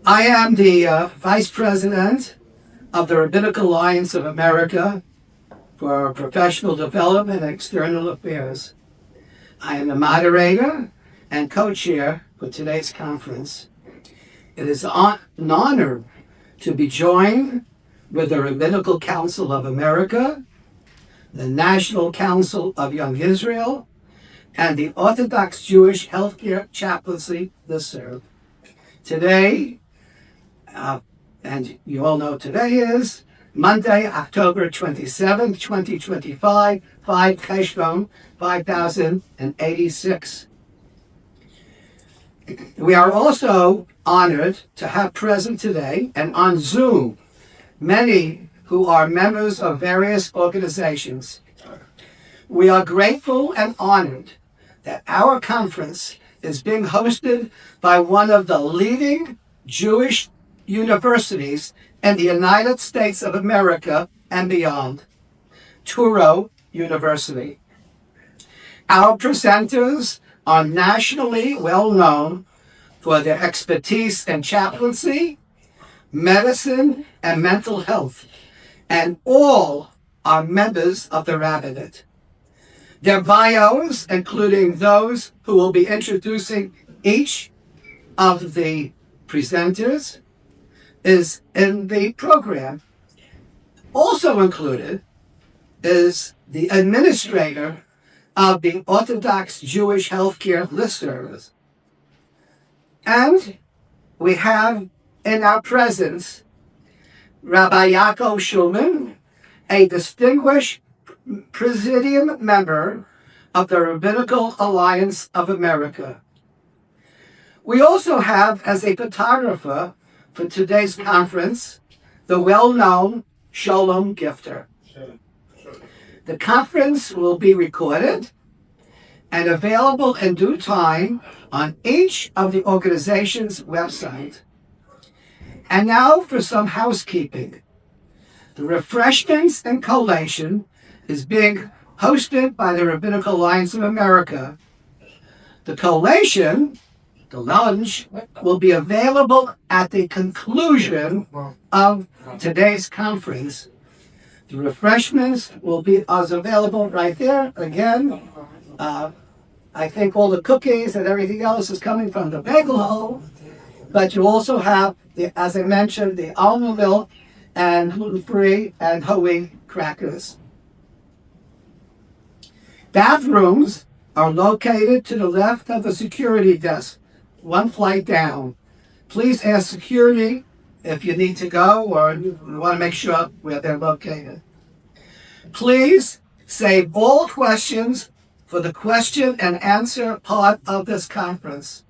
I am the Vice President of the Rabbinical Alliance of America for Professional Development and External Affairs. I am the moderator and co-chair for today's conference. It is an honor to be joined with the Rabbinical Council of America, the National Council of Young Israel, and the Orthodox Jewish Healthcare Chaplaincy Listserv. Today, and you all know today is Monday, October 27th, 2025, 5 Cheshvan, 5086. We are also honored to have present today and on Zoom many who are members of various organizations. We are grateful and honored that our conference is being hosted by one of the leading Jewish universities in the United States of America and beyond, Touro University. Our presenters are nationally well known for their expertise in chaplaincy, medicine, and mental health, and all are members of the rabbinate. Their bios, including those who will be introducing each of the presenters, is in the program. Also included is the administrator of the Orthodox Jewish Healthcare Listserv. And we have in our presence Rabbi Yaakov Shulman, a distinguished Presidium member of the Rabbinical Alliance of America. We also have as a photographer for today's conference the well-known Sholem Gifter. The conference will be recorded and available in due time on each of the organization's websites. And now for some housekeeping. The refreshments and collation is being hosted by the Rabbinical Alliance of America. The collation, the lunch, will be available at the conclusion of today's conference. The refreshments will be available right there. Again, I think all the cookies and everything else is coming from the bagel hole, but you also have, as I mentioned, the almond milk and gluten-free and whole wheat crackers. Bathrooms are located to the left of the security desk, one flight down. Please ask security if you need to go or you want to make sure where they're located. Please save all questions for the question and answer part of this conference.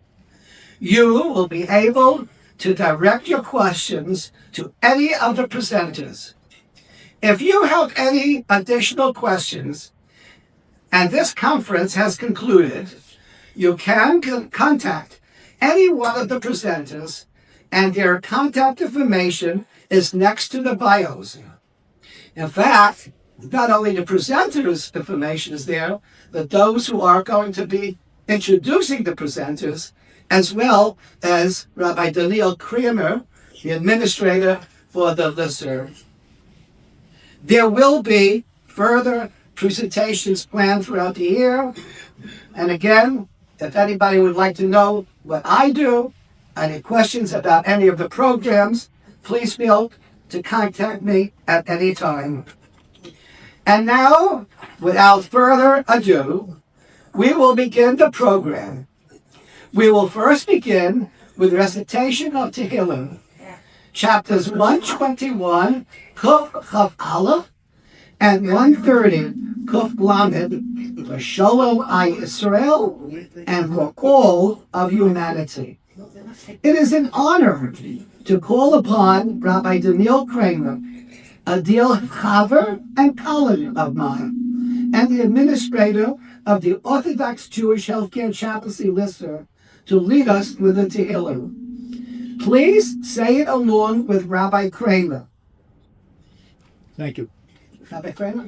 You will be able to direct your questions to any of the presenters. If you have any additional questions, and this conference has concluded, you can contact any one of the presenters, and their contact information is next to the bios. In fact, not only the presenters' information is there, but those who are going to be introducing the presenters, as well as Rabbi Daniel Kramer, the administrator for the listserv. There will be further presentations planned throughout the year. And again, if anybody would like to know what I do, any questions about any of the programs, please feel to contact me at any time. And now, without further ado, we will begin the program. We will first begin with recitation of Tehillim, chapters 121, Kuf Chaf Aleph, and 130, Kuf Lamed, for Shalom Israel and for all of humanity. It is an honor to call upon Rabbi Daniel Kramer, a dear chaver and colleague of mine, and the administrator of the Orthodox Jewish Healthcare Chaplaincy Listserv, to lead us with the Tehillim. Please say it along with Rabbi Kramer. Thank you. Rabbi Kramer?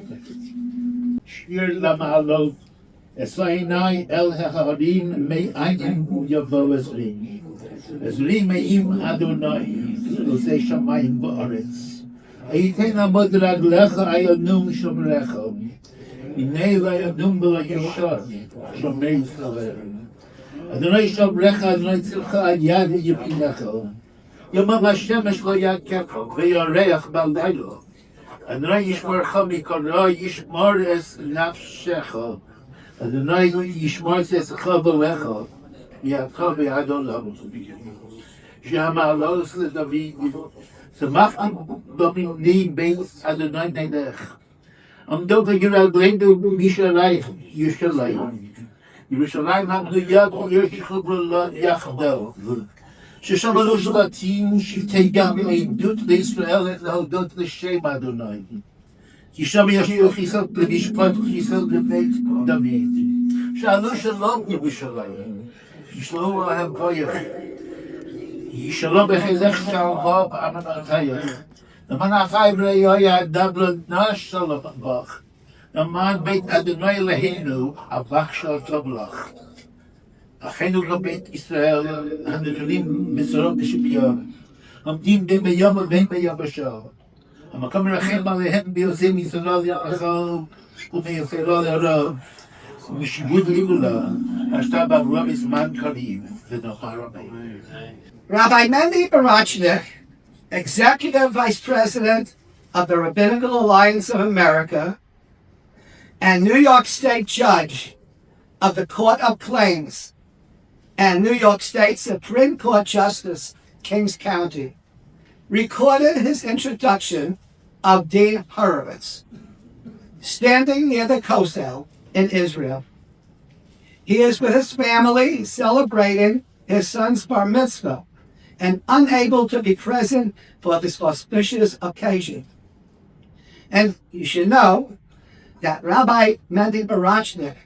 Shir Lamalot, Esainai El Haharim Me Ayin Yavosli. אז לי מעם אדוני, עושה שמיים וארץ. הייתן עמוד רגליך ינום שומרך. הנה לא ינום בישר, שומר ישראל. אדוני שומרך, אדוני צלך על יד ימינך. יומם השמש לא יכך, וירח בלילה. אדוני ישמרך מכל רע, ישמור את נפשך. אדוני ישמור את יצאך ולך, מידך ביד עולם. שהמעלות לדוד, שמחתי במיני בית אדוני נלך. עמדו וירדנו בירושלים. ירושלים הבנויה עיר שחברה יחדיו. ששם לא שבטים שבטי גם עדות לישראל להודות לשם אדוני. כי שם ישנו חיסל למשפט חיסל לבית דוד. שאלו שלום ירושלים. ישלום להם בויך. ישלום בחילך שלמה באמנותייך. למען החי וראי אדם לא נש שלום בך. למען בית אדוני אלוהינו אבך של טוב לך. אחינו לבית ישראל הנתונים בצרות ושוויון, עומדים בין בים ובין ביבשה. המקום מרחם עליהם ביוצא מישראל יחדיו ומישראל לרב, ומשבוד לגאולה, השתה בעבורה בזמן קריב, ונאמר אמן. Rabbi Mendy Barachnik, Executive Vice President of the Rabbinical Alliance of America and New York State Judge of the Court of Claims and New York State Supreme Court Justice, Kings County, recorded his introduction of Dean Horowitz, standing near the Kosel in Israel. He is with his family celebrating his son's bar mitzvah and unable to be present for this auspicious occasion. And you should know that Rabbi Mendy Barachnik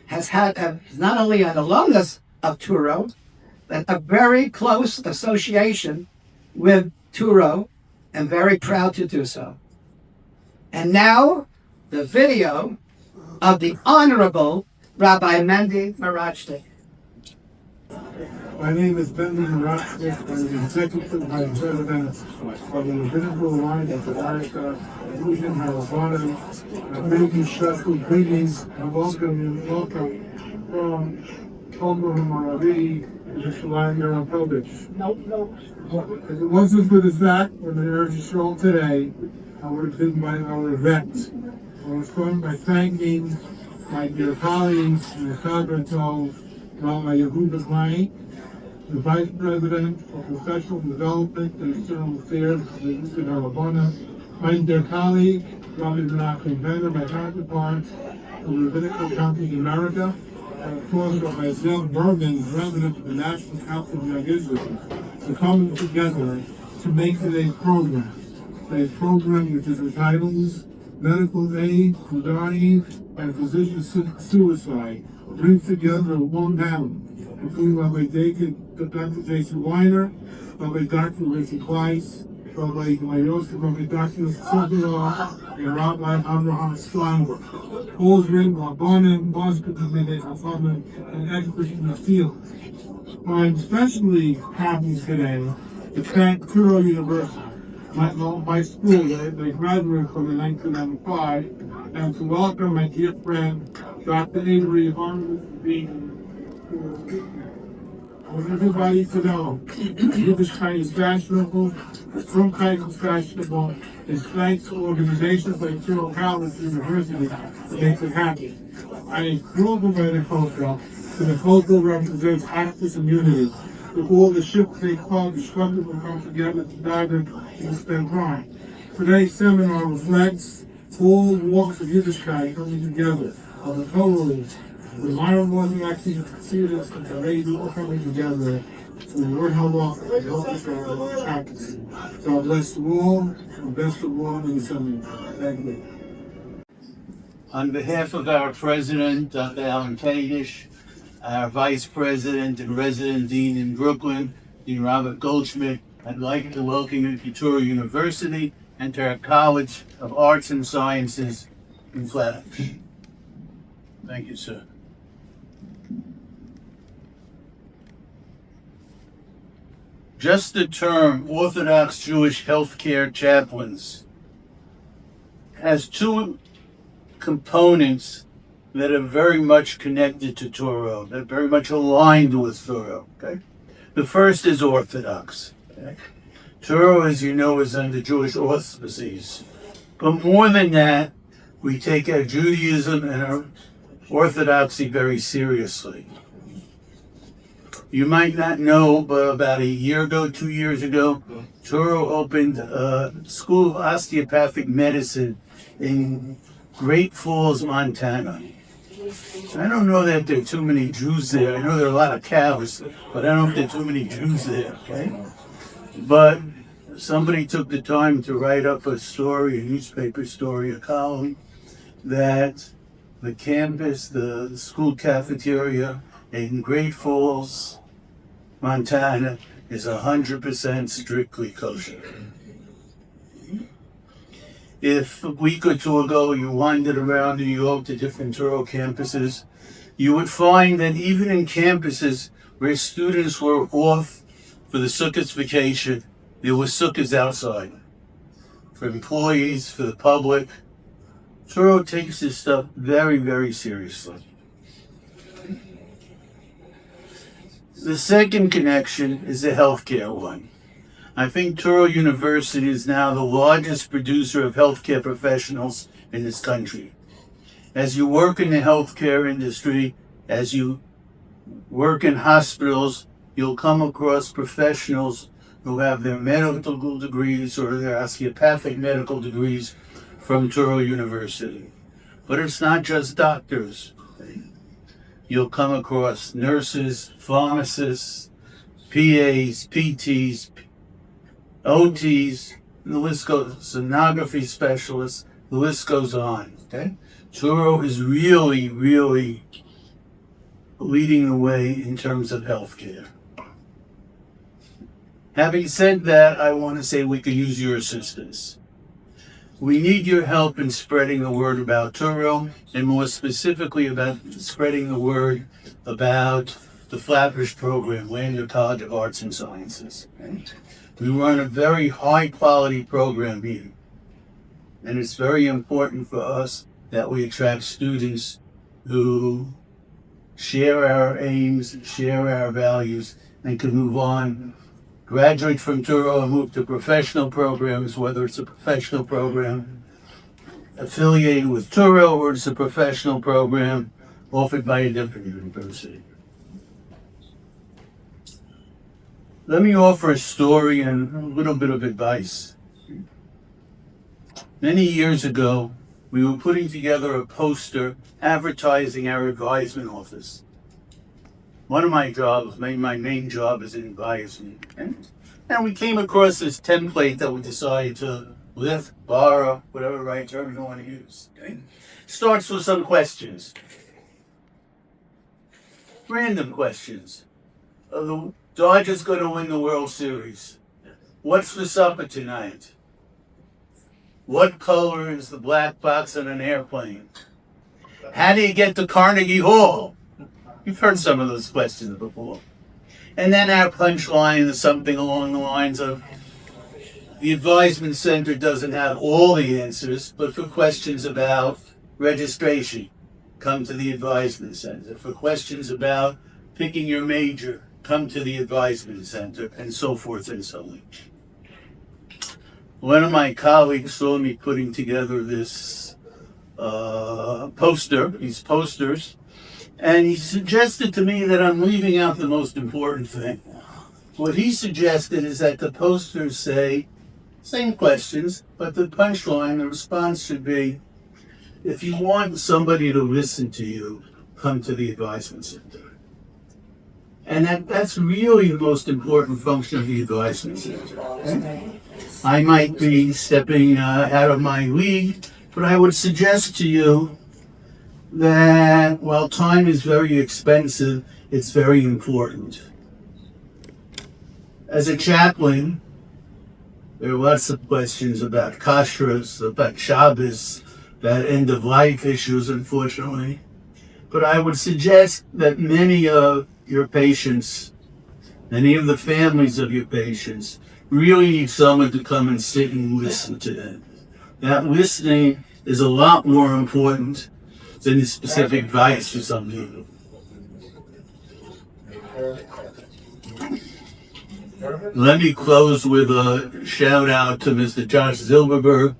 has had not only an alumnus of Turo, but a very close association with Turo, and very proud to do so. And now, the video of the Honorable Rabbi Mendy Barachnik. My name is Benjamin Rochnick. I'm the Executive Vice President of the Rabbinical Alliance of America, Inclusion Halachic. I'm making special greetings and welcome from Oklahoma Maravi, Yerushalayim Yeropovich. If it wasn't for the fact when the Eretz Yisrael today, I would have been by our event. I was starting by thanking my dear colleagues in the Chaber Tov, Rabbi Yehuda Klein, the Vice President for Professional Development and External Affairs of the Institute of Alabama, my dear colleague, Rabbi Menachem Bender, my counterpart of the Rabbinical Council in America, and of course Rabbi Zell Bergen, President of the National Council of Young Israel, for coming together to make today's program. Today's program, which is entitled Medical Aid for Dying and Physician Suicide, brings together one panel, including Rabbi Dr. Jason Weiner, Rabbi Dr. Richard Weiss, Rabbi Yosef, Rabbi Dr. Sokolov, and Rabbi Abraham Steinberg. All written by Bonim, Boston, and experts in the field. I'm especially happy today to thank Turo University, my school that I graduated from in 1995, and to welcome my dear friend, Dr. Avery Harmon, for being here. I want everybody to know Yiddishkeit is fashionable, Frumkeit is fashionable, it's thanks to organizations like Turo College University that makes it happen. I am thrilled by the culture, and the culture represents access and unity. With all the shifts they call the struggle will come together to gather and spend time. Today's seminar reflects all walks of Yiddishkeit coming together on the totally. The modern wasn't actually serious and the ladies all coming together to learn how long and help us our practice. God bless you all, and best of all in the seminar. Thank you. On behalf of our president, Dr. Alan Kadish, our vice president and resident dean in Brooklyn, Dean Robert Goldschmidt, I'd like to welcome you to Turo University and to our College of Arts and Sciences in Flatbush. Thank you, sir. Just the term Orthodox Jewish healthcare chaplains has two components that are very much connected to Torah, that are very much aligned with Torah. Okay? The first is Orthodox. Okay? Torah, as you know, is under Jewish auspices. But more than that, we take our Judaism and our Orthodoxy very seriously. You might not know, but about a year ago, 2 years ago, Torah opened a school of osteopathic medicine in Great Falls, Montana. I don't know that there are too many Jews there. I know there are a lot of cows, but I don't know if there are too many Jews there, okay? But somebody took the time to write up a story, a newspaper story, a column, that the campus, the school cafeteria in Great Falls, Montana, is 100% strictly kosher. If a week or two ago you wandered around New York to different Torah campuses, you would find that even in campuses where students were off for the Sukkot vacation, there were sukkahs outside for employees, for the public. Torah takes this stuff very, very seriously. The second connection is the healthcare one. I think Torah University is now the largest producer of healthcare professionals in this country. As you work in the healthcare industry, as you work in hospitals, you'll come across professionals who have their medical degrees or their osteopathic medical degrees from Torah University. But it's not just doctors. You'll come across nurses, pharmacists, PAs, PTs, OTs, the list goes, sonography specialists, the list goes on. Okay? Torah is really, really leading the way in terms of healthcare. Having said that, I want to say we could use your assistance. We need your help in spreading the word about Torah, and more specifically about spreading the word about the Flatbush program, Lander College of Arts and Sciences. Okay? We run a very high quality program here, and it's very important for us that we attract students who share our aims, share our values, and can move on, graduate from Torah and move to professional programs, whether it's a professional program affiliated with Torah or it's a professional program offered by a different university. Let me offer a story and a little bit of advice. Many years ago, we were putting together a poster advertising our advisement office. One of my jobs, my main job is in advisement. And we came across this template that we decided to lift, borrow, whatever right term you want to use. Okay? Starts with some questions. Random questions. The Dodgers going to win the World Series. What's for supper tonight? What color is the black box on an airplane? How do you get to Carnegie Hall? You've heard some of those questions before. And then our punchline is something along the lines of, the advisement center doesn't have all the answers, but for questions about registration, come to the advisement center. For questions about picking your major, come to the advisement center, and so forth and so on. One of my colleagues saw me putting together this these posters, and he suggested to me that I'm leaving out the most important thing. What he suggested is that the posters say, same questions, but the punchline, the response should be, if you want somebody to listen to you, come to the advisement center. And that's really the most important function of the advisement center. Okay? I might be stepping out of my league, but I would suggest to you that while time is very expensive, it's very important. As a chaplain, there are lots of questions about kashrus, about Shabbos, about end-of-life issues, unfortunately. But I would suggest that many of your patients any of the families of your patients really need someone to come and sit and listen to them. That listening is a lot more important than the specific advice for some people. Let me close with a shout out to Mr. Josh Zilberberg,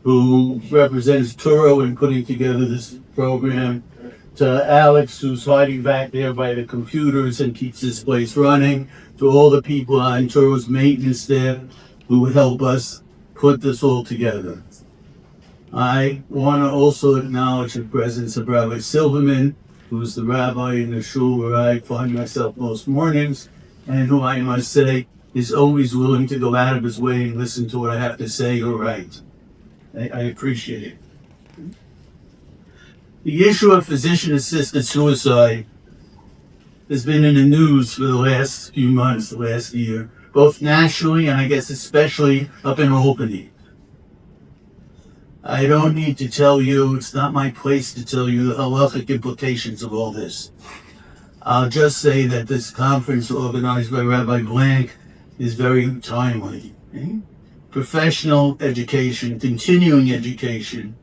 who represents Turo in putting together this program, to Alex, who's hiding back there by the computers and keeps this place running, to all the people on Turo's maintenance staff who help us put this all together. I want to also acknowledge the presence of Rabbi Silverman, who's the rabbi in the shul where I find myself most mornings, and who I must say is always willing to go out of his way and listen to what I have to say or write. I appreciate it. The issue of physician-assisted suicide has been in the news for the last few months, the last year, both nationally and I guess especially up in Albany. I don't need to tell you, it's not my place to tell you the halachic implications of all this. I'll just say that this conference organized by Rabbi Blank is very timely. Professional education, continuing education,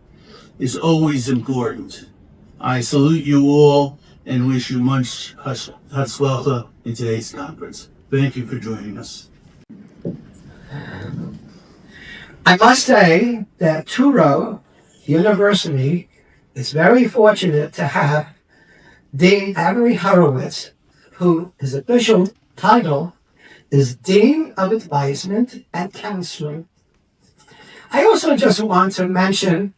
is always important. I salute you all and wish you much hatzlacha in today's conference. Thank you for joining us. I must say that Turo University is very fortunate to have Dean Avery Horowitz, who his official title is Dean of Advisement and Counseling. I also just want to mention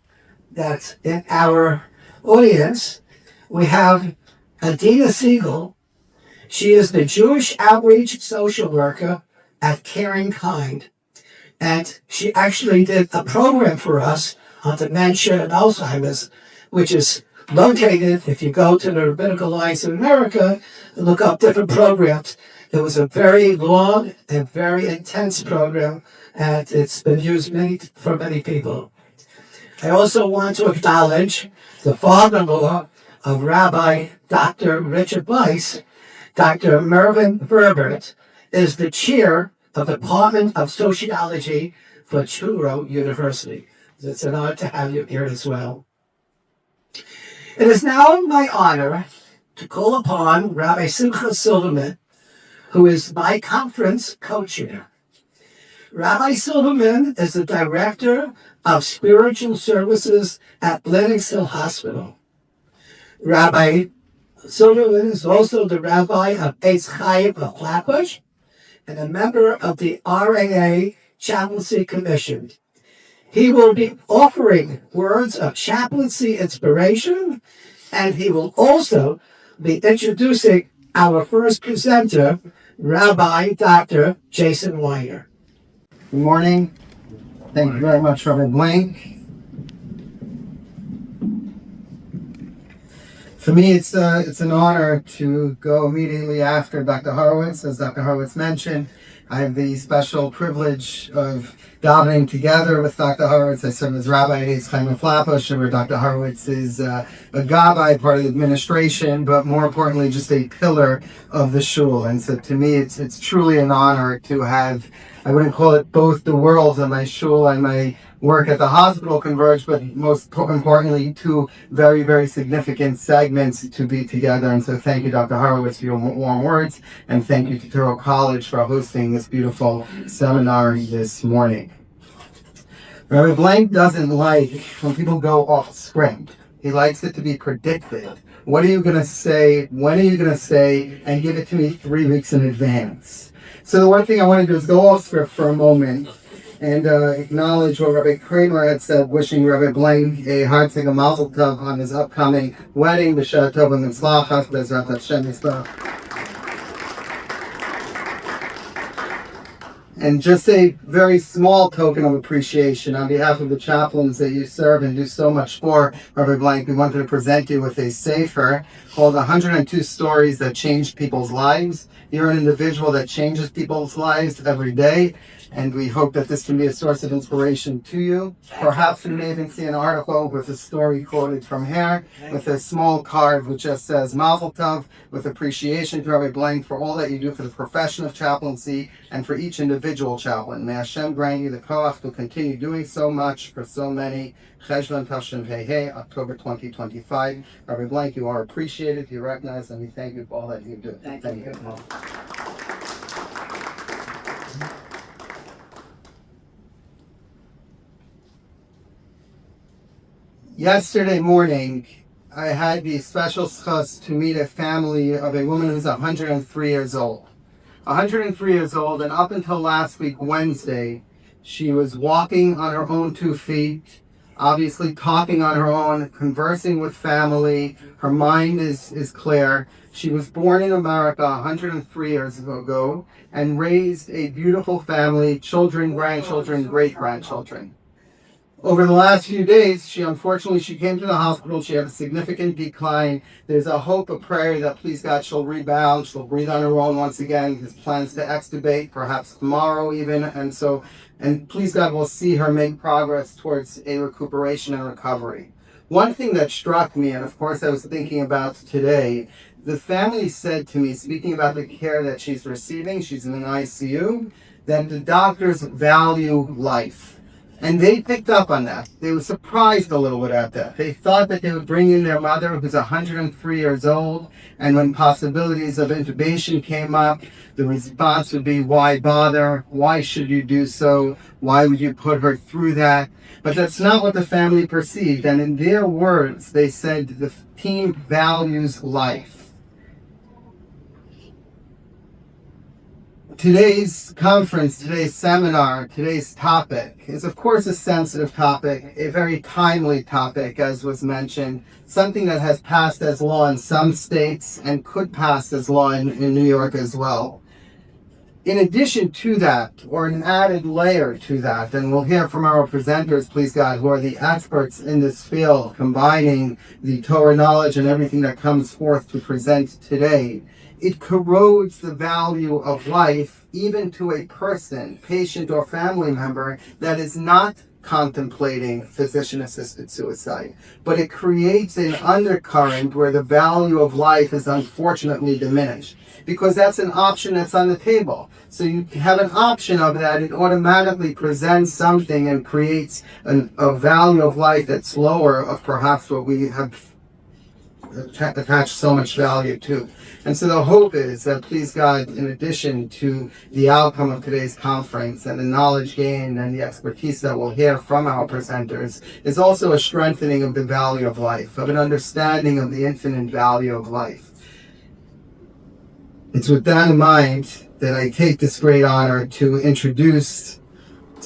that in our audience, we have Adina Siegel. She is the Jewish Outreach Social Worker at Caring Kind. And she actually did a program for us on dementia and Alzheimer's, which is located, if you go to the Rabbinical Alliance of America and look up different programs. It was a very long and very intense program, and it's been used for many people. I also want to acknowledge the father-in-law of Rabbi Dr. Richard Weiss. Dr. Mervyn Verbert is the chair of the Department of Sociology for Turo University. It's an honor to have you here as well. It is now my honor to call upon Rabbi Simcha Silverman, who is my conference co-chair. Rabbi Silverman is the Director of Spiritual Services at Blenheim Hill Hospital. Rabbi Silverman is also the Rabbi of Eitz Chaim of Flatbush and a member of the RAA Chaplaincy Commission. He will be offering words of chaplaincy inspiration, and he will also be introducing our first presenter, Rabbi Dr. Jason Weiner. Good morning. Thank you very much, Rabbi Blank. For me, it's an honor to go immediately after Dr. Horowitz. As Dr. Horowitz mentioned, I have the special privilege of davening together with Dr. Horowitz. I serve as Rabbi at Eitz Chaim of Flatbush, where Dr. Horowitz is a gabbai, part of the administration, but more importantly, just a pillar of the shul. And so to me, it's truly an honor to have, I wouldn't call it both the worlds of my shul and my work at the hospital converge, but most importantly, two very, very significant segments to be together. And so thank you, Dr. Horowitz, for your warm words, and thank you to Turo College for hosting this beautiful seminar this morning. Rabbi Blank doesn't like when people go off script. He likes it to be predicted. What are you going to say? When are you going to say? And give it to me 3 weeks in advance. So the one thing I want to do is go off script for a moment and acknowledge what Rabbi Kramer had said, wishing Rabbi Blank a hearty mazel tov on his upcoming wedding, b'shar tov v'mitzlachat, b'ezrat Hashem yisbarach. And just a very small token of appreciation on behalf of the chaplains that you serve and do so much for, Rabbi Blank, we wanted to present you with a sefer called 102 Stories That Changed People's Lives. You're an individual that changes people's lives every day. And we hope that this can be a source of inspiration to you. Perhaps you may even see an article with a story quoted from here, with a small card which just says Mazel Tov, with appreciation to Rabbi Blank for all that you do for the profession of chaplaincy and for each individual chaplain. May Hashem grant you the koach to continue doing so much for so many. Cheshvan Tavshin Pei, October 2025. Rabbi Blank, you are appreciated, you recognize, and we thank you for all that you do. Thank you. Yesterday morning, I had the special schus to meet a family of a woman who's 103 years old. 103 years old, and up until last week, Wednesday, she was walking on her own 2 feet, obviously talking on her own, conversing with family. Her mind is clear. She was born in America 103 years ago and raised a beautiful family, children, grandchildren, great-grandchildren. Over the last few days, she came to the hospital. She had a significant decline. There's a hope, a prayer that please God she'll rebound. She'll breathe on her own once again. His plans to extubate, perhaps tomorrow even. And please God, we'll see her make progress towards a recuperation and recovery. One thing that struck me, and of course I was thinking about today, the family said to me, speaking about the care that she's receiving, she's in an ICU, that the doctors value life. And they picked up on that. They were surprised a little bit at that. They thought that they would bring in their mother, who's 103 years old, and when possibilities of intubation came up, the response would be, why bother? Why should you do so? Why would you put her through that? But that's not what the family perceived. And in their words, they said the team values life. Today's conference, today's seminar, today's topic is of course a sensitive topic, a very timely topic, as was mentioned, something that has passed as law in some states and could pass as law in New York as well. In addition to that, or an added layer to that, and we'll hear from our presenters, please God, who are the experts in this field, combining the Torah knowledge and everything that comes forth to present today, it corrodes the value of life even to a person, patient or family member that is not contemplating physician-assisted suicide. But it creates an undercurrent where the value of life is unfortunately diminished, because that's an option that's on the table. So you have an option of that, it automatically presents something and creates a value of life that's lower of perhaps what we have attached so much value to. And so the hope is that, please God, in addition to the outcome of today's conference and the knowledge gained and the expertise that we'll hear from our presenters, is also a strengthening of the value of life, of an understanding of the infinite value of life. It's with that in mind that I take this great honor to introduce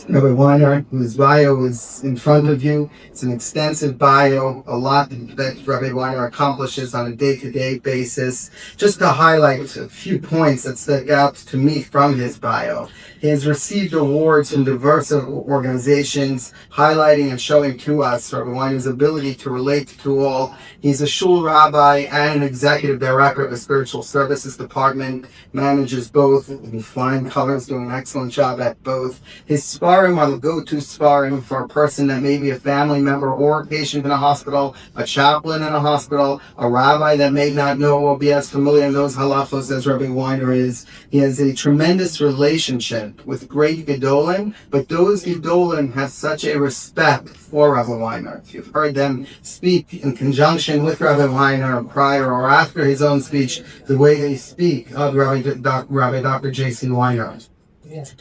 Rabbi Weiner, whose bio is in front of you. It's an extensive bio, a lot that Rabbi Weiner accomplishes on a day-to-day basis. Just to highlight a few points that stick out to me from his bio. He has received awards from diverse organizations, highlighting and showing to us Rabbi Weiner's ability to relate to all. He's a shul rabbi and an executive director of the Spiritual Services Department, manages both in flying colors, doing an excellent job at both. His Sfarim are the go-to Sfarim for a person that may be a family member or a patient in a hospital, a chaplain in a hospital, a rabbi that may not know or be as familiar in those halachos as Rabbi Weiner is. He has a tremendous relationship with great Gedolim, but those Gedolim have such a respect for Rabbi Weiner. If you've heard them speak in conjunction with Rabbi Weiner prior or after his own speech, the way they speak of Rabbi Dr. Jason Weiner. Yes.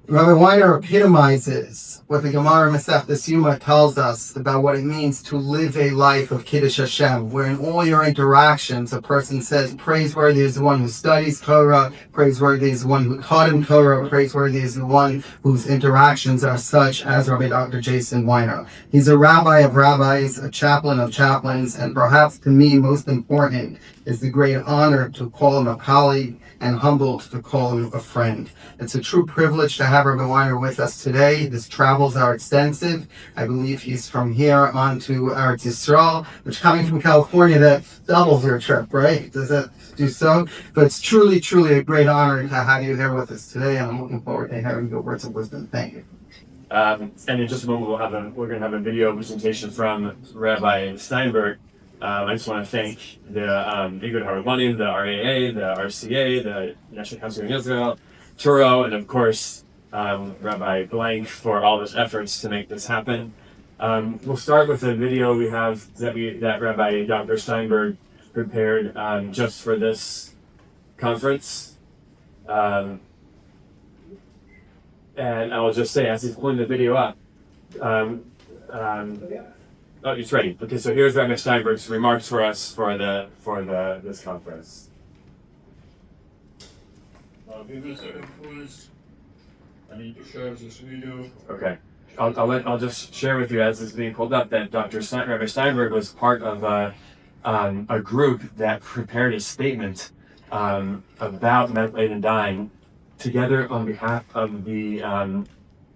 Rabbi Weiner epitomizes what the Gemara Masechtas Yuma tells us about what it means to live a life of Kiddush Hashem, where in all your interactions a person says, praiseworthy is the one who studies Torah, praiseworthy is the one who taught him Torah, praiseworthy is the one whose interactions are such as Rabbi Dr. Jason Weiner. He's a rabbi of rabbis, a chaplain of chaplains, and perhaps to me most important is the great honor to call him a colleague. and humbled to call him a friend. It's a true privilege to have Rabbi Weiner with us today. His travels are extensive. I believe he's from here on to Eretz Yisrael, which coming from California, that doubles your trip, right? Does that do so? But it's truly, truly a great honor to have you here with us today, and I'm looking forward to hearing your words of wisdom. Thank you. And in just a moment, we're going to have a video presentation from Rabbi Steinberg. I just want to thank the Igud Haramanim, the RAA, the RCA, the National Council of Israel, Turo, and of course Rabbi Blank for all his efforts to make this happen. We'll start with a video we have that Rabbi Dr. Steinberg prepared just for this conference. And I'll just say, as he's pulling the video up, oh, it's ready. Okay, so here's Rabbi Steinberg's remarks for us for this conference. I need to share this video. Okay, I'll just share with you as it's being pulled up that Rabbi Steinberg was part of a group that prepared a statement about medical aid and dying, together on behalf of the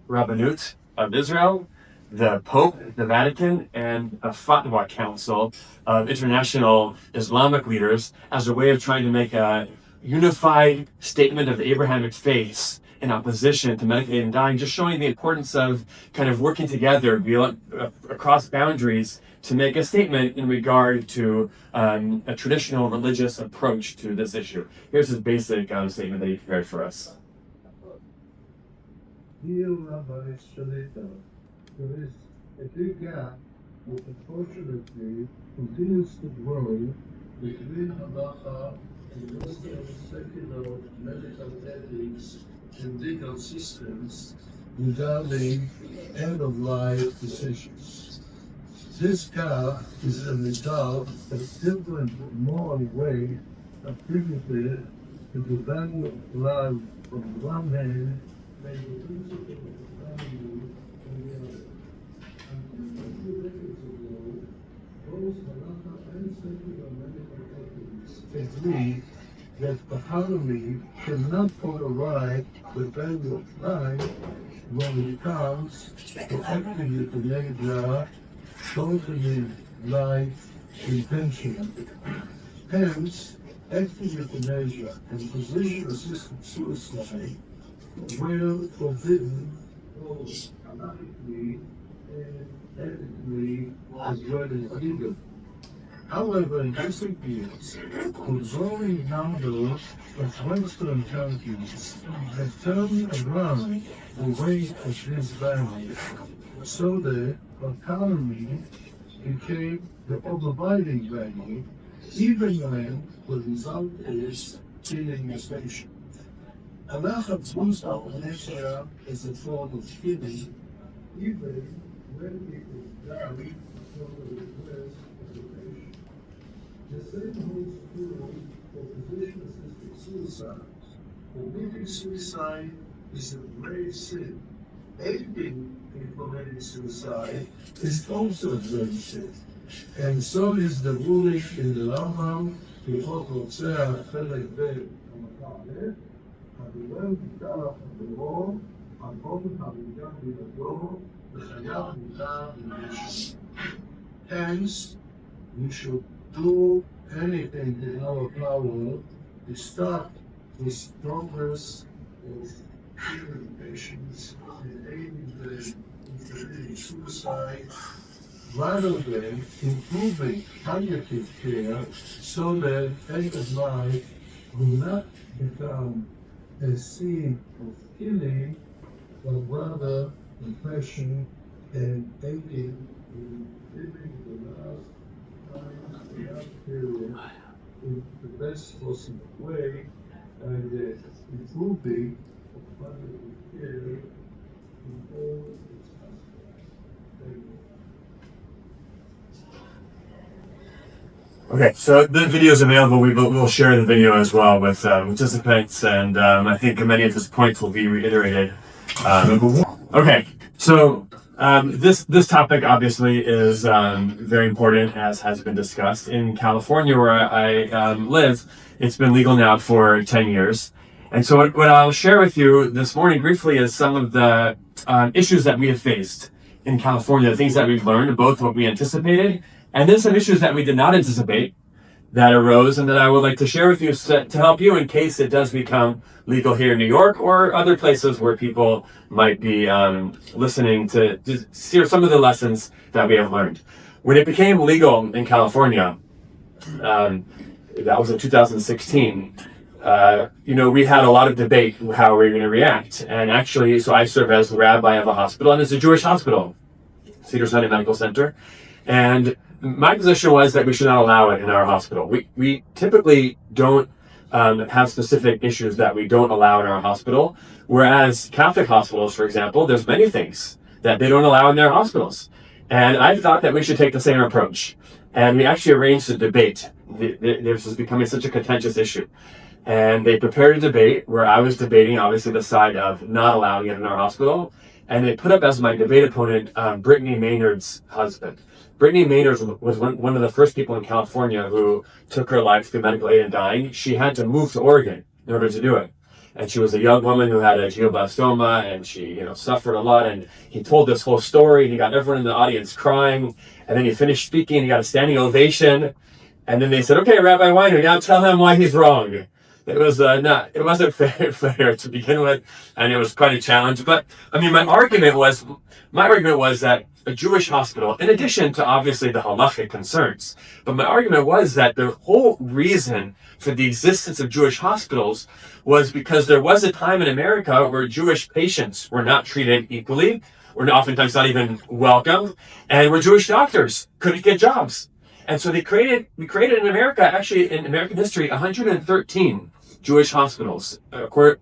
Rabbanut of Israel, the Pope, the Vatican, and a Fatwa Council of international Islamic leaders as a way of trying to make a unified statement of the Abrahamic faith in opposition to medical aid and dying, just showing the importance of kind of working together across boundaries to make a statement in regard to a traditional religious approach to this issue. Here's his basic statement that he prepared for us. Dear Rabbi Shalita, there is a big gap which unfortunately continues to grow between halacha and most of the secular medical ethics and legal systems regarding end-of-life decisions. This gap is a result of different moral way attributed to the value of life on one hand and the principle of value on the other. Until a few decades ago, both halacha and secular medical ethics agreed that the Halachic cannot override the value of life when it comes to acting euthanasia, shortening life intentionally. Hence, acting euthanasia and physician-assisted suicide were forbidden both halachically and ethically as well as legally. However, in recent years, a growing number of Western countries have turned around the way of these values, so that autonomy became the overriding value, even when the result is killing a patient. Halacha views euthanasia as a form of killing, even when it is done for the request of the patient. The same holds true for physician-assisted suicide. Committing suicide is a grave sin. Aiding in committing suicide is also a grave sin. And so is the ruling in the Rambam, בכל רוצח חלק ב' המחנה, הדובר ביטח הדורו, המון הריגה בלעדו, וחייו מותר למישהו. Hence, we should do anything in our power to stop this progress of curing patients and aiding them in committing suicide, rather than improving palliative care so that end of life will not become a scene of killing, but rather depression and aiding in living the last period in the best possible way and improving of palliative care in all its aspects. Thank you. Okay, so the video is available. We'll share the video as well with participants, and I think many of his points will be reiterated. Okay, so This topic obviously is very important, as has been discussed. In California, where I live, it's been legal now for 10 years. And so what I'll share with you this morning briefly is some of the issues that we have faced in California, the things that we've learned, both what we anticipated and then some issues that we did not anticipate that arose and that I would like to share with you to help you in case it does become legal here in New York or other places where people might be listening to hear some of the lessons that we have learned. When it became legal in California, that was in 2016, we had a lot of debate how we were going to react. And actually, so I serve as the rabbi of a hospital, and it's a Jewish hospital, Cedars-Sinai Medical Center. And my position was that we should not allow it in our hospital. We typically don't have specific issues that we don't allow in our hospital, whereas Catholic hospitals, for example, there's many things that they don't allow in their hospitals. And I thought that we should take the same approach. And we actually arranged a debate. This was becoming such a contentious issue. And they prepared a debate where I was debating, obviously, the side of not allowing it in our hospital. And they put up as my debate opponent, Brittany Maynard's husband. Brittany Maynard was one of the first people in California who took her life through medical aid and dying. She had to move to Oregon in order to do it. And she was a young woman who had a glioblastoma, and she, suffered a lot. And he told this whole story, and he got everyone in the audience crying. And then he finished speaking, and he got a standing ovation. And then they said, "Okay, Rabbi Weiner, now tell him why he's wrong." It wasn't fair to begin with, and it was quite a challenge. But my argument was that a Jewish hospital, in addition to obviously the halachic concerns, but my argument was that the whole reason for the existence of Jewish hospitals was because there was a time in America where Jewish patients were not treated equally, were oftentimes not even welcome, and where Jewish doctors couldn't get jobs. And so we created in America, actually in American history, 113 Jewish hospitals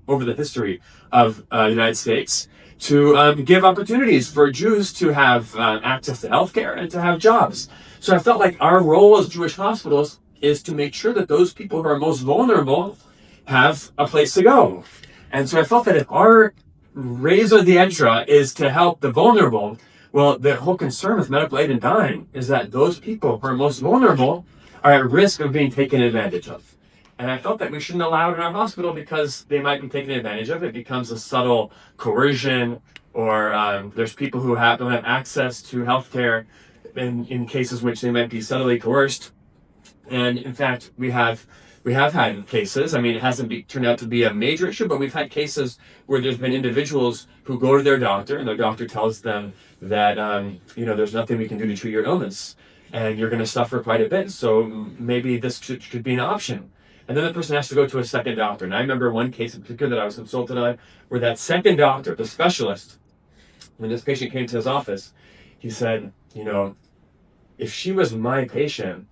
over the history of the United States to give opportunities for Jews to have access to healthcare and to have jobs. So I felt like our role as Jewish hospitals is to make sure that those people who are most vulnerable have a place to go. And so I felt that if our raison d'etre is to help the vulnerable, well, the whole concern with medical aid and dying is that those people who are most vulnerable are at risk of being taken advantage of. And I felt that we shouldn't allow it in our hospital because they might be taken advantage of. It becomes a subtle coercion, or there's people who don't have access to healthcare in cases which they might be subtly coerced. And in fact, we have had cases. It hasn't turned out to be a major issue, but we've had cases where there's been individuals who go to their doctor, and their doctor tells them that there's nothing we can do to treat your illness, and you're going to suffer quite a bit. So maybe this could be an option. And then the person has to go to a second doctor. And I remember one case in particular that I was consulted on, where that second doctor, the specialist, when this patient came to his office, he said, if she was my patient,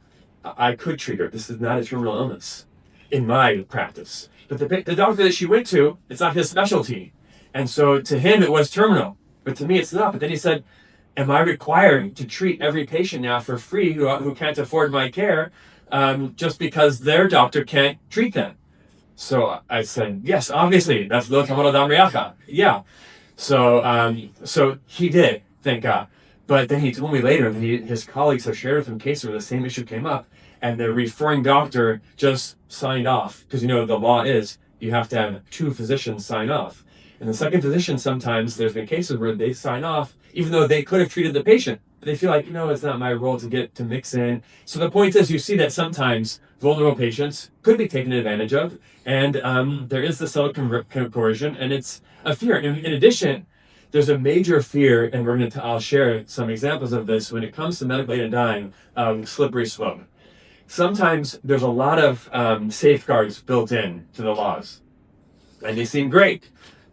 I could treat her. This is not a terminal illness in my practice. But the doctor that she went to, it's not his specialty. And so to him, it was terminal. But to me, it's not. But then he said, am I required to treat every patient now for free who can't afford my care just because their doctor can't treat them? So I said, yes, obviously, that's lo tamod adam reacha. Yeah. So he did, thank God. But then he told me later that his colleagues have shared with him cases where the same issue came up, and the referring doctor just signed off. Because the law is you have to have two physicians sign off. And the second physician, sometimes there's been cases where they sign off, even though they could have treated the patient. But they feel like, it's not my role to mix in. So the point is, you see that sometimes vulnerable patients could be taken advantage of, and there is the subtle coercion, and it's a fear. In addition, there's a major fear, and I'll share some examples of this when it comes to medical aid and dying, slippery slope. Sometimes there's a lot of safeguards built in to the laws, and they seem great.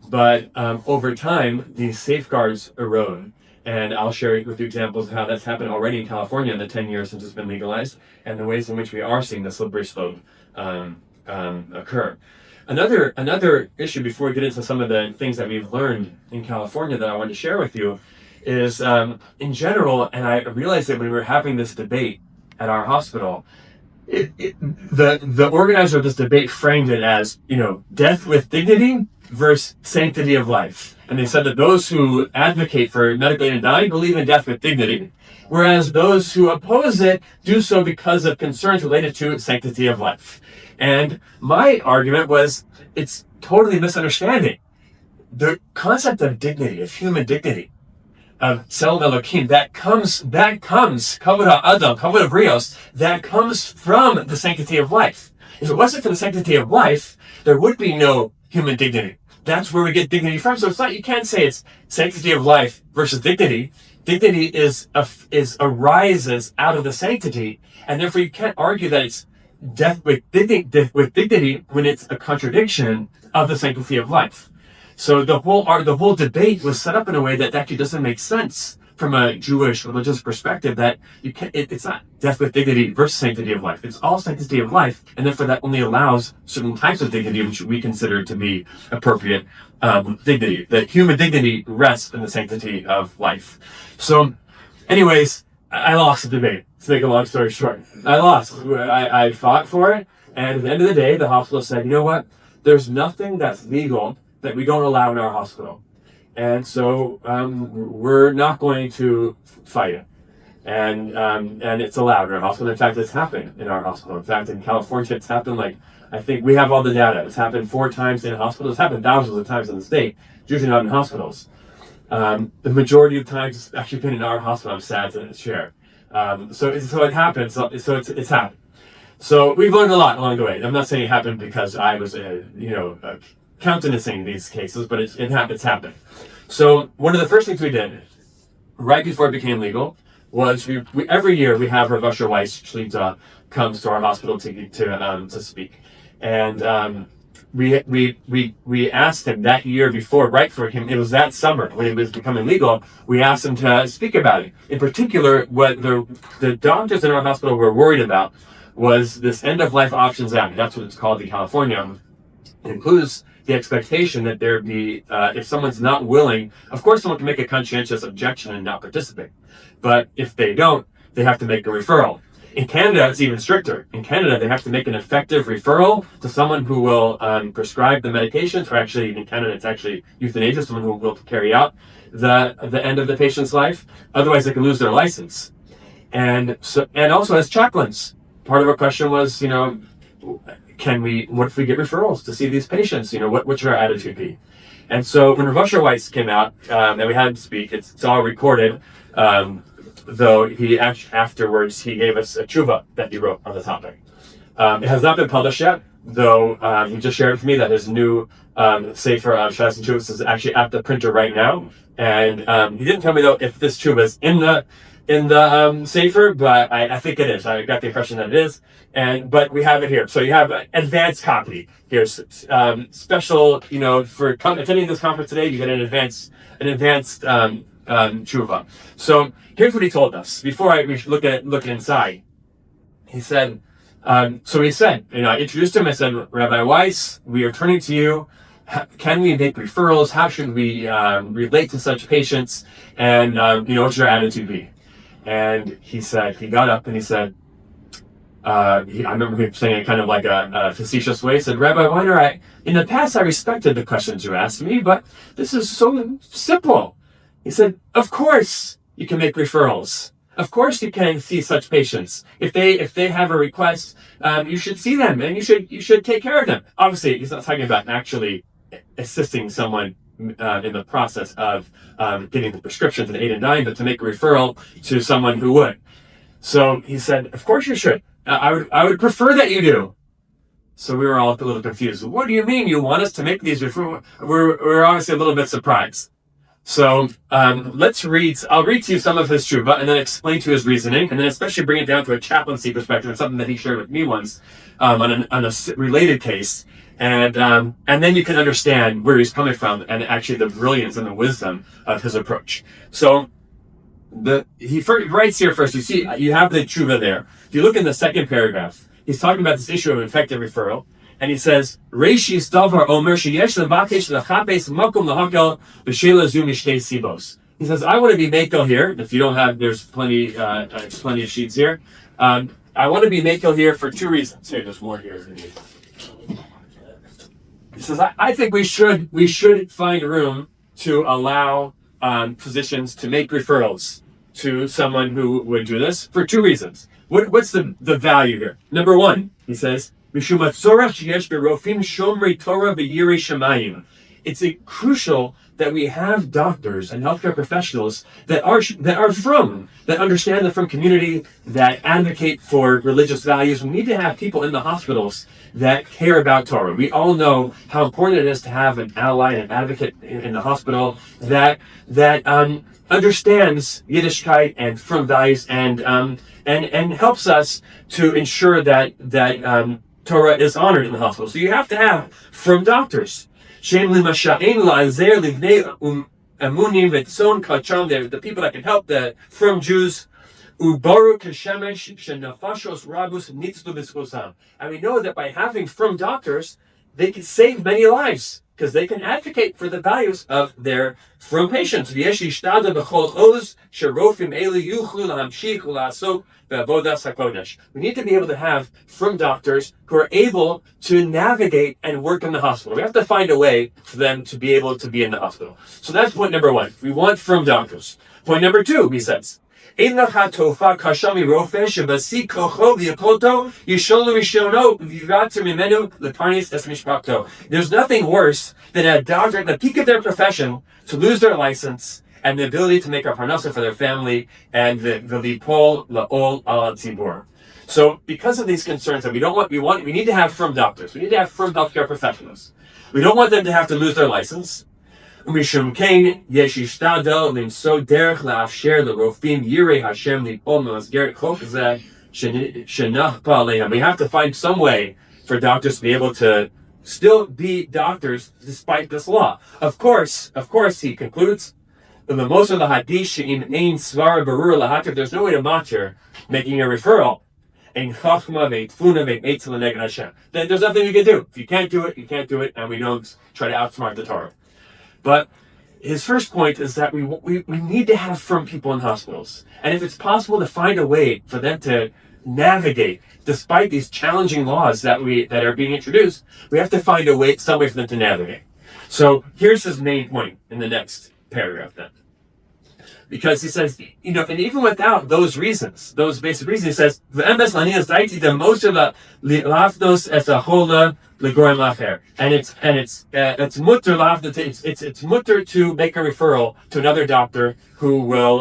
But over time, these safeguards erode. And I'll share with you examples of how that's happened already in California in the 10 years since it's been legalized, and the ways in which we are seeing the slippery slope occur. Another issue before we get into some of the things that we've learned in California that I wanted to share with you is in general, and I realized that when we were having this debate at our hospital, the organizer of this debate framed it as, death with dignity versus sanctity of life. And they said that those who advocate for medically aided dying believe in death with dignity, whereas those who oppose it do so because of concerns related to sanctity of life. And my argument was, it's totally misunderstanding. The concept of dignity, of human dignity, of Tselem Elokim, that comes, Kavod HaAdam, Kavod Brios, that comes from the sanctity of life. If it wasn't for the sanctity of life, there would be no human dignity. That's where we get dignity from. So it's not, you can't say it's sanctity of life versus dignity. Dignity arises out of the sanctity, and therefore you can't argue that it's death with dignity when it's a contradiction of the sanctity of life. So the whole debate was set up in a way that actually doesn't make sense from a Jewish religious perspective. That it's not death with dignity versus sanctity of life. It's all sanctity of life, and therefore that only allows certain types of dignity which we consider to be appropriate dignity. That human dignity rests in the sanctity of life. So, anyways, I lost the debate. To make a long story short, I lost. I fought for it, and at the end of the day, the hospital said, you know what? There's nothing that's legal that we don't allow in our hospital. And so we're not going to fight it. And it's allowed in our hospital. In fact, it's happened in our hospital. In fact, in California, it's happened I think we have all the data. It's happened 4 times in hospitals. It's happened thousands of times in the state, usually not in hospitals. The majority of times it's actually been in our hospital. I'm sad to share. So it happens. So it's happened. So we've learned a lot along the way. I'm not saying it happened because I was countenancing these cases, but it's happened. So one of the first things we did right before it became legal was we every year we have Rav Asher Weiss Shlita comes to our hospital to speak, and we asked him that year before, right for him, it was that summer when it was becoming legal. We asked him to speak about it. In particular, what the doctors in our hospital were worried about was this End of Life Options Act. That's what it's called in California. It includes the expectation that there be, if someone's not willing, of course someone can make a conscientious objection and not participate. But if they don't, they have to make a referral. In Canada, it's even stricter. In Canada, they have to make an effective referral to someone who will prescribe the medications, or actually, in Canada, it's actually euthanasia, someone who will carry out the end of the patient's life. Otherwise, they can lose their license. And also as chaplains, part of our question was, what if we get referrals to see these patients? What should our attitude be? And so when Rav Asher Weiss came out, and we had him speak, it's all recorded, though he actually afterwards, he gave us a tshuva that he wrote on the topic. It has not been published yet, though he just shared with me that his new Sefer of Shas and Tshuvas is actually at the printer right now. And he didn't tell me, though, if this tshuva is in the Sefer, but I think it is. I got the impression that it is. But we have it here. So you have an advanced copy. Here's special, for attending this conference today, you get an advanced tshuva. So here's what he told us. Before we look inside, he said, I introduced him. I said, Rabbi Weiss, we are turning to you. Can we make referrals? How should we relate to such patients? And, what should our attitude be? And he got up and he said, I remember him saying it kind of like a facetious way. He said, Rabbi Weiner, in the past I respected the questions you asked me, but this is so simple. He said, of course you can make referrals. Of course you can see such patients. If they have a request, you should see them and you should take care of them. Obviously, he's not talking about actually assisting someone in the process of getting the prescriptions and 8 and 9, but to make a referral to someone who would. So he said, of course you should. I would prefer that you do. So we were all a little confused. What do you mean you want us to make these referrals? We're obviously a little bit surprised. So let's read. I'll read to you some of his tshuva and then explain to his reasoning, and then especially bring it down to a chaplaincy perspective. It's something that he shared with me once on a related case, and then you can understand where he's coming from and actually the brilliance and the wisdom of his approach. So he writes here first. You see, you have the tshuva there. If you look in the second paragraph, he's talking about this issue of effective referral. And he says, Reishis davar omer sheyesh levakesh lechapes makom lahakel b'shela zu mishtei sibos. He says, I want to be makel here. If you don't have, there's plenty of sheets here. I want to be Makil here for two reasons. Hey, there's more here. He says, I think we should find room to allow physicians to make referrals to someone who would do this for two reasons. What's the value here? Number one, he says, Mishum hatzorach sheyesh berofim shomrei Torah v'yirei shamayim. It's crucial that we have doctors and healthcare professionals that understand the from community, that advocate for religious values. We need to have people in the hospitals that care about Torah. We all know how important it is to have an ally and an advocate in the hospital that understands Yiddishkeit and from values and helps us to ensure that Torah is honored in the hospital. So you have to have from doctors. The people that can help from Jews. And we know that by having from doctors, they can save many lives because they can advocate for the values of their from patients. We need to be able to have from doctors who are able to navigate and work in the hospital. We have to find a way for them to be able to be in the hospital. So that's point number one. We want from doctors. Point number two, he says, there's nothing worse than a doctor at the peak of their profession to lose their license and the ability to make a parnasa for their family and the lipol la'ol al tzibur. So because of these concerns that we need to have from doctors. We need to have from healthcare professionals. We don't want them to have to lose their license. ומשום כן, יש להשתדל למצוא דרך לאפשר לרופאים יראי השם ליפול במסגרת חוק זה שנכפה עליהם. We have to find some way for doctors to be able to still be doctors despite this law. Of course, he concludes, there's no way to making a referral. Then there's nothing you can do. If you can't do it, you can't do it, and we don't try to outsmart the Torah. But his first point is that we need to have from people in hospitals. And if it's possible to find a way for them to navigate, despite these challenging laws that are being introduced, we have to find some way for them to navigate. So here's his main point in the next paragraph then. Because he says, and even without those reasons, those basic reasons, he says, and it's mutter to make a referral to another doctor who will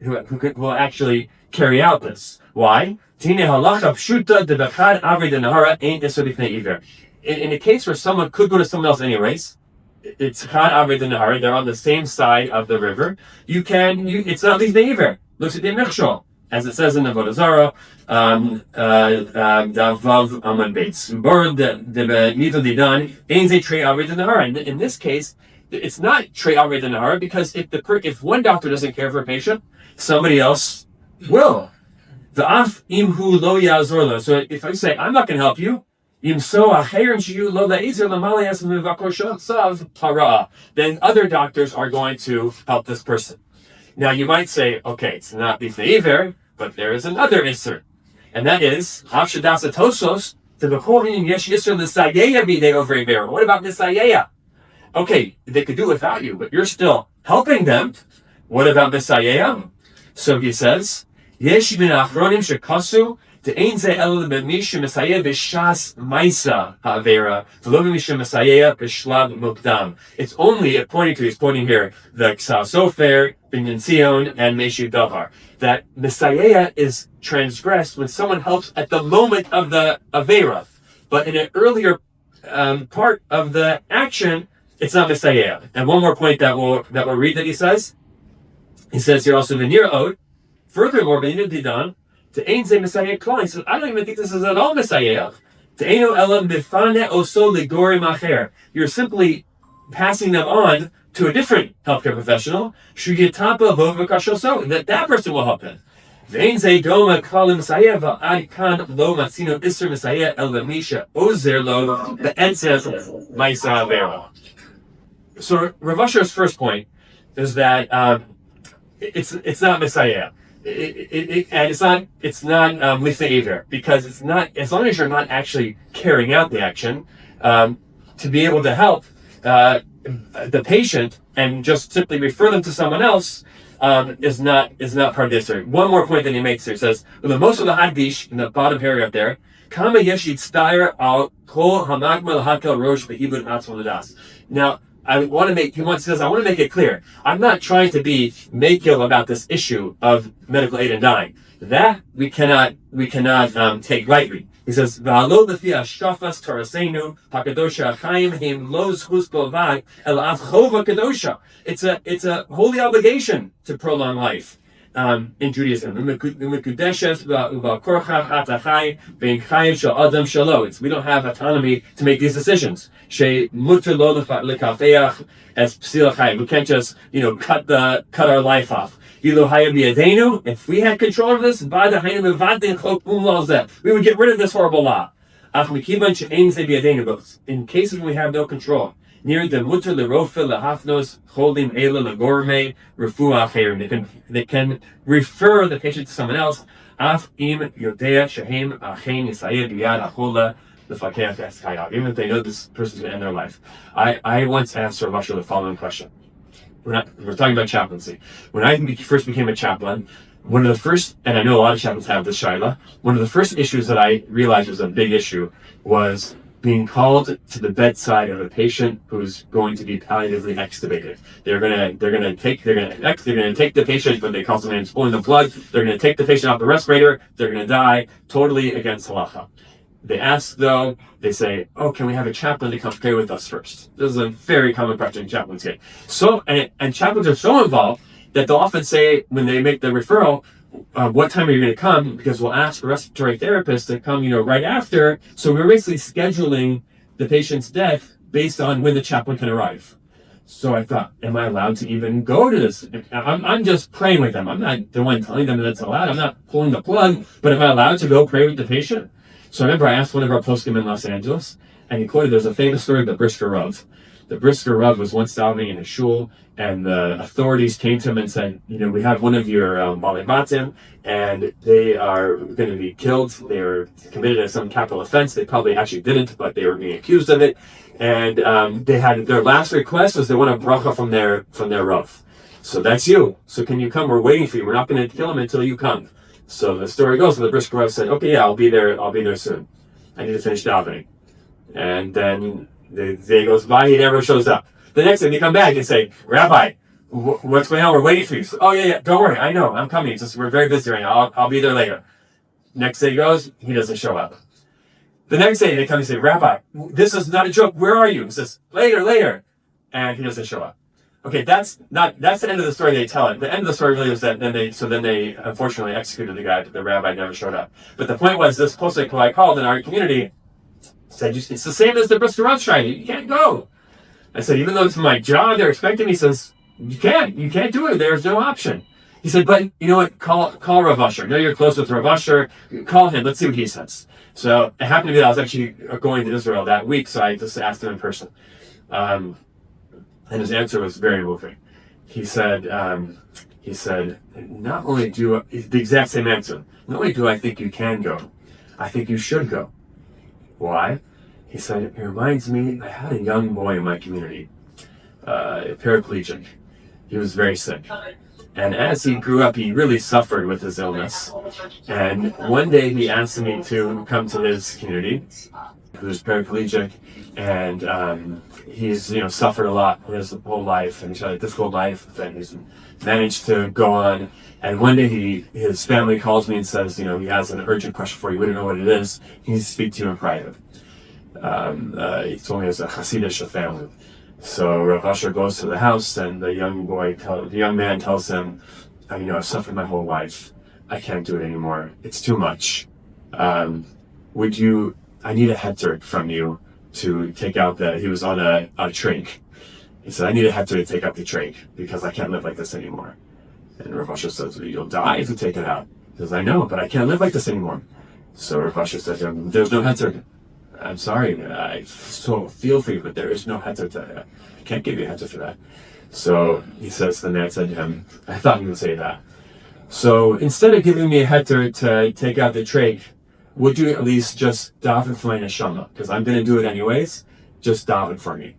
will actually carry out this. Why? In a case where someone could go to someone else anyways, it's they're on the same side of the river. It's not Livnei Iver. Looks at the Mechshol, as it says in the Avodah Zarah, Davav Aman Beitz. In this case, it's not Trei Aved Nahara because if one doctor doesn't care for a patient, somebody else will. So if I say, I'm not going to help you, then other doctors are going to help this person. Now you might say, okay, it's not Livnei Iver, but there is another Isser. And that is, what about Misayeya? Okay, they could do without you, but you're still helping them. What about Misayeya? So he says, Yesh min achronim shekasu de'ein ze el b'misha mesayeh b'shas maisa ha'avera v'lo b'misha mesayeh b'shlav mukdam. It's only, he's pointing here, the Ksal Sofer, Binyan Zion, and Meshu Davar, that mesayeh is transgressed when someone helps at the moment of the avera, but in an earlier part of the action, it's not mesayeh. And one more point that we'll read that he says here also the Nir Od. Furthermore, Beninu Didan, to Ein Ze Messiah Klein, he says, I don't even think this is at all Messiah. To Eino Ela Mifane Oso Ligori Macher. You're simply passing them on to a different healthcare professional, Shuyatapa Vovakashoso, that person will help him. Vein Ze Doma Kala Messiah Va'ad Kan Lo Matsino Isser Messiah El Misha Ozer Lo the Ensez Maisa Vera. So Rav Asher's first point is that it's not Messiah. and it's not misbehavior, because it's not, as long as you're not actually carrying out the action, to be able to help the patient and just simply refer them to someone else is not part of the story. One more point that he makes here, says, with the most of the hadgish in the bottom paragraph there, kama yeshid stire al kol hamagma lahakel rosh beibud atzma ladas. Now, I want to make it clear. I'm not trying to be makil about this issue of medical aid and dying. That we cannot take lightly. He says, "V'alo b'fi hashkafas torasenu hakadosha achayim heim lo zchus b'lvad el af chova kadosha." It's a holy obligation to prolong life. In Judaism, we don't have autonomy to make these decisions. We can't just, cut our life off. If we had control of this, we would get rid of this horrible law. But in cases when we have no control, near the mutter lerofe lehafnos holding ela legorme refuah acherim. They can refer the patient to someone else. Af im yodea shehem achein yisayed biyad achola lefakeach eskayav. Even if they know this person's going to end their life. I once asked Rav Asher the following question. We're talking about chaplaincy. When I first became a chaplain, one of the first, and I know a lot of chaplains have this shaila, one of the first issues that I realized was a big issue was being called to the bedside of a patient who's going to be palliatively extubated. They're gonna take the patient, but they call someone who's pulling the plug. They're gonna take the patient off the respirator. They're gonna die, totally against halacha. They ask though, they say, "Oh, can we have a chaplain to come pray with us first?" This is a very common question chaplains get. So, and chaplains are so involved that they'll often say when they make the referral, what time are you going to come? Because we'll ask a respiratory therapist to come, right after. So we're basically scheduling the patient's death based on when the chaplain can arrive. So I thought, am I allowed to even go to this? I'm just praying with them. I'm not the one telling them that it's allowed. I'm not pulling the plug, but am I allowed to go pray with the patient? So I remember I asked one of our poskim in Los Angeles, and he quoted, there's a famous story of the Brisker Rav. The Brisker Rav was once davening in a shul, and the authorities came to him and said, we have one of your Malimatim, and they are going to be killed. They were committed some capital offense. They probably actually didn't, but they were being accused of it. And they had their last request was they want a bracha from their Rav. So that's you. So can you come? We're waiting for you. We're not going to kill him until you come. So the story goes, the Brisker Rav said, okay, yeah, I'll be there soon. I need to finish davening. And then the day goes by, he never shows up. The next day they come back and say, Rabbi, what's going on? We're waiting for you. So, oh yeah, don't worry, I know, I'm coming. It's just we're very busy right now. I'll be there later. Next day goes, he doesn't show up. The next day they come and say, Rabbi, this is not a joke. Where are you? He says, later. And he doesn't show up. Okay, that's the end of the story they tell it. The end of the story really was that then they unfortunately executed the guy, but the rabbi never showed up. But the point was, this posek who I called in our community said, it's the same as the Brisker Rav shrine. You can't go. I said, even though it's my job, they're expecting me. He says, you can't do it. There's no option. He said, but you know what? Call Rav Asher. I know you're close with Rav Asher. Call him. Let's see what he says. So it happened to be that I was actually going to Israel that week, so I just asked him in person. And his answer was very moving. He said, not only the exact same answer, not only do I think you can go, I think you should go. Why? He said, it reminds me, I had a young boy in my community, paraplegic. He was very sick. And as he grew up, he really suffered with his illness. And one day he asked me to come to his community, who's paraplegic, and he's suffered a lot his whole life, and he's had a difficult life, and he's managed to go on. And one day his family calls me and says, he has an urgent question for you. We don't know what it is. He needs to speak to you in private. He told me it's a Hasidic family. So Rav Asher goes to the house, and the young man tells him, I've suffered my whole life. I can't do it anymore. It's too much. I need a heter from you to take out he was on a trach. He said, I need a heter to take out the trach because I can't live like this anymore. And Rav Asher says, you'll die if you take it out. He says, I know, but I can't live like this anymore. So Rav Asher said, there's no heter. I'm sorry, I so feel for you, but there is no heter to I can't give you a heter for that. So he says, the man said to him, I thought you would say that. So instead of giving me a heter to take out the trach, would you at least just daven for my neshama? Because I'm going to do it anyways. Just daven for me.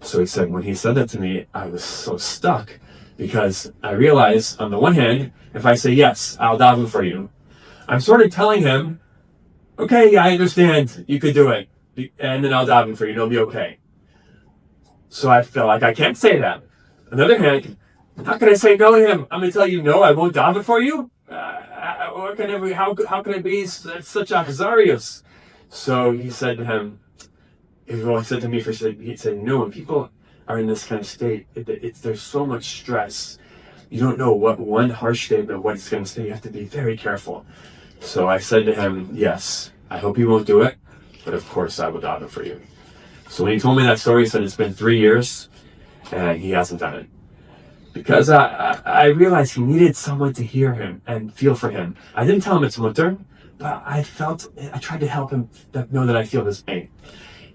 So he said, when he said that to me, I was so stuck because I realized, on the one hand, if I say yes, I'll daven for you, I'm sort of telling him, okay, I understand, you could do it, and then I'll daven for you, it'll be okay. So I felt like I can't say that. On the other hand, how can I say no to him? I'm going to tell you no, I won't daven for you? How can it be such achzarius? So he said to him, he said to me, he said, when people are in this kind of state, there's so much stress. You don't know what one harsh statement, what it's going to say. You have to be very careful. So I said to him, yes, I hope you won't do it, but of course I will daven for you. So when he told me that story, he said it's been 3 years and he hasn't done it. Because I realized he needed someone to hear him and feel for him. I didn't tell him it's mutter, but I tried to help him know that I feel his pain.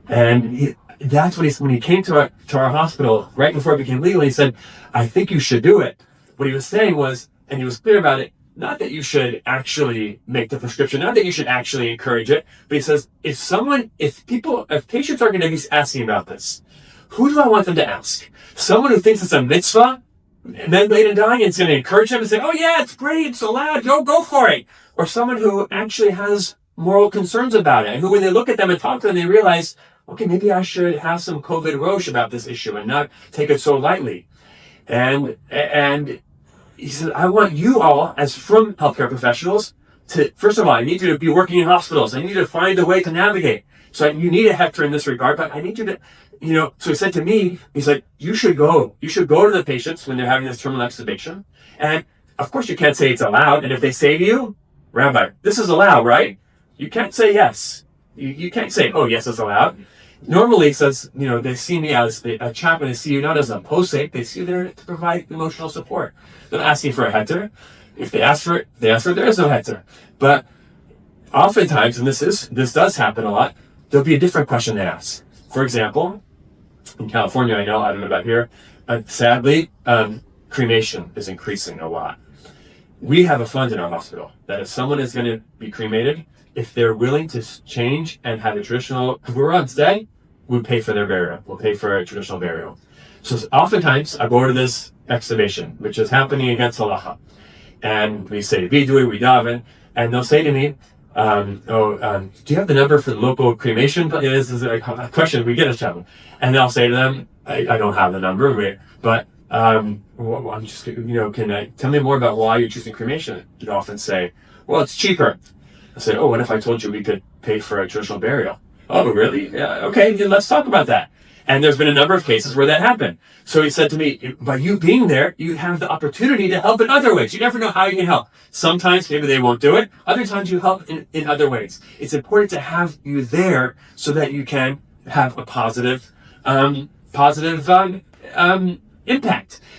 And that's when he came to our hospital right before it became legal. He said, I think you should do it. What he was saying was, and he was clear about it, not that you should actually make the prescription, not that you should actually encourage it, but he says, if patients are going to be asking about this, who do I want them to ask? Someone who thinks it's a mitzvah, and then later dying, and it's going to encourage them and say, oh yeah, it's great, it's allowed, go for it. Or someone who actually has moral concerns about it, and who when they look at them and talk to them, they realize, okay, maybe I should have some COVID roche about this issue and not take it so lightly. And he said, I want you all, as from healthcare professionals, to, first of all, I need you to be working in hospitals. I need you to find a way to navigate. So you need a hector in this regard, but I need you to, so he said to me, he's like, you should go to the patients when they're having this terminal extubation. And of course you can't say it's allowed. And if they say to you, Rabbi, this is allowed, right? You can't say yes. You can't say, oh, yes, it's allowed. Normally, it says, they see me as a chaplain. They see you not as a posek. They see you there to provide emotional support. They're not asking for a heter. If they ask for it, there is no heter. But oftentimes, and this does happen a lot, there'll be a different question they ask. For example, in California, I don't know about here, sadly, cremation is increasing a lot. We have a fund in our hospital that if someone is going to be cremated, if they're willing to change and have a traditional, if we're on today, we pay for their burial. We'll pay for a traditional burial. So oftentimes I go to this exhibition, which is happening against halacha. And we say, vidui, we daven, and they'll say to me, do you have the number for the local cremation? This is a question we get as chaplain. And I'll say to them, I don't have the number, but I'm just, can I tell me more about why you're choosing cremation? They often say, well, it's cheaper. I say, oh, what if I told you we could pay for a traditional burial? Oh, really? Yeah, okay, then let's talk about that. And there's been a number of cases where that happened. So he said to me, by you being there, you have the opportunity to help in other ways. You never know how you can help. Sometimes maybe they won't do it. Other times you help in other ways. It's important to have you there so that you can have a positive impact.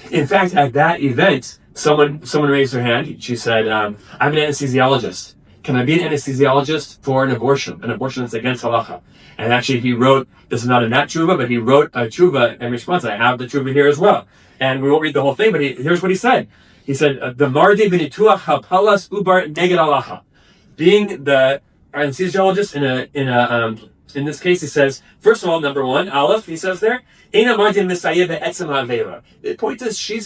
In fact, at that event, someone raised their hand. She said, I'm an anesthesiologist. Can I be an anesthesiologist for an abortion? An abortion that's against halacha. And actually he wrote, this is not in that tshuva, but he wrote a tshuva in response. I have the tshuva here as well. And we won't read the whole thing, but here's what he said. He said, the mardi b'nituach hapalas ubar neged halacha. Being the anesthesiologist in this case, he says, first of all, number one, Aleph, he says there, the point is, she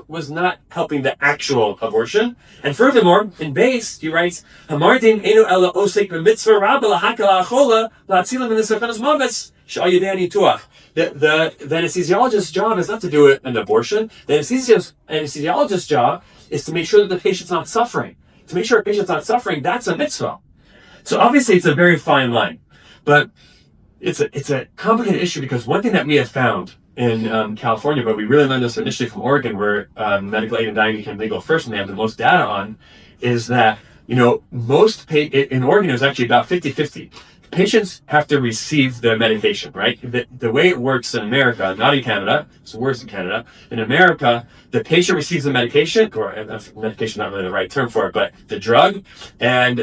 was not helping the actual abortion. And furthermore, in base, he writes, the anesthesiologist's job is not to do an abortion. The anesthesiologist's job is to make sure that the patient's not suffering. To make sure a patient's not suffering, that's a mitzvah. So obviously it's a very fine line. But it's a complicated issue because one thing that we have found in California, but we really learned this initially from Oregon, where medical aid and dying became legal first, and they have the most data on, is that in Oregon it was actually about 50-50. Patients have to receive the medication, right? The way it works in America, not in Canada, it's worse in Canada. In America, the patient receives the medication, or medication not really the right term for it, but the drug, and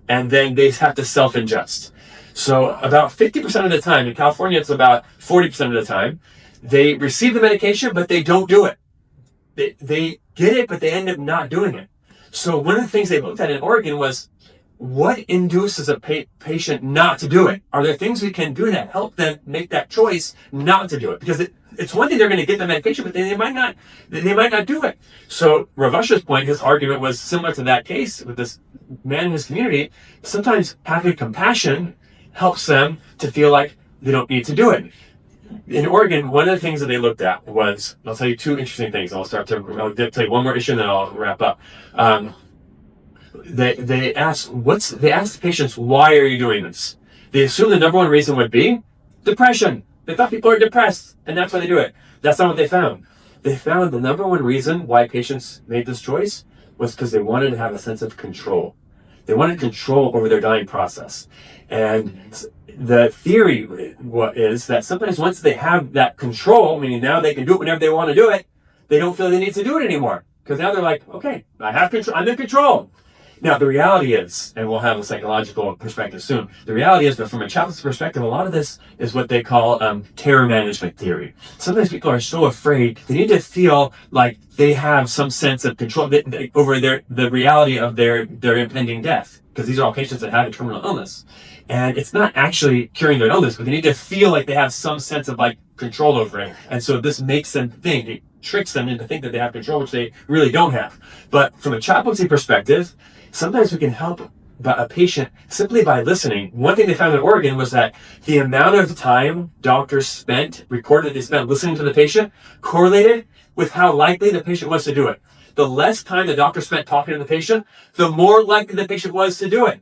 then they have to self-ingest. So about 50% of the time, in California it's about 40% of the time, they receive the medication, but they don't do it. they get it, but they end up not doing it. So one of the things they looked at in Oregon was what induces a patient not to do it? Are there things we can do to help them make that choice not to do it? Because it's one thing they're going to get the medication, but they might not do it. So Rav Usher's point, his argument was similar to that case with this man in his community. Sometimes having compassion helps them to feel like they don't need to do it. In Oregon, one of the things that they looked at was, I'll tell you two interesting things. I'll tell you one more issue and then I'll wrap up. They asked the patients, why are you doing this? They assumed the number one reason would be depression. They thought people are depressed and that's why they do it. That's not what they found. They found the number one reason why patients made this choice was because they wanted to have a sense of control. They wanted control over their dying process. And the theory is that sometimes once they have that control, meaning now they can do it whenever they want to do it, they don't feel they need to do it anymore. Because now they're like, okay, I have control, I'm in control. Now, the reality is, and we'll have a psychological perspective soon, the reality is that from a child's perspective, a lot of this is what they call terror management theory. Sometimes people are so afraid, they need to feel like they have some sense of control over the reality of their impending death. Because these are all patients that have a terminal illness. And it's not actually curing their illness, but they need to feel like they have some sense of like control over it. And so this makes them think, it tricks them into think that they have control, which they really don't have. But from a chaplaincy perspective, sometimes we can help a patient simply by listening. One thing they found in Oregon was that the amount of time doctors recorded that they spent listening to the patient correlated with how likely the patient was to do it. The less time the doctor spent talking to the patient, the more likely the patient was to do it.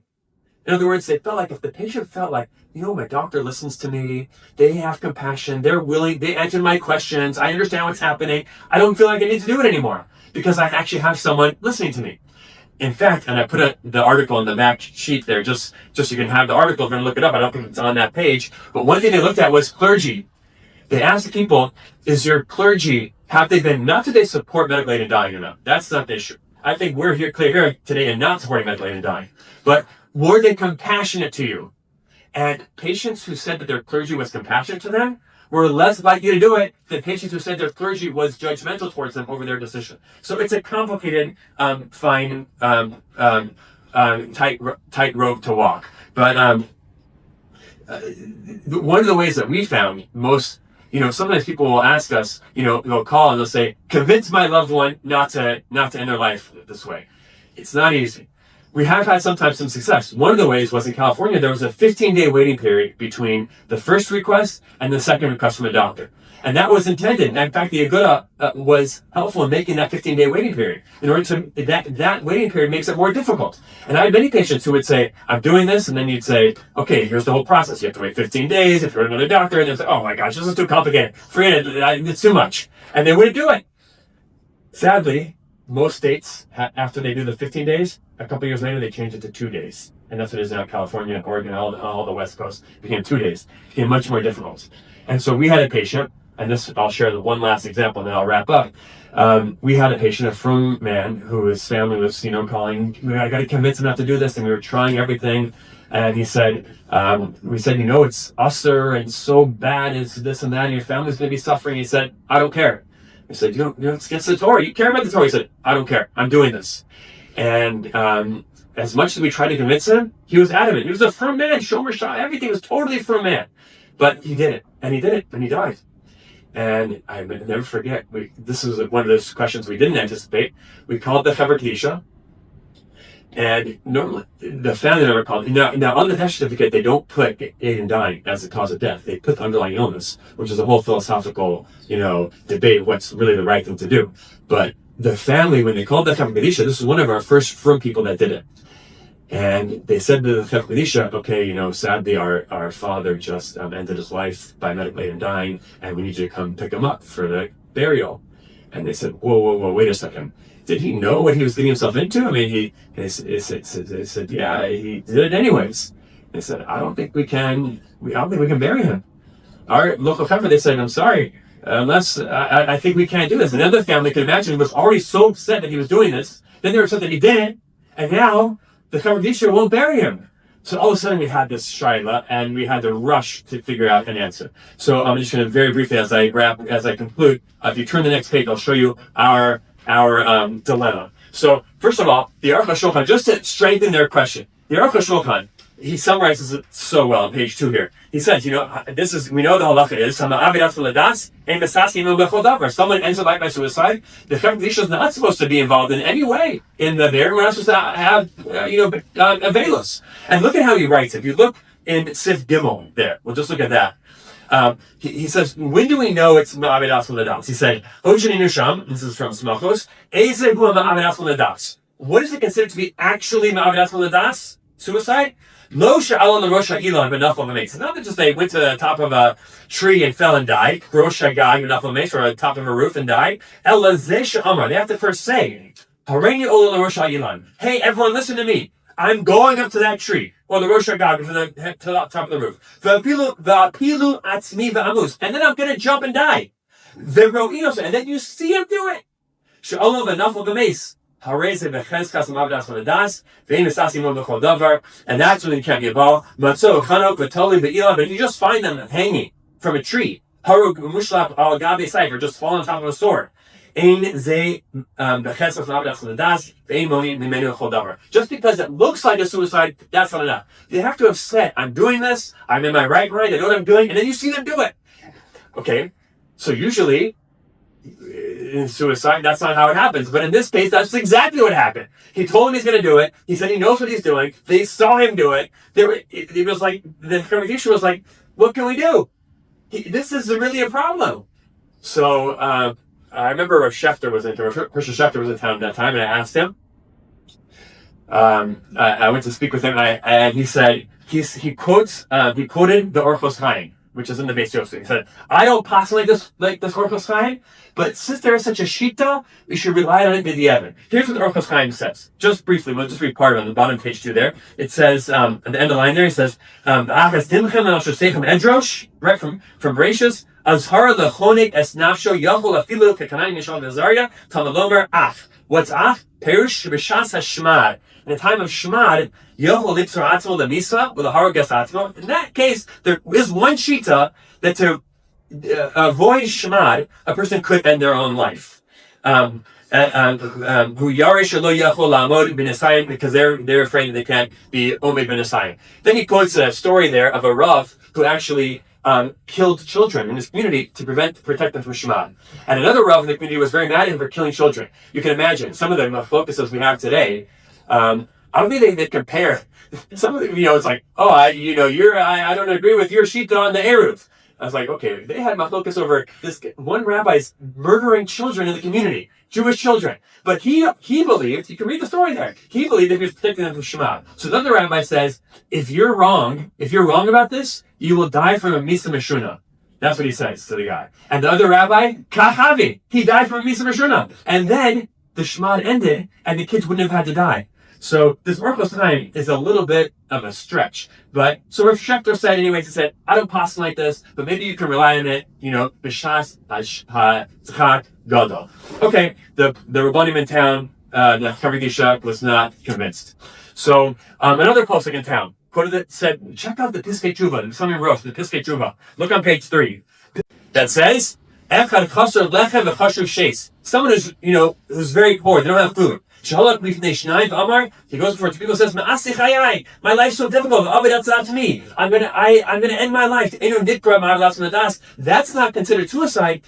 In other words, they felt like if the patient felt like, my doctor listens to me, they have compassion, they're willing, they answer my questions, I understand what's happening, I don't feel like I need to do it anymore because I actually have someone listening to me. In fact, and I put the article on the back sheet there just so you can have the article if you're going to look it up. I don't think it's on that page. But one thing they looked at was clergy. They asked the people, is your clergy, have they been, not that they support medical aid and dying or not. That's not the issue. I think we're clear here today and not supporting medical aid and dying. But were they compassionate to you? And patients who said that their clergy was compassionate to them were less likely to do it than patients who said their clergy was judgmental towards them over their decision. So it's a complicated, fine, tight rope to walk. But one of the ways that we found most, sometimes people will ask us, they'll call and they'll say, convince my loved one not to end their life this way. It's not easy. We have had sometimes some success. One of the ways was in California, there was a 15-day waiting period between the first request and the second request from a doctor. And that was intended. And in fact, the Aguda was helpful in making that 15-day waiting period. In order to, that waiting period makes it more difficult. And I had many patients who would say, I'm doing this, and then you'd say, okay, here's the whole process. You have to wait 15 days, you have to go to another doctor, and they'd say, oh my gosh, this is too complicated. Forget it, it's too much. And they wouldn't do it. Sadly, most states, after they do the 15 days, a couple years later, they changed it to 2 days. And that's what it is now. California, Oregon, all the West Coast became 2 days. It became much more difficult. And so we had a patient, and this, I'll share the one last example, and then I'll wrap up. We had a patient, a frum man, who his family was, calling, I got to convince him not to do this, and we were trying everything. And he said, we said, it's usher and so bad, it's this and that, and your family's going to be suffering. He said, I don't care. I said, it's against the Torah. You care about the Torah? He said, I don't care. I'm doing this. And as much as we tried to convince him, he was adamant. He was a firm man, Shomer Shah, everything was totally a firm man. But he did it, and he did it, and he died. And I will never forget, this was one of those questions we didn't anticipate. We called the Chaver Kedisha, and normally the family member called. Now on the death certificate, they don't put aid in dying as the cause of death. They put the underlying illness, which is a whole philosophical, debate what's really the right thing to do. But the family, when they called the Chaver Kedisha, this was one of our first frum people that did it. And they said to the Chaver Kedisha, okay, sadly our father just ended his life by medical aid and dying, and we need you to come pick him up for the burial. And they said, whoa, wait a second. Did he know what he was getting himself into? I mean, they said, yeah, he did it anyways. They said, I don't think we can bury him. Our local Chaver, they said, I'm sorry, unless I think we can't do this. And the other family can imagine was already so upset that he was doing this. Then they were upset that he didn't, and now the Chaver Kedisha won't bury him. So all of a sudden we had this shaila, and we had to rush to figure out an answer. So I'm just going to very briefly, as I conclude, if you turn the next page, I'll show you our dilemma. So first of all, the Aruch HaShulchan, just to strengthen their question, the Aruch HaShulchan, he summarizes it so well on page 2 here. He says, we know the halacha is, someone ends a life by suicide, the Chevron is not supposed to be involved in any way in the bear. We're not supposed to have, availus. And look at how he writes it. If you look in Sif Gimel there, we'll just look at that. He says, when do we know it's ma'avedas l'das? He said, this is from Smachos, what is it considered to be actually ma'avedas l'das? Suicide? Lo sha'alon l'rosh ha'ilon b'nafal v'meis. It's not that just they went to the top of a tree and fell and died, rosh ha'gag b'nafal v'meis, or on top of a roof and died. El lazeh she'amar. They have to first say, Hareini ola l'rosh ha'ilon. Hey, everyone, listen to me. I'm going up to that tree, or the rosh ha'gag, to the top of the roof. V'apilu atzmi v'amus. And then I'm going to jump and die. V'ro'inos. And then you see him do it. She'alon v'nafal v'meis. And that's when you can't be involved. But you just find them hanging from a tree, or just fall on top of a sword. Just because it looks like a suicide, that's not enough. They have to have said, I'm doing this, I'm in my right mind, I know what I'm doing, and then you see them do it. Okay, so usually in suicide, that's not how it happens. But in this case, that's exactly what happened. He told him he's going to do it. He said he knows what he's doing. They saw him do it. It was like, the congregation was like, what can we do? This is really a problem. So I remember Rav Schefter was in town at that time, and I asked him. I went to speak with him, and he said, he quoted the Orchos Chaim, which is in the Beis Yosef. He said, I don't possibly like this Orchos Chaim, but since there is such a shita, we should rely on it b'diavad. Here's what the Orchos Chaim says. Just briefly, we'll just read part of it on the bottom of page 2 there. It says, at the end of the line there, he says, edrosh, right from Bereshis, azhara lechonik es nafsho yachol afilu kekanayim yishal v'zaria tamalomer ach. What's ach? Perush b'shas hashmad. In the time of Shmad, Yochel Litzor Atzmo Lemisa with a Haragas Atzmo. In that case, there is one shita that to avoid Shmad, a person could end their own life. Who Yarish Lo Yachol Lamod B'Nesayim, because they're afraid that they can't be Omed B'Nesayim. Then he quotes a story there of a Rav who actually killed children in his community to protect them from Shmad. And another Rav in the community was very mad at him for killing children. You can imagine some of the focuses we have today. I don't think they compare. Some of them, it's like, I don't agree with your shita on the Eruv. I was like, okay, they had machlokas over this one rabbi's murdering children in the community, Jewish children. But he believed, you can read the story there, he believed that he was protecting them from Shema. So another rabbi says, if you're wrong about this, you will die from a misa meshuna. That's what he says to the guy. And the other rabbi, kahavi, he died from a misa meshuna. And then the Shema ended, and the kids wouldn't have had to die. So this Orchos Chaim is a little bit of a stretch. But so Rav Schefter said anyways, he said, I don't pass like this, but maybe you can rely on it, b'shas tzchak gadol. Okay, the Rabbanim in town, the Chavigisha was not convinced. So another posting in town quoted it, said, check out the Piskei Tshuva, the Samim Rosh, the Piskei Tshuva. Look on page 3. That says, someone who's very poor, they don't have food. He goes before 2 people, says, my life's so difficult. That's not to me. I'm gonna end my life. That's not considered suicide.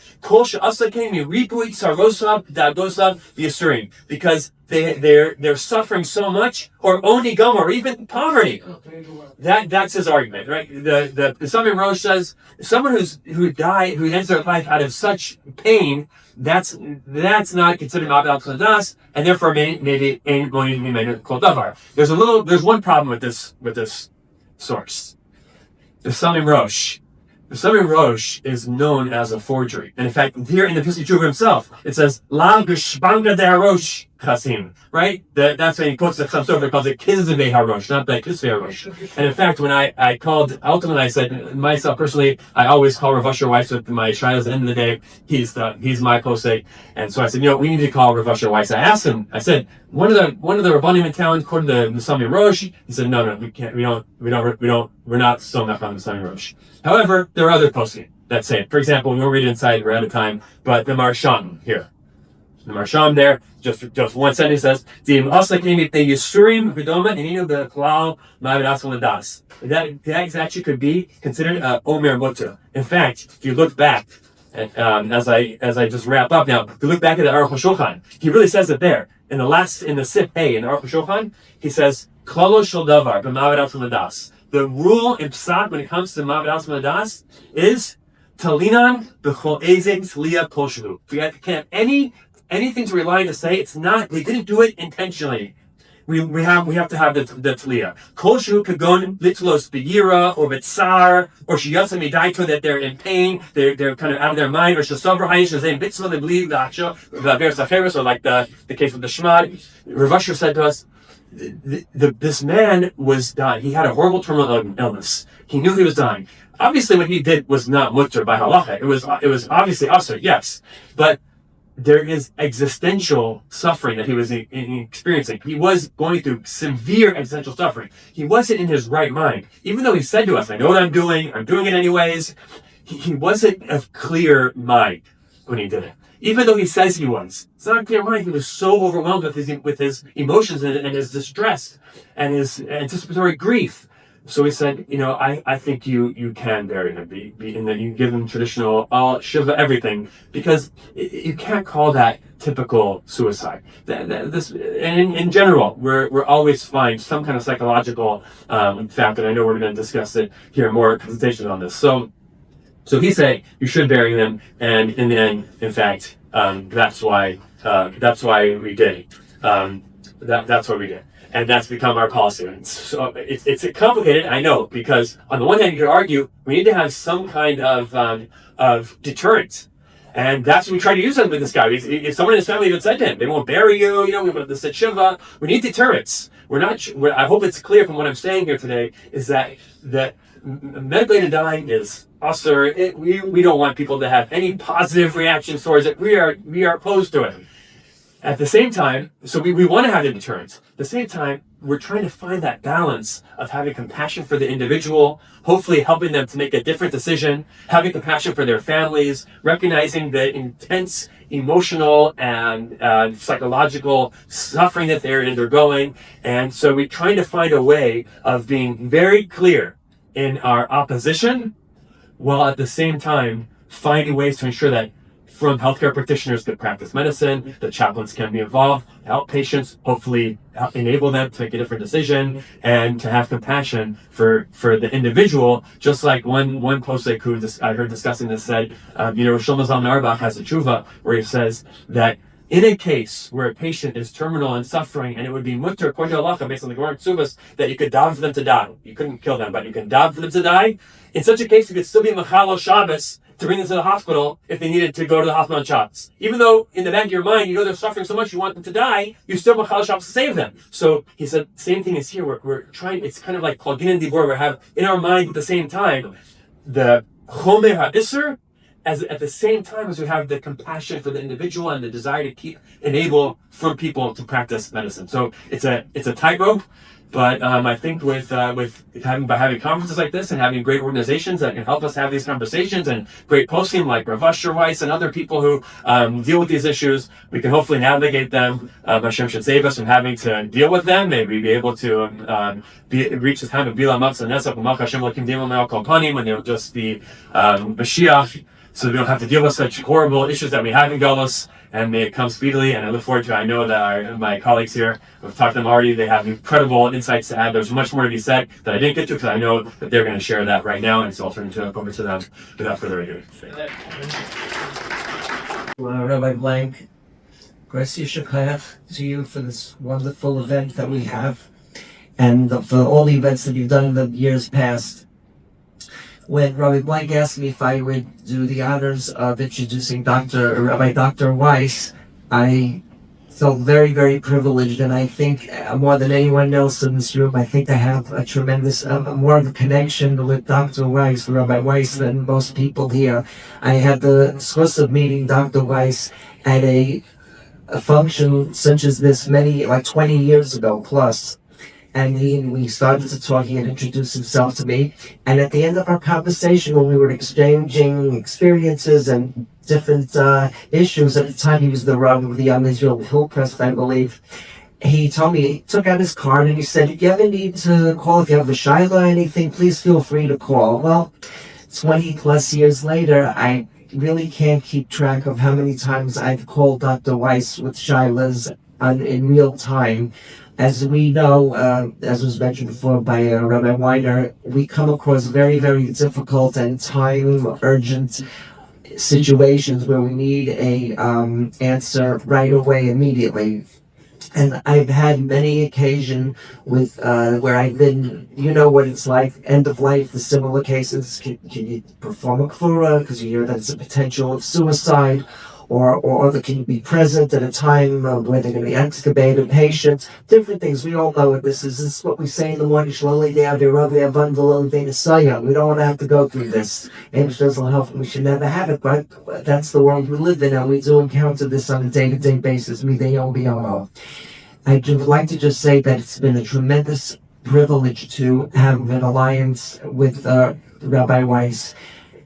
Because they're suffering so much, or onigam, or even poverty. That's his argument, right? The Samim Rosh says someone who ends their life out of such pain, that's not considered ma'avedas l'das, and therefore maybe ain't going to be made kol davar. There's one problem with this source. The Samim Rosh. The Samim Rosh is known as a forgery. And in fact, here in the Piskei Tshuva himself, it says, La Geshbanga de Harosh chasim, right? That's when he quotes the Chassam Sofer, calls it Kizvei Harosh, not the Kisvei Harosh. And in fact, when I called, ultimately I said, myself personally, I always call Rav Asher Weiss with my trials. At the end of the day, he's my posek. And so I said, we need to call Rav Asher Weiss. I asked him, I said, one of the Rabbanim in town quoted the Masami Rosh. He said, no, we can't, we're not still not on the Masami Rosh. However, there are other posek that say it. For example, we won't read it inside, we're out of time, but the Marsham here. The Marsham there, just one sentence says, that actually could be considered Omer Mutter. In fact, if you look back, as I just wrap up now, if you look back at the Aruch HaShulchan, he really says it there. In the Sif A, in the Aruch HaShulchan, he says, Klalo Shel Davar, b'Ma'avidas L'Das. The rule in Psat when it comes to Ma'avidas L'Das is Talinan b'chol ezek tliya kol shelu. If you can't have anything to rely on to say, it's not, they didn't do it intentionally. We have to have the tliya. Kol shelu kagon litlos b'yira or b'tsar or shiyatsa midaito, that they're in pain, they're kind of out of their mind, or shasavra hayin shazayim bitzma they believe l'aksha v'aver sacheres, or like the case with the Shmad. Rav Asher said to us, this man was dying. He had a horrible terminal illness. He knew he was dying. Obviously, what he did was not mutter by halacha. It was obviously usher, yes, but there is existential suffering that he was experiencing. He was going through severe existential suffering. He wasn't in his right mind, even though he said to us, "I know what I'm doing it anyways." He wasn't of clear mind when he did it. Even though he says he was, it's not a clear mind. He was so overwhelmed with his emotions and his distress and his anticipatory grief. So he said, I think you can bury him, be in that you give him traditional shiva everything, because you can't call that typical suicide. And in general, we're always find some kind of psychological factor. I know we're going to discuss it here more presentations on this. So he said you should bury him, and in the end, in fact, that's why we did it. That's what we did. And that's become our policy. And so it's complicated, I know, because on the one hand, you could argue we need to have some kind of deterrent. And that's what we try to use with this guy. If someone in his family even said to him, they won't bury you, we want the Shiva, we need deterrents. I hope it's clear from what I'm saying here today, is that medical dying is usher. We don't want people to have any positive reactions towards it. We are opposed to it. At the same time, so we want to have the deterrence. At the same time, we're trying to find that balance of having compassion for the individual, hopefully helping them to make a different decision, having compassion for their families, recognizing the intense emotional and psychological suffering that they're undergoing. And so we're trying to find a way of being very clear in our opposition, while at the same time finding ways to ensure that from healthcare practitioners could practice medicine, the chaplains can be involved, help patients, hopefully help enable them to make a different decision, and to have compassion for the individual. Just like one posek who I heard discussing this said, Shlomo Zalman Auerbach has a tshuva where he says that in a case where a patient is terminal and suffering, and it would be mutter according to halacha based on the Gemara Ksubas that you could daven for them to die. You couldn't kill them, but you can daven for them to die. In such a case, you could still be mechalo Shabbos to bring them to the hospital if they needed to go to the hospital on Shabbos. Even though in the back of your mind, they're suffering so much, you want them to die, you still mechal Shabbos to save them. So he said, same thing is here. We're trying, it's kind of like Klagin and Dibor, we have in our mind at the same time, the Chomer HaIsser, at the same time as we have the compassion for the individual and the desire to enable for people to practice medicine. So it's a tightrope. But I think by having conferences like this and having great organizations that can help us have these conversations, and great posting like Rav Asher Weiss and other people who deal with these issues, we can hopefully navigate them. Hashem should save us from having to deal with them. Maybe be able to reach the time of Bila Matzah Nesach L'Malch Hashem L'Kim Dimel Me'al Kol Panim, when they'll just be Mashiach, so we don't have to deal with such horrible issues that we have in Galus. And may it come speedily, and I look forward to it. I know that my colleagues here, we've talked to them already, they have incredible insights to add. There's much more to be said that I didn't get to, because I know that they're going to share that right now, and so I'll turn it over to them without further ado. Well, Rabbi Blank, grace Yishakayach to you for this wonderful event that we have, and for all the events that you've done in the years past. When Rabbi Blank asked me if I would do the honors of introducing Rabbi Dr. Weiss, I felt very, very privileged, and I think more than anyone else in this room, I think I have a tremendous, more of a connection with Dr. Weiss, Rabbi Weiss, than most people here. I had the source of meeting Dr. Weiss at a function such as this like 20 years ago plus. And we started to talk. He had introduced himself to me, and at the end of our conversation, when we were exchanging experiences and different issues, at the time he was the Rav of the Israel Hillcrest, I believe. He told me, he took out his card and he said, if you ever need to call, if you have a shaila or anything, please feel free to call. Well, 20 plus years later, I really can't keep track of how many times I've called Dr. Weiss with shailas in real time. As we know, as was mentioned before by Rabbi Weiner, we come across very, very difficult and time-urgent situations where we need a answer right away, immediately. And I've had many occasions with where I've been, you know what it's like, end of life, the similar cases. Can you perform a kfura because you hear that it's a potential of suicide, or can you be present at a time where they're going to be extubated, patients, different things. We all know what this is. This is what we say in the morning. We don't want to have to go through this. We should never have it, but that's the world we live in, and we do encounter this on a day-to-day basis. I'd like to just say that it's been a tremendous privilege to have an alliance with Rabbi Weiss.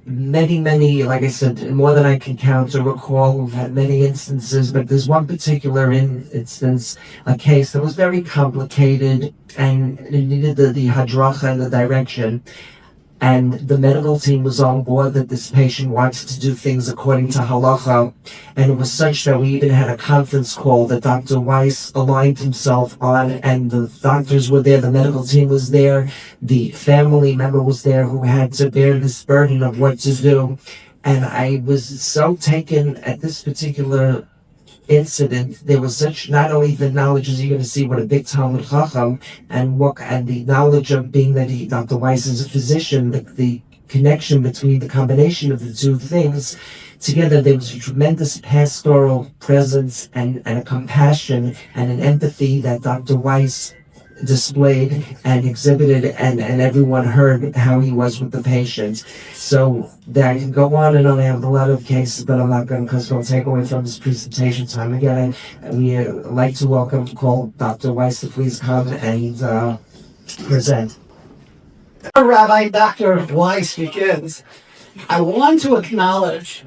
Many, like I said, more than I can count or recall. We've had many instances, but there's one particular instance, a case that was very complicated and it needed the hadracha and the direction. And the medical team was on board that this patient wanted to do things according to halacha. And it was such that we even had a conference call that Dr. Weiss aligned himself on, and the doctors were there, the medical team was there, the family member was there who had to bear this burden of what to do. And I was so taken at this particular incident. There was such, not only the knowledge, as you're going to see, what a big Talmud Chacham, and the knowledge of being that Dr. Weiss is a physician, the connection between the combination of the two things together. There was a tremendous pastoral presence and a compassion and an empathy that Dr. Weiss displayed and exhibited, and everyone heard how he was with the patients. So I can go on and on. I have a lot of cases, but I'm not going to, because it'll take away from this presentation time. Again, we like to call Dr. Weiss to please come and present. Rabbi Dr. Weiss begins, I want to acknowledge,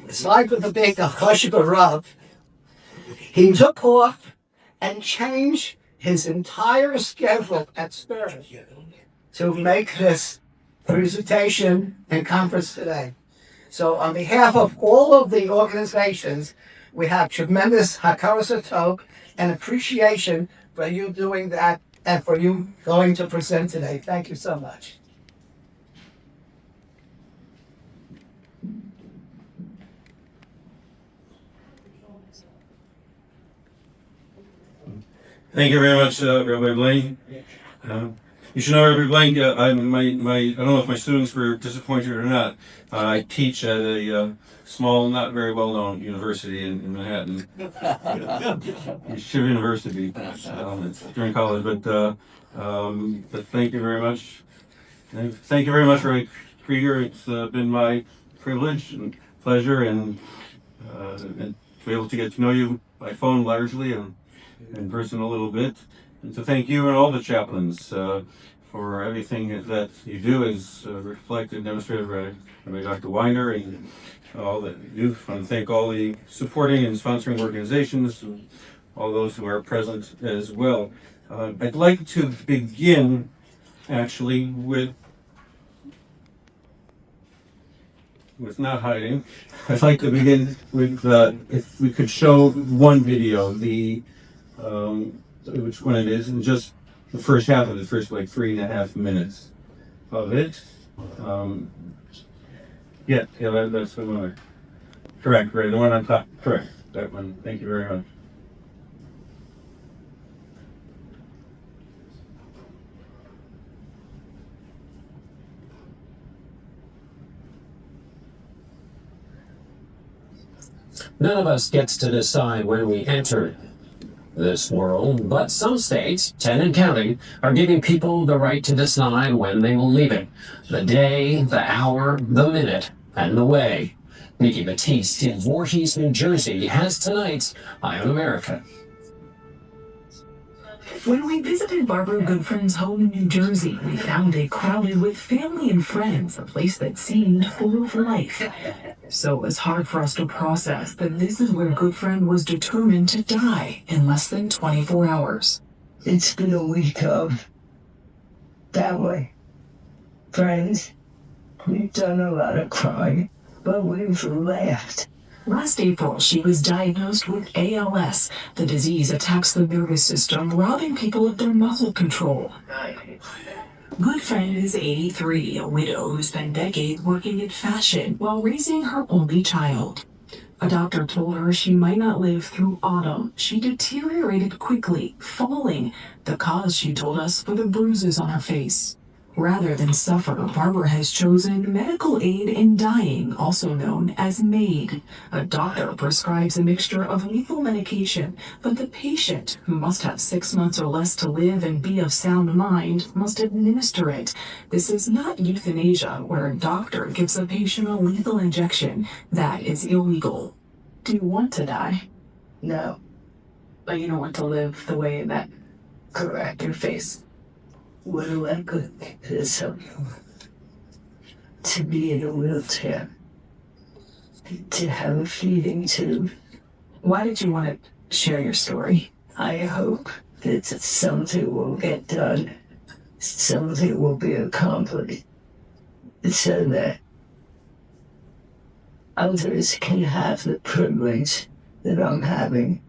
it's like with the big Halachic Rav, he took off and changed his entire schedule at Spirit to make this presentation and conference today. So on behalf of all of the organizations, we have tremendous hakaras hatov and appreciation for you doing that and for you going to present today. Thank you so much. Thank you very much, Rabbi Blaine. You should know, Rabbi Blaine, I don't know if my students were disappointed or not. I teach at a small, not very well-known university in Manhattan. Shiv University during college, but thank you very much. Thank you very much, Ray Krieger. It's been my privilege and pleasure and to be able to get to know you by phone largely and in person a little bit, and to thank you and all the chaplains for everything that you do is reflected and demonstrated by Dr. Weiner and all that you do. I want to thank all the supporting and sponsoring organizations, and all those who are present as well. I'd like to begin actually with not hiding. I'd like to begin with if we could show one video, which one it is, and just the first half of the first 3.5 minutes of it. That's the one. Correct, right? The one on top. Correct. That one. Thank you very much. None of us gets to decide when we enter this world, but some states, 10 and counting, are giving people the right to decide when they will leave it. The day, the hour, the minute, and the way. Nikki Batiste in Voorhees, New Jersey, has tonight's Eye on America. When we visited Barbara Goodfriend's home in New Jersey, we found it crowded with family and friends, a place that seemed full of life. So it was hard for us to process that this is where Goodfriend was determined to die in less than 24 hours. It's been a week of family, friends. We've done a lot of crying, but we've laughed. Last April, she was diagnosed with ALS. The disease attacks the nervous system, robbing people of their muscle control. Goodfriend is 83, a widow who spent decades working in fashion while raising her only child. A doctor told her she might not live through autumn. She deteriorated quickly, falling. The cause, she told us, were the bruises on her face. Rather than suffer, Barbara has chosen medical aid in dying, also known as MAID. A doctor prescribes a mixture of lethal medication, but the patient, who must have 6 months or less to live and be of sound mind, must administer it. This is not euthanasia, where a doctor gives a patient a lethal injection. That is illegal. Do you want to die? No, But you don't want to live the way that correct. your face. What do I could is to be in a wheelchair, to have a feeding tube. Why did you want to share your story? I hope that something will get done, something will be accomplished, so that others can have the privilege that I'm having.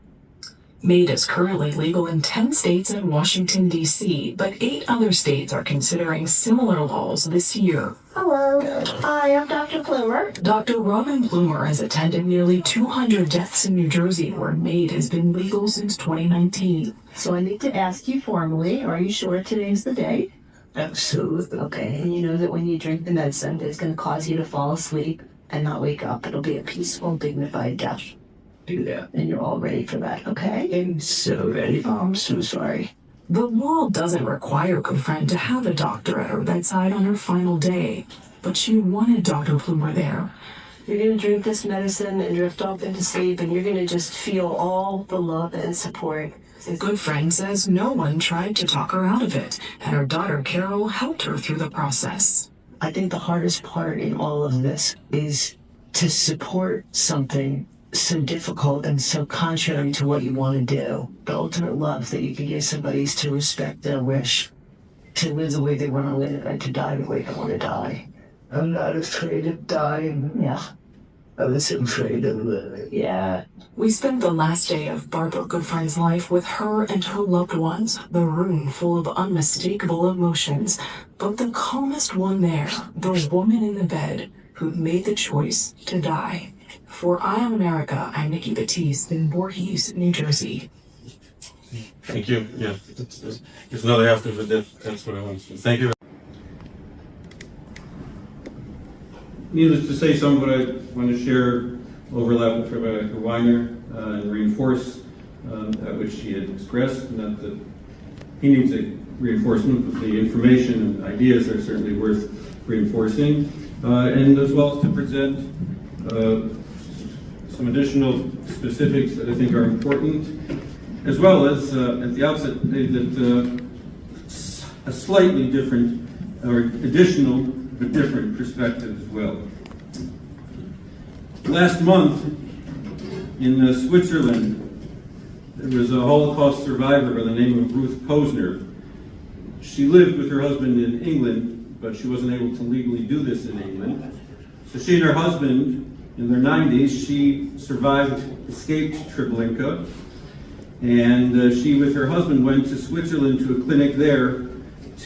MAID is currently legal in 10 states and Washington, D.C., but 8 other states are considering similar laws this year. Hello. Hi, I'm Dr. Plumer. Dr. Robin Plumer has attended nearly 200 deaths in New Jersey, where MAID has been legal since 2019. So I need to ask you formally, are you sure today's the day? Absolutely. Okay, and you know that when you drink the medicine, it's going to cause you to fall asleep and not wake up. It'll be a peaceful, dignified death. Do that. And you're all ready for that, okay? I'm so ready. Oh, I'm so sorry. The law doesn't require Goodfriend to have a doctor at her bedside on her final day, but she wanted Dr. Plumer there. You're going to drink this medicine and drift off into sleep, and you're going to just feel all the love and support. Goodfriend says no one tried to talk her out of it, and her daughter Carol helped her through the process. I think the hardest part in all of this is to support something so difficult and so contrary to what you want to do. The ultimate love that you can give somebody is to respect their wish, to live the way they want to live, and to die the way they want to die. I'm not afraid of dying. Yeah. I was afraid of living. Yeah. We spent the last day of Barbara Goodfriend's life with her and her loved ones, the room full of unmistakable emotions. But the calmest one there, the woman in the bed who made the choice to die. For Eye on America, I'm Nikki Batiste in Voorhees, New Jersey. Thank you. Yeah, there's another after the death. That's what I want to say. Thank you. Needless to say, some of what I want to share overlap with Rebecca Weiner and reinforce that which she had expressed. Not that he needs a reinforcement, but the information and ideas are certainly worth reinforcing, and as well as to present some additional specifics that I think are important, as well as at the outset that a slightly different or additional but different perspective as well. Last month in Switzerland, there was a Holocaust survivor by the name of Ruth Posner. She lived with her husband in England, but she wasn't able to legally do this in England. So she and her husband, in their 90s, she escaped Treblinka, and she with her husband went to Switzerland to a clinic there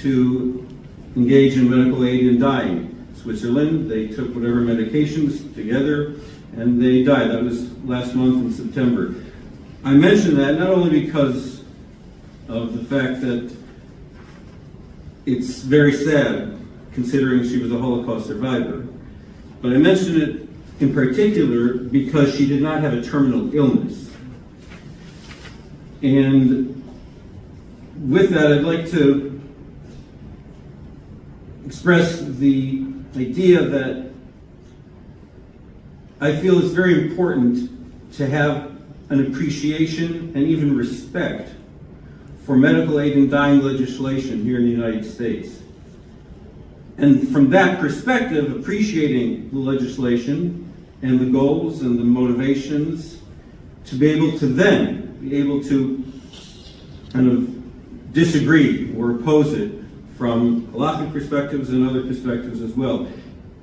to engage in medical aid in dying. Switzerland, they took whatever medications together, and they died. That was last month in September. I mention that not only because of the fact that it's very sad, considering she was a Holocaust survivor, but I mention it in particular because she did not have a terminal illness. And with that, I'd like to express the idea that I feel it's very important to have an appreciation and even respect for medical aid in dying legislation here in the United States. And from that perspective, appreciating the legislation and the goals and the motivations to be able to kind of disagree or oppose it from Halachic perspectives and other perspectives as well.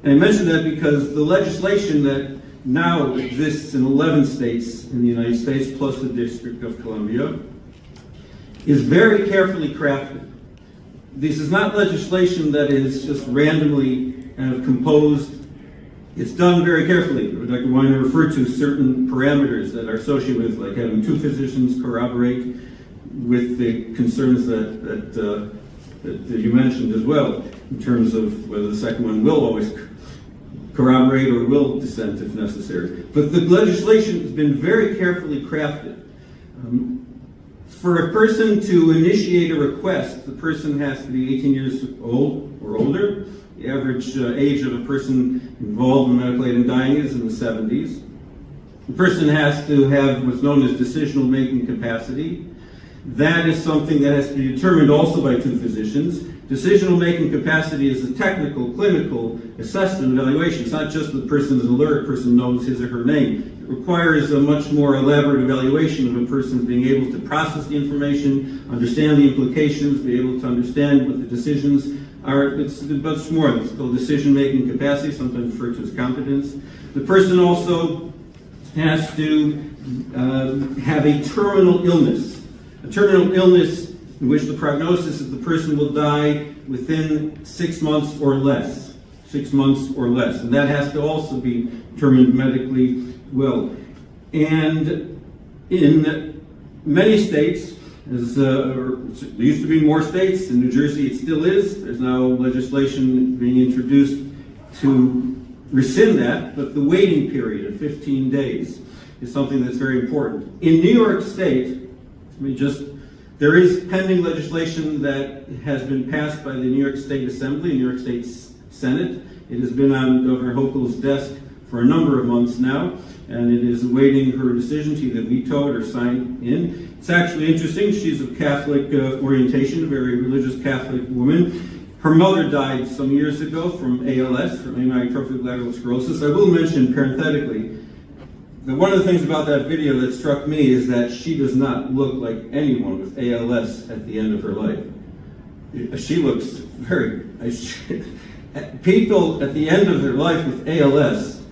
And I mention that because the legislation that now exists in 11 states in the United States, plus the District of Columbia, is very carefully crafted. This is not legislation that is just randomly kind of composed. It's done very carefully. Dr. Weiner referred to certain parameters that are associated with, like having two physicians corroborate with the concerns that you mentioned as well, in terms of whether the second one will always corroborate or will dissent if necessary. But the legislation has been very carefully crafted. For a person to initiate a request, the person has to be 18 years old or older. The average age of a person involved in medical aid and dying is in the 70s. The person has to have what's known as decisional-making capacity. That is something that has to be determined also by two physicians. Decisional-making capacity is a technical, clinical assessment evaluation. It's not just the person is alert, person knows his or her name. It requires a much more elaborate evaluation of a person being able to process the information, understand the implications, be able to understand what the decisions are. It's much more. It's called decision-making capacity, sometimes referred to as competence. The person also has to have a terminal illness. A terminal illness in which the prognosis is the person will die within 6 months or less. 6 months or less. And that has to also be determined medically well. And in many states, there used to be more states. In New Jersey, it still is. There's now legislation being introduced to rescind that, but the waiting period of 15 days is something that's very important. In New York State, there is pending legislation that has been passed by the New York State Assembly, New York State Senate. It has been on Governor Hochul's desk for a number of months now, and it is awaiting her decision to either veto it or sign in. It's actually interesting. She's of Catholic orientation, a very religious Catholic woman. Her mother died some years ago from ALS, from amyotrophic lateral sclerosis. I will mention parenthetically that one of the things about that video that struck me is that she does not look like anyone with ALS at the end of her life. She looks very... People at the end of their life with ALS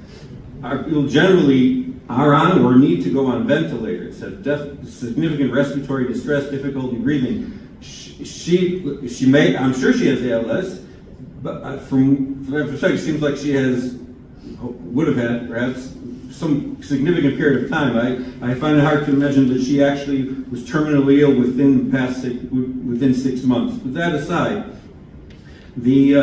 generally are on or need to go on ventilators, have significant respiratory distress, difficulty breathing. She may, I'm sure she has ALS, but from that perspective, it seems like she would have had perhaps some significant period of time. I find it hard to imagine that she actually was terminally ill within 6 months. But that aside, the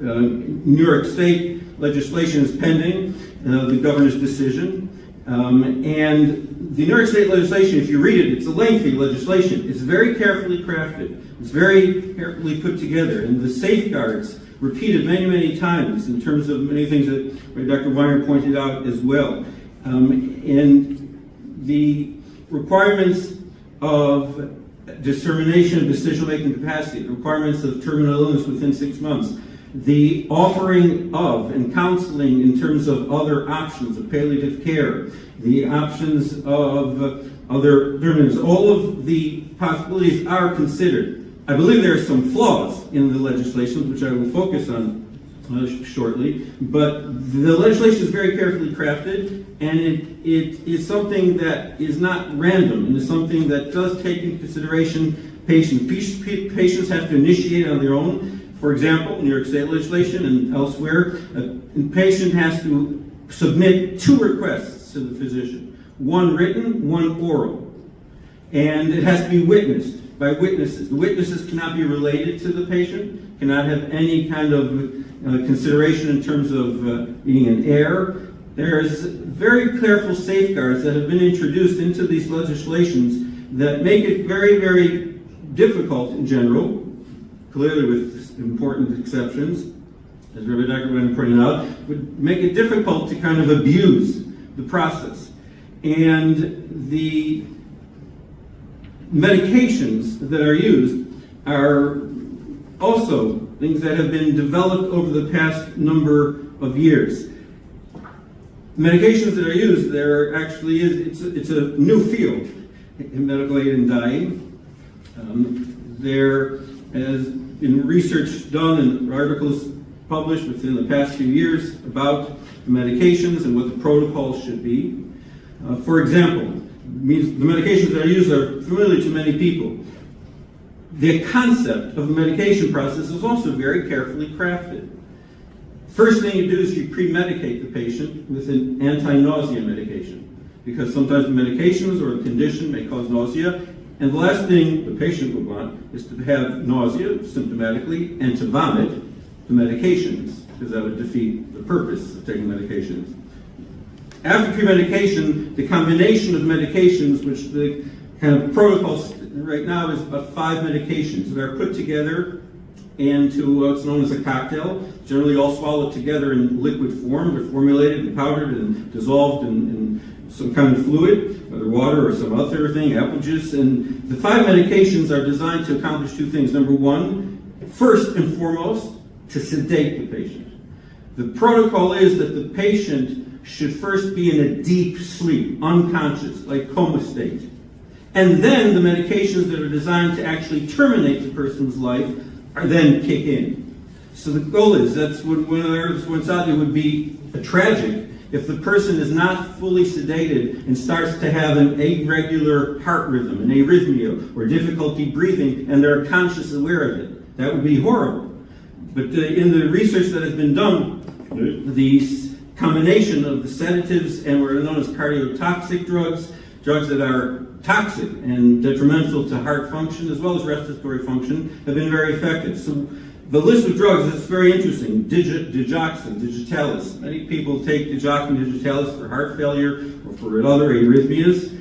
New York State legislation is pending, the governor's decision, and the New York State legislation, if you read it, it's a lengthy legislation. It's very carefully crafted. It's very carefully put together, and the safeguards repeated many, many times in terms of many things that Dr. Weiner pointed out as well. And the requirements of determination of decision-making capacity, the requirements of terminal illness within 6 months, the offering of and counseling in terms of other options of palliative care, the options of other alternatives, all of the possibilities are considered. I believe there are some flaws in the legislation, which I will focus on shortly, but the legislation is very carefully crafted, and it is something that is not random, and is something that does take into consideration patients. Patients have to initiate on their own. For example, New York State legislation and elsewhere, a patient has to submit 2 requests to the physician, 1 written, 1 oral, and it has to be witnessed by witnesses. The witnesses cannot be related to the patient, cannot have any kind of consideration in terms of being an heir. There's very careful safeguards that have been introduced into these legislations that make it very, very difficult in general, clearly with important exceptions, as Rabbi Dr. Wynn pointed out, would make it difficult to kind of abuse the process. And the medications that are used are also things that have been developed over the past number of years. Medications that are used, there actually is, it's a new field in medical aid in dying. There has been research done and articles published within the past few years about medications and what the protocols should be. For example, the medications that are used are familiar to many people. The concept of the medication process is also very carefully crafted. First thing you do is you pre-medicate the patient with an anti-nausea medication, because sometimes the medications or the condition may cause nausea, and the last thing the patient would want is to have nausea symptomatically and to vomit the medications, because that would defeat the purpose of taking medications. After pre-medication, the combination of medications, which the kind of protocols right now is about 5 medications that are put together into what's known as a cocktail, generally all swallowed together in liquid form. They're formulated and powdered and dissolved in some kind of fluid, whether water or some other thing, apple juice. And the 5 medications are designed to accomplish 2 things. Number 1, first and foremost, to sedate the patient. The protocol is that the patient should first be in a deep sleep, unconscious, like coma state. And then the medications that are designed to actually terminate the person's life are then kick in. So the goal is, that's when one of the artists points out, it would be tragic if the person is not fully sedated and starts to have an irregular heart rhythm, an arrhythmia, or difficulty breathing, and they're conscious aware of it. That would be horrible. But in the research that has been done, the combination of the sedatives and what are known as cardiotoxic drugs, drugs that are toxic and detrimental to heart function as well as respiratory function, have been very effective. So the list of drugs is very interesting. Digoxin, digitalis. Many people take digoxin, digitalis for heart failure or for other arrhythmias.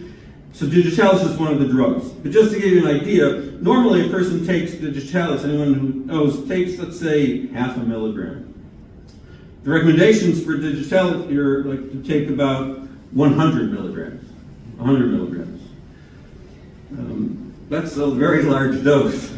So digitalis is one of the drugs. But just to give you an idea, normally a person takes digitalis, anyone who knows, takes, let's say, 0.5 milligram. The recommendations for digitalis are like to take about 100 milligrams. 100 milligrams. That's a very large dose.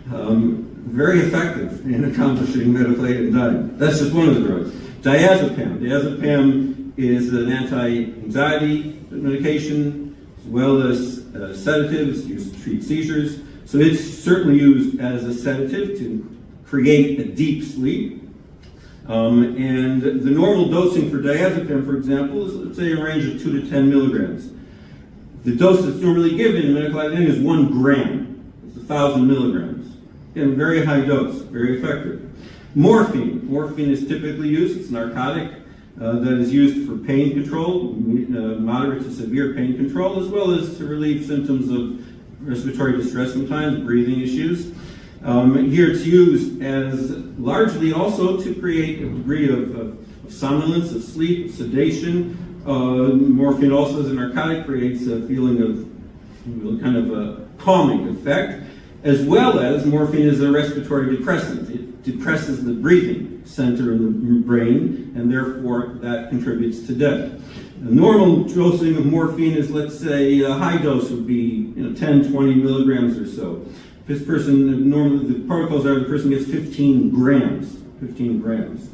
Very effective in accomplishing medical aid in dying. That's just one of the drugs. Diazepam. Diazepam is an anti-anxiety medication as well as sedatives used to treat seizures. So it's certainly used as a sedative to create a deep sleep. And the normal dosing for diazepam, for example, is, let's say, a range of 2 to 10 milligrams. The dose that's normally given in medical aid is 1 gram. It's 1,000 milligrams. Again, very high dose, very effective. Morphine. Morphine is typically used. It's a narcotic that is used for pain control, moderate to severe pain control, as well as to relieve symptoms of respiratory distress sometimes, breathing issues. Here it's used as largely also to create a degree of somnolence, of sleep, sedation. Morphine also as a narcotic creates a feeling of kind of a calming effect, as well as morphine is a respiratory depressant. It depresses the breathing center in the brain, and therefore that contributes to death. The normal dosing of morphine is, let's say, a high dose would be 10, 20 milligrams or so. This person, normally the protocols are the person gets 15 grams. 15 grams.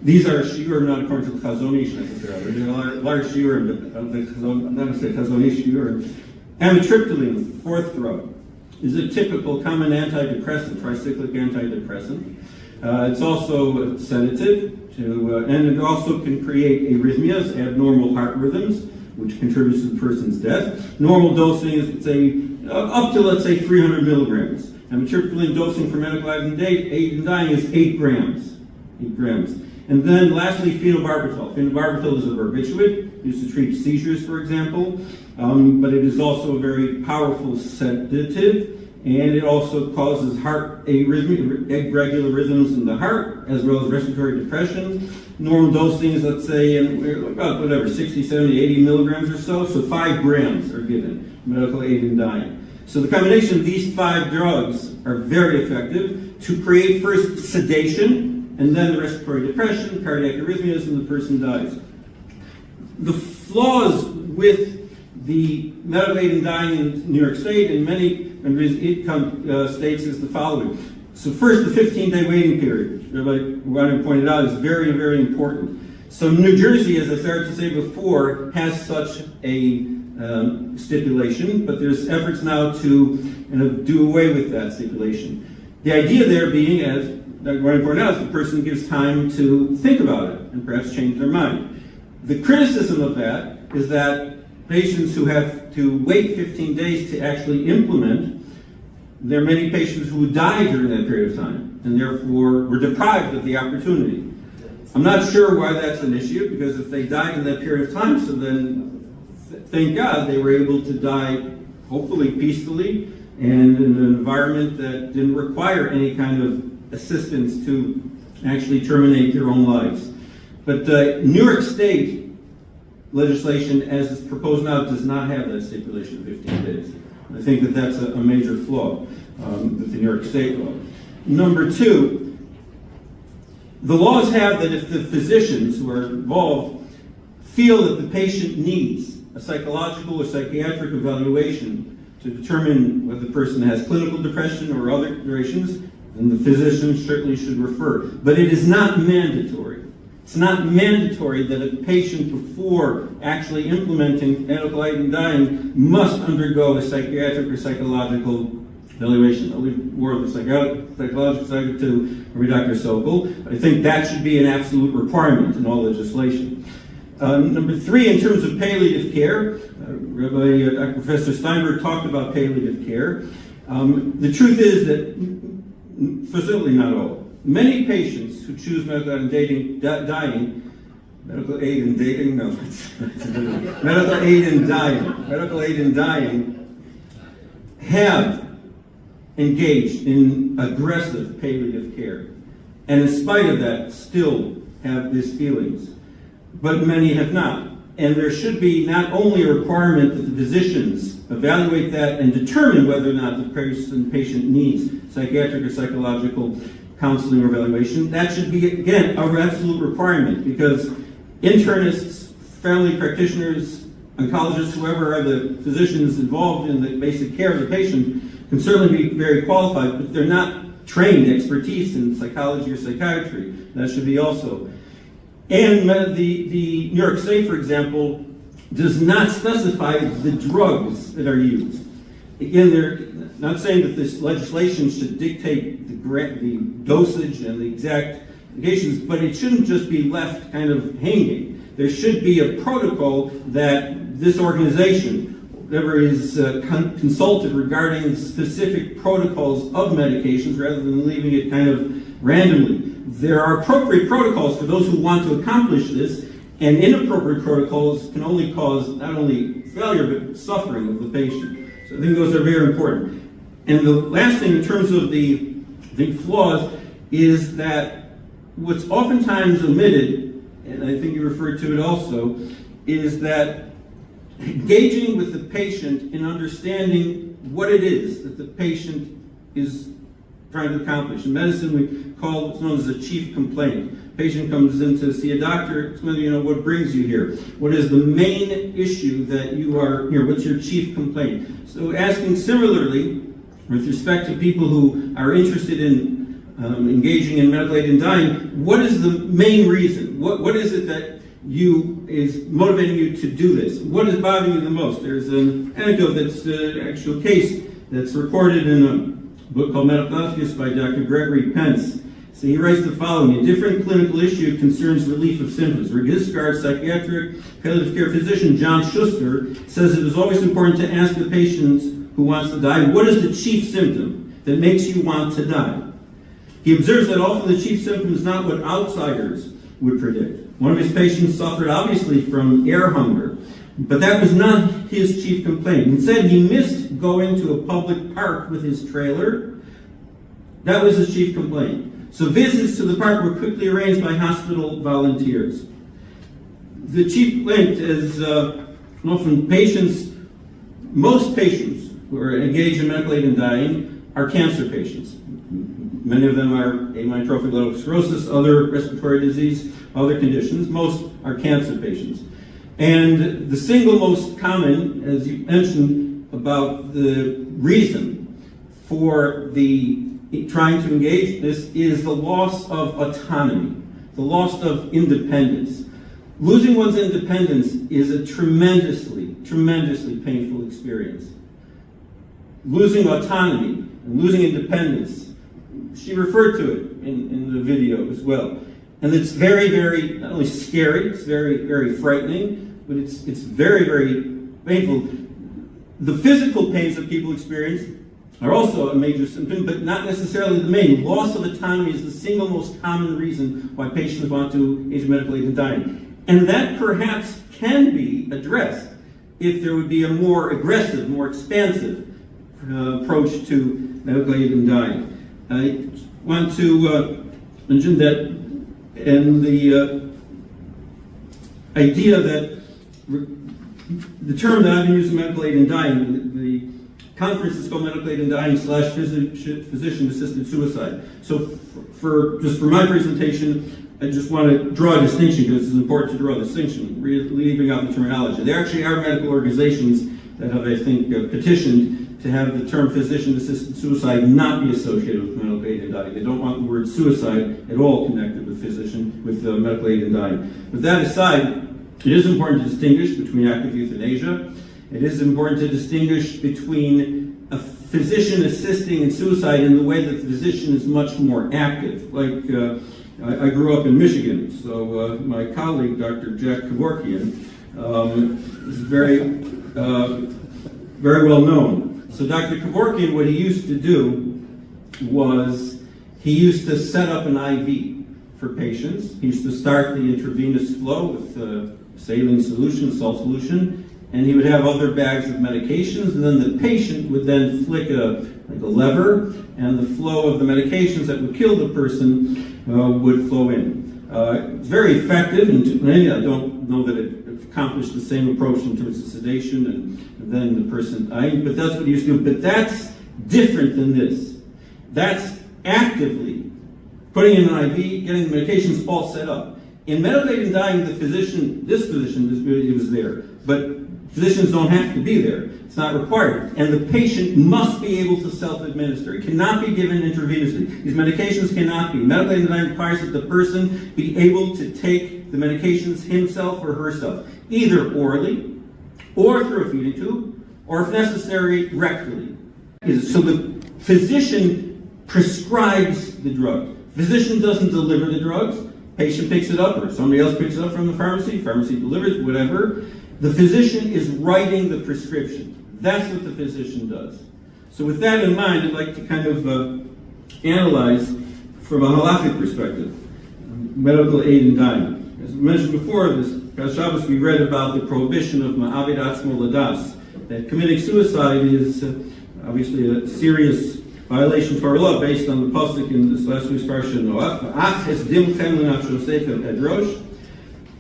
These are shiurim not according to the Chazon Ish necessarily. They're large shiurim, but I'm not going to say Chazon Ish shiurim. Amitriptyline, 4th drug, is a typical common antidepressant, tricyclic antidepressant. It's also a sedative, and it also can create arrhythmias, abnormal heart rhythms, which contributes to the person's death. Normal dosing is, let's say, up to, let's say, 300 milligrams. Amitriptyline dosing for medical aid in dying is 8 grams. 8 grams. And then lastly, phenobarbital. Phenobarbital is a barbiturate, used to treat seizures, for example, but it is also a very powerful sedative. and it also causes heart irregular rhythms in the heart, as well as respiratory depression. Normal dosings, let's say, about 60, 70, 80 milligrams or so 5 grams are given, medical aid in dying. So the combination of these 5 drugs are very effective to create first sedation, and then respiratory depression, cardiac arrhythmias, and the person dies. The flaws with the medical aid in dying in New York State and many states is the following. So first, the 15-day waiting period, Rabbi Ryan pointed out, is very, very important. So New Jersey, as I started to say before, has such a stipulation, but there's efforts now to do away with that stipulation. The idea there being, as Dr. Ryan pointed out, is the person gives time to think about it and perhaps change their mind. The criticism of that is that patients who have to wait 15 days to actually implement, there are many patients who die during that period of time, and therefore were deprived of the opportunity. I'm not sure why that's an issue, because if they died in that period of time, so then thank God they were able to die hopefully peacefully and in an environment that didn't require any kind of assistance to actually terminate their own lives. But New York State legislation, as is proposed now, does not have that stipulation of 15 days. I think that that's a major flaw with the New York State law. Number 2, the laws have that if the physicians who are involved feel that the patient needs a psychological or psychiatric evaluation to determine whether the person has clinical depression or other durations, then the physician certainly should refer. But it is not mandatory. It's not mandatory that a patient, before actually implementing medical aid in dying, must undergo a psychiatric or psychological evaluation. I'll leave more of the psychological side to Dr. Sokol. I think that should be an absolute requirement in all legislation. Number 3, in terms of palliative care, Dr. Professor Steinberg talked about palliative care. The truth is that, certainly not all, many patients who choose medical aid in dying have engaged in aggressive palliative care, and in spite of that still have these feelings, but many have not. And there should be not only a requirement that the physicians evaluate that and determine whether or not the patient needs psychiatric or psychological counseling or evaluation. That should be, again, an absolute requirement, because internists, family practitioners, oncologists, whoever are the physicians involved in the basic care of the patient can certainly be very qualified, but they're not trained expertise in psychology or psychiatry. That should be also. And the New York State, for example, does not specify the drugs that are used. Again, they're not saying that this legislation should dictate the dosage and the exact indications, but it shouldn't just be left kind of hanging. There should be a protocol that this organization, whatever is consulted regarding specific protocols of medications, rather than leaving it kind of randomly. There are appropriate protocols for those who want to accomplish this, and inappropriate protocols can only cause not only failure, but suffering of the patient. So I think those are very important. And the last thing in terms of the flaws is that what's oftentimes omitted, and I think you referred to it also, is that engaging with the patient in understanding what it is that the patient is trying to accomplish. In medicine, we call what's known as a chief complaint. Patient comes in to see a doctor, what brings you here? What is the main issue that you are here? What's your chief complaint? So asking similarly, with respect to people who are interested in engaging in medical aid in dying, what is the main reason? What is it that is motivating you to do this? What is bothering you the most? There's an anecdote that's an actual case that's recorded in a book called Medical Ethics by Dr. Gregory Pence. So he writes the following: a different clinical issue concerns relief of symptoms. Registrar psychiatric palliative care physician John Schuster says it is always important to ask the patient who wants to die, what is the chief symptom that makes you want to die? He observes that often the chief symptom is not what outsiders would predict. One of his patients suffered obviously from air hunger, But that was not his chief complaint. Instead, he missed going to a public park with his trailer. That was his chief complaint. So visits to the park were quickly arranged by hospital volunteers. The chief complaint is often patients, most patients who are engaged in medical aid and dying are cancer patients. Many of them are amyotrophic lateral sclerosis, other respiratory disease, other conditions. Most are cancer patients. And the single most common, as you mentioned, about the reason for the trying to engage in this is the loss of autonomy, the loss of independence. Losing one's independence is a tremendously, tremendously painful experience. Losing autonomy and losing independence, she referred to it in the video as well. And it's very, very, not only scary, it's very, very frightening, but it's very, very painful. The physical pains that people experience are also a major symptom, but not necessarily the main. Loss of autonomy is the single most common reason why patients want to engage in medical aid and dying. And that perhaps can be addressed if there would be a more aggressive, more expansive approach to medical aid and dying. I want to mention that in the idea that the term that I've been using, medical aid and dying, the conference is called medical aid and dying / physician-assisted suicide. So for my presentation, I just want to draw a distinction because it's important to draw a distinction, leaving out the terminology. There actually are medical organizations that have, I think, petitioned to have the term physician-assisted suicide not be associated with medical aid and dying. They don't want the word suicide at all connected with medical aid and dying. With that aside, it is important to distinguish between active euthanasia. It is important to distinguish between a physician assisting in suicide in the way that the physician is much more active. Like, I grew up in Michigan, so my colleague, Dr. Jack Kevorkian, is very, very well known. So Dr. Kevorkian, what he used to do was he used to set up an IV for patients. He used to start the intravenous flow with saline solution, salt solution, and he would have other bags of medications, and then the patient would then flick a lever, and the flow of the medications that would kill the person would flow in. It's very effective, and I don't know that it accomplished the same approach in terms of sedation and then the person dying, but that's what he used to do. But that's different than this. That's actively putting in an IV, getting the medications all set up. In medical aid and dying, this physician was there, but physicians don't have to be there. It's not required. And the patient must be able to self-administer. It cannot be given intravenously. These medications cannot be. Medical aid and dying requires that the person be able to take the medications himself or herself, either orally, or through a feeding tube, or if necessary, rectally. So the physician prescribes the drug. Physician doesn't deliver the drugs. Patient picks it up, or somebody else picks it up from the pharmacy delivers, whatever. The physician is writing the prescription. That's what the physician does. So with that in mind, I'd like to kind of analyze from a halachic perspective, medical aid and dying. As we mentioned before, this Shabbos we read about the prohibition of ma'avid atzmo ladas, that committing suicide is obviously a serious violation of our law based on the pasuk in this last week's parsha Noach.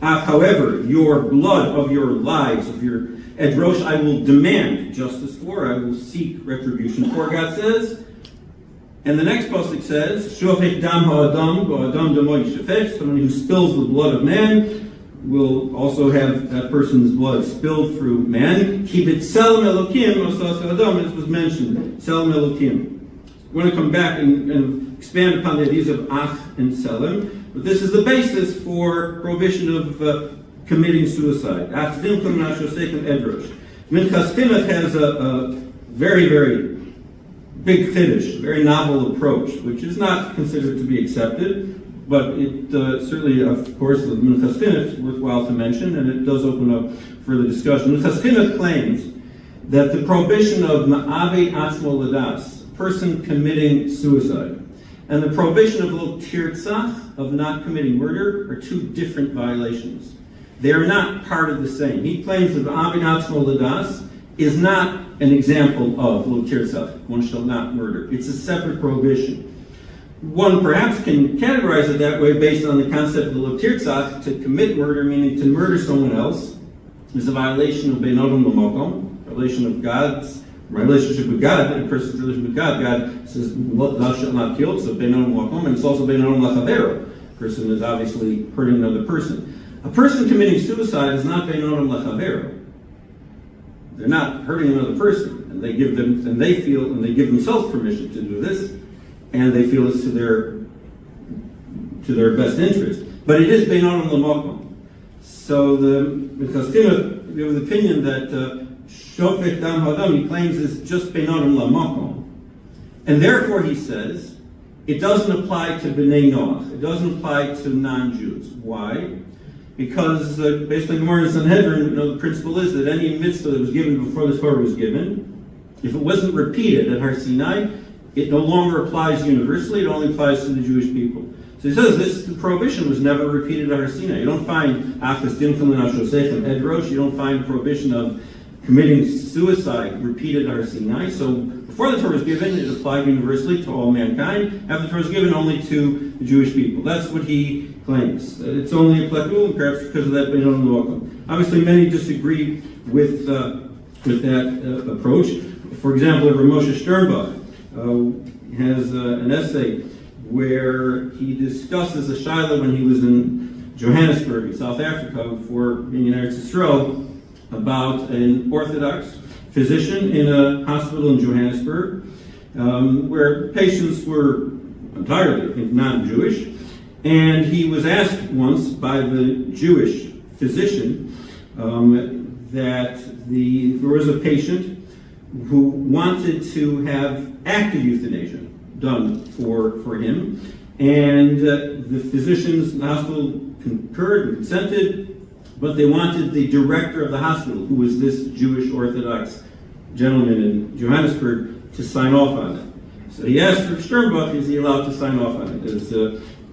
However, your blood of your lives, of your edrosh, I will demand justice for, I will seek retribution for, God says. And the next pasuk says, Shofech dam ha'adam, ha'adam damoy shofech, someone who spills the blood of man will also have that person's blood spilled through man. Keep it selam elokim, asas adam, as was mentioned, selam elokim. We're going to come back and expand upon the ideas of ach and selim, but this is the basis for prohibition of committing suicide. Minchas Chinuch has a very, very big chiddush, very novel approach, which is not considered to be accepted, but it certainly, of course, the Minchas Chinuch is worthwhile to mention, and it does open up further discussion. Minchas Chinuch claims that the prohibition of ma'avid atzmo ladas, person committing suicide, and the prohibition of lo tirtzach, of not committing murder, are two different violations. They are not part of the same. He claims that the Abinatzmo Ladas is not an example of Lo Tirzach, one shall not murder. It's a separate prohibition. One perhaps can categorize it that way based on the concept of Lo Tirzach, to commit murder, meaning to murder someone else, is a violation of Beinodom L'Mokom, violation of God's relationship with God, a person's relationship with God. God says, thou shalt not kill, so Beinodom L'Mokom, and it's also Beinodom L'Chavero. A person is obviously hurting another person. A person committing suicide is not Beinodom L'Chavero. They're not hurting another person, and they give themselves permission to do this, and they feel it's to their best interest. But it is Beinodom L'Mokom. So the Chastina, we have the opinion that Shofet Dam Hadam, he claims, is just Beinodom L'Mokom, and therefore he says it doesn't apply to B'nai Noach. It doesn't apply to non-Jews. Why? Because based on Gemara and Sanhedrin, the principle is that any mitzvah that was given before the Torah was given, if it wasn't repeated at Har Sinai, it no longer applies universally. It only applies to the Jewish people. So he says the prohibition was never repeated at Har Sinai. You don't find Achas Dimchel and Ashosechem Edrosh. You don't find prohibition of committing suicide repeated at Har Sinai. So before the Torah was given, it applied universally to all mankind. After the Torah was given, only to the Jewish people. That's what he claims. It's only applicable, perhaps because of that Beinodom L'Mokom. Obviously, many disagree with that approach. For example, Rav Moshe Sternbach has an essay where he discusses a shaila when he was in Johannesburg, in South Africa, before being in Eretz Yisrael, about an Orthodox physician in a hospital in Johannesburg, where patients were entirely, I think, non-Jewish. And he was asked once by the Jewish physician that there was a patient who wanted to have active euthanasia done for him, and the physicians in the hospital concurred and consented, but they wanted the director of the hospital, who was this Jewish Orthodox gentleman in Johannesburg, to sign off on it. So he asked Rav Sternbach, is he allowed to sign off on it? As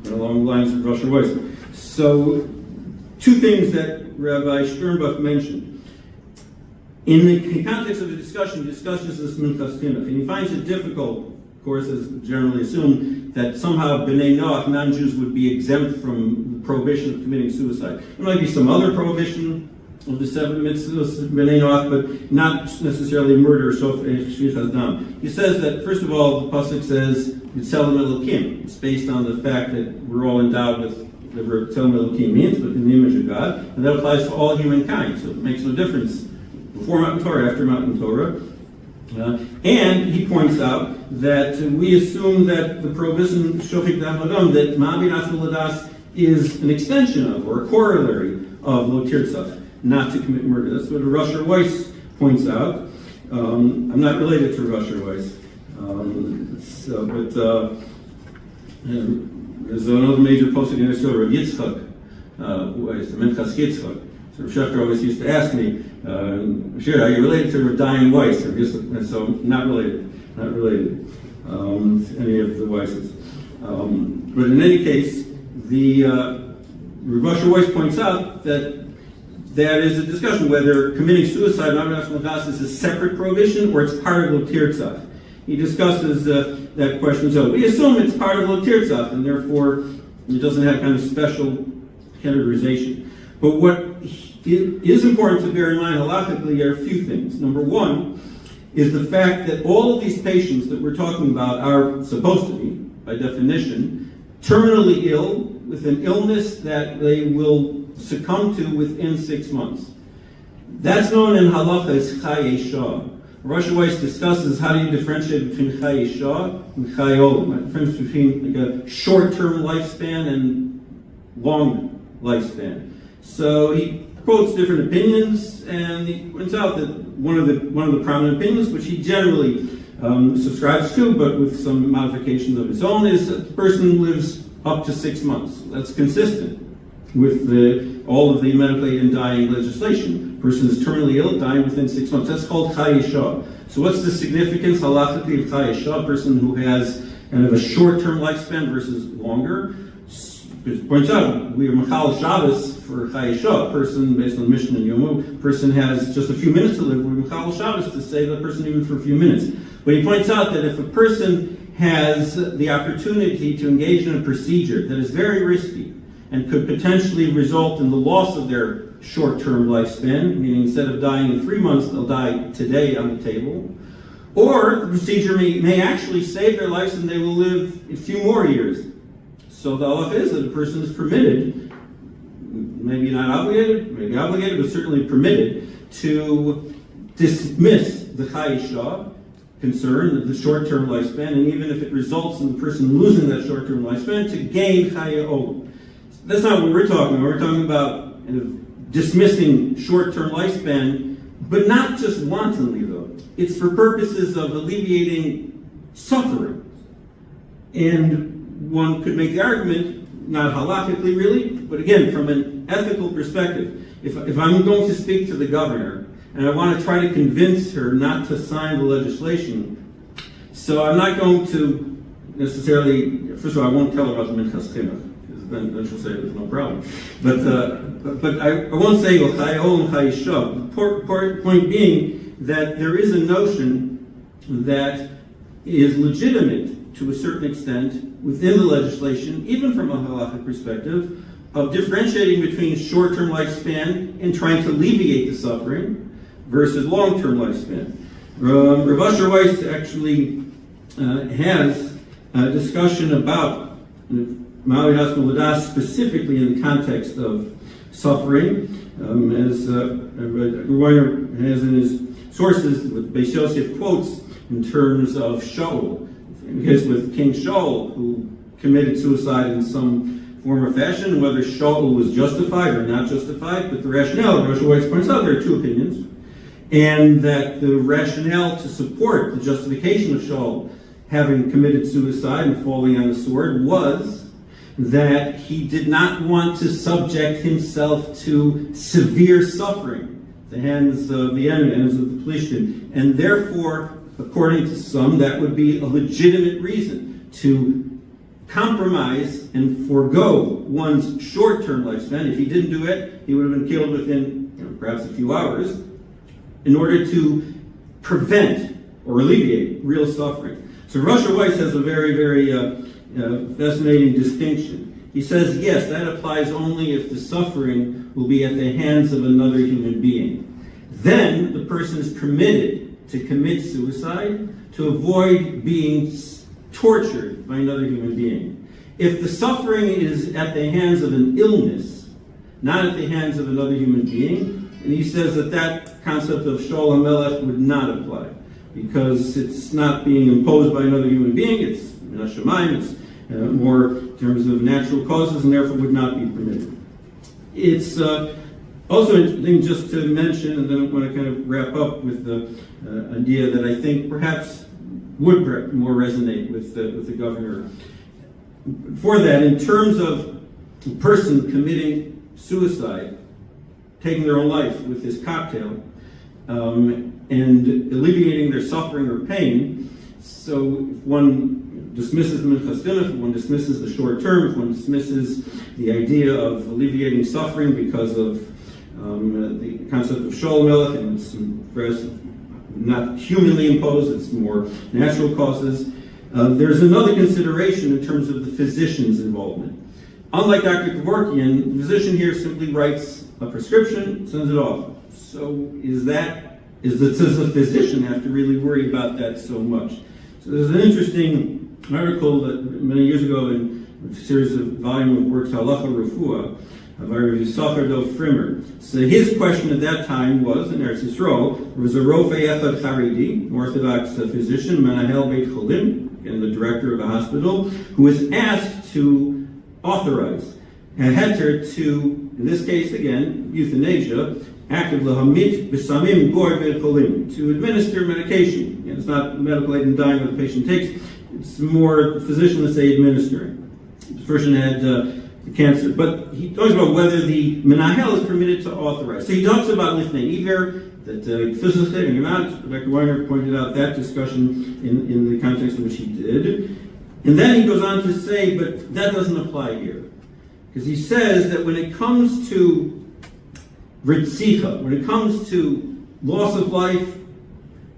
along the lines of Rosh Hashanah. So, two things that Rabbi Sternbach mentioned. In the context of the discussion, he discusses this Minchas Chinuch, and he finds it difficult, of course, as generally assumed, that somehow B'nai Noach, non-Jews, would be exempt from the prohibition of committing suicide. There might be some other prohibition of the 7 mitzvahs of B'nai Noach, but not necessarily murder, Shvichas Dam. He says that, first of all, the Pasuk says, B'Tselem Elokim. It's based on the fact that we're all endowed with the word B'Tselem Elokim means, but in the image of God, and that applies to all humankind, so it makes no difference before Mount Torah, after Mount Torah. And he points out that we assume that the prohibition, Shofik Dam Hadam, that Ma'abinatzmo Ladas is an extension of, or a corollary of Lo Tirzach, not to commit murder. That's what Rasher Weiss points out. I'm not related to Rasher Weiss. There's another major posting in Israel, Rav Yitzchak, who is the Minchas Yitzchak. So Rav Shechter always used to ask me, Shir, are you related to Rav Dayan Weiss? And so, not related to any of the Weisses. But in any case, Rav Asher Weiss points out that there is a discussion whether committing suicide is a separate prohibition or it's part of Lo Tirzach. He discusses that question. So we assume it's part of Lo Tirzach, and therefore it doesn't have kind of special categorization. But what is important to bear in mind halachically are a few things. Number one is the fact that all of these patients that we're talking about are supposed to be, by definition, terminally ill with an illness that they will succumb to within 6 months. That's known in halacha as Chayei Shah. Rosh Weiss discusses how do you differentiate between Chayei Shah and Chayei Olam, the difference between like a short-term lifespan and long lifespan. So he quotes different opinions, and he points out that one of the prominent opinions, which he generally subscribes to, but with some modifications of his own, is that the person lives up to 6 months. That's consistent with all of the medical aid and dying legislation. Person is terminally ill, dying within 6 months. That's called Chayei Shah. So what's the significance halachically of Chayei Shah? A person who has kind of a short-term lifespan versus longer. because it points out we are Machal Shabbos for Chayesha, a person based on Mishnah and Yomu, person has just a few minutes to live, we're Machal Shabbos to save the person even for a few minutes. But he points out that if a person has the opportunity to engage in a procedure that is very risky and could potentially result in the loss of their short-term lifespan, meaning instead of dying in 3 months, they'll die today on the table, or the procedure may actually save their lives and they will live a few more years. So the halacha is that a person is permitted, maybe not obligated, maybe obligated, but certainly permitted, to dismiss the chayisha concern, the short-term lifespan, and even if it results in the person losing that short-term lifespan, to gain chaya olam. That's not what we're talking about. We're talking about dismissing short-term lifespan, but not just wantonly, though. It's for purposes of alleviating suffering. And one could make the argument, not halachically really, but again, from an ethical perspective. If I'm going to speak to the governor, and I want to try to convince her not to sign the legislation, so I'm not going to necessarily, first of all, I won't tell her about the Minchas Chinuch, because then she'll say there's no problem. But I won't say L'chayol L'chayishav. The point being that there is a notion that is legitimate to a certain extent within the legislation, even from a halachic perspective, of differentiating between short-term lifespan and trying to alleviate the suffering versus long-term lifespan. Rav Asher Weiss actually has a discussion about Ma'ali Hasmul Ladas specifically in the context of suffering, as Reiner has in his sources, with Beis Yosef quotes in terms of Shaul. Because with King Shaul, who committed suicide in some form or fashion, whether Shaul was justified or not justified, but the rationale, Rosh Weiss points out, there are two opinions, and that the rationale to support the justification of Shaul having committed suicide and falling on the sword was that he did not want to subject himself to severe suffering at the hands of the enemy, hands of the Plishtim, and therefore, according to some, that would be a legitimate reason to compromise and forego one's short-term lifespan. If he didn't do it, he would have been killed within perhaps a few hours, in order to prevent or alleviate real suffering. So Rosh Weiss has a very, very fascinating distinction. He says, yes, that applies only if the suffering will be at the hands of another human being. Then the person is permitted to commit suicide to avoid being tortured by another human being. If the suffering is at the hands of an illness, not at the hands of another human being, and he says that concept of Shaul HaMelech would not apply, because it's not being imposed by another human being, it's min hashamayim, it's more in terms of natural causes, and therefore would not be permitted. It's also interesting just to mention, and then I want to kind of wrap up with the idea that I think perhaps would more resonate with the governor. For that, in terms of a person committing suicide, taking their own life with this cocktail, and alleviating their suffering or pain. So if one dismisses the Minchas Chinuch, if one dismisses the short term, if one dismisses the idea of alleviating suffering because of the concept of Shaul HaMelech, and it's not humanly imposed, it's more natural causes, there's another consideration in terms of the physician's involvement. Unlike Dr. Kevorkian, the physician here simply writes a prescription, sends it off. So does the physician have to really worry about that so much? So there's an interesting article that many years ago in a series of volume of works, Halacha Refuah, by Rabbi Yisachar Dov Frimer. So his question at that time was, in Eretz Yisrael, there was a Rofei Echad Charidi, Orthodox physician, Manahel Beit Cholim, and the director of a hospital, who was asked to authorize a heter to, in this case again, euthanasia, active lahamit b'samim bor beit cholim, to administer medication. It's not medical aid in dying that the patient takes, it's more the physician, let's say, administering. This person had cancer, but he talks about whether the menahel is permitted to authorize. So he talks about lifnei iver, that physically or not. Dr. Weiner pointed out that discussion in the context in which he did. And then he goes on to say, but that doesn't apply here. Because he says that when it comes to ritzicha, when it comes to loss of life,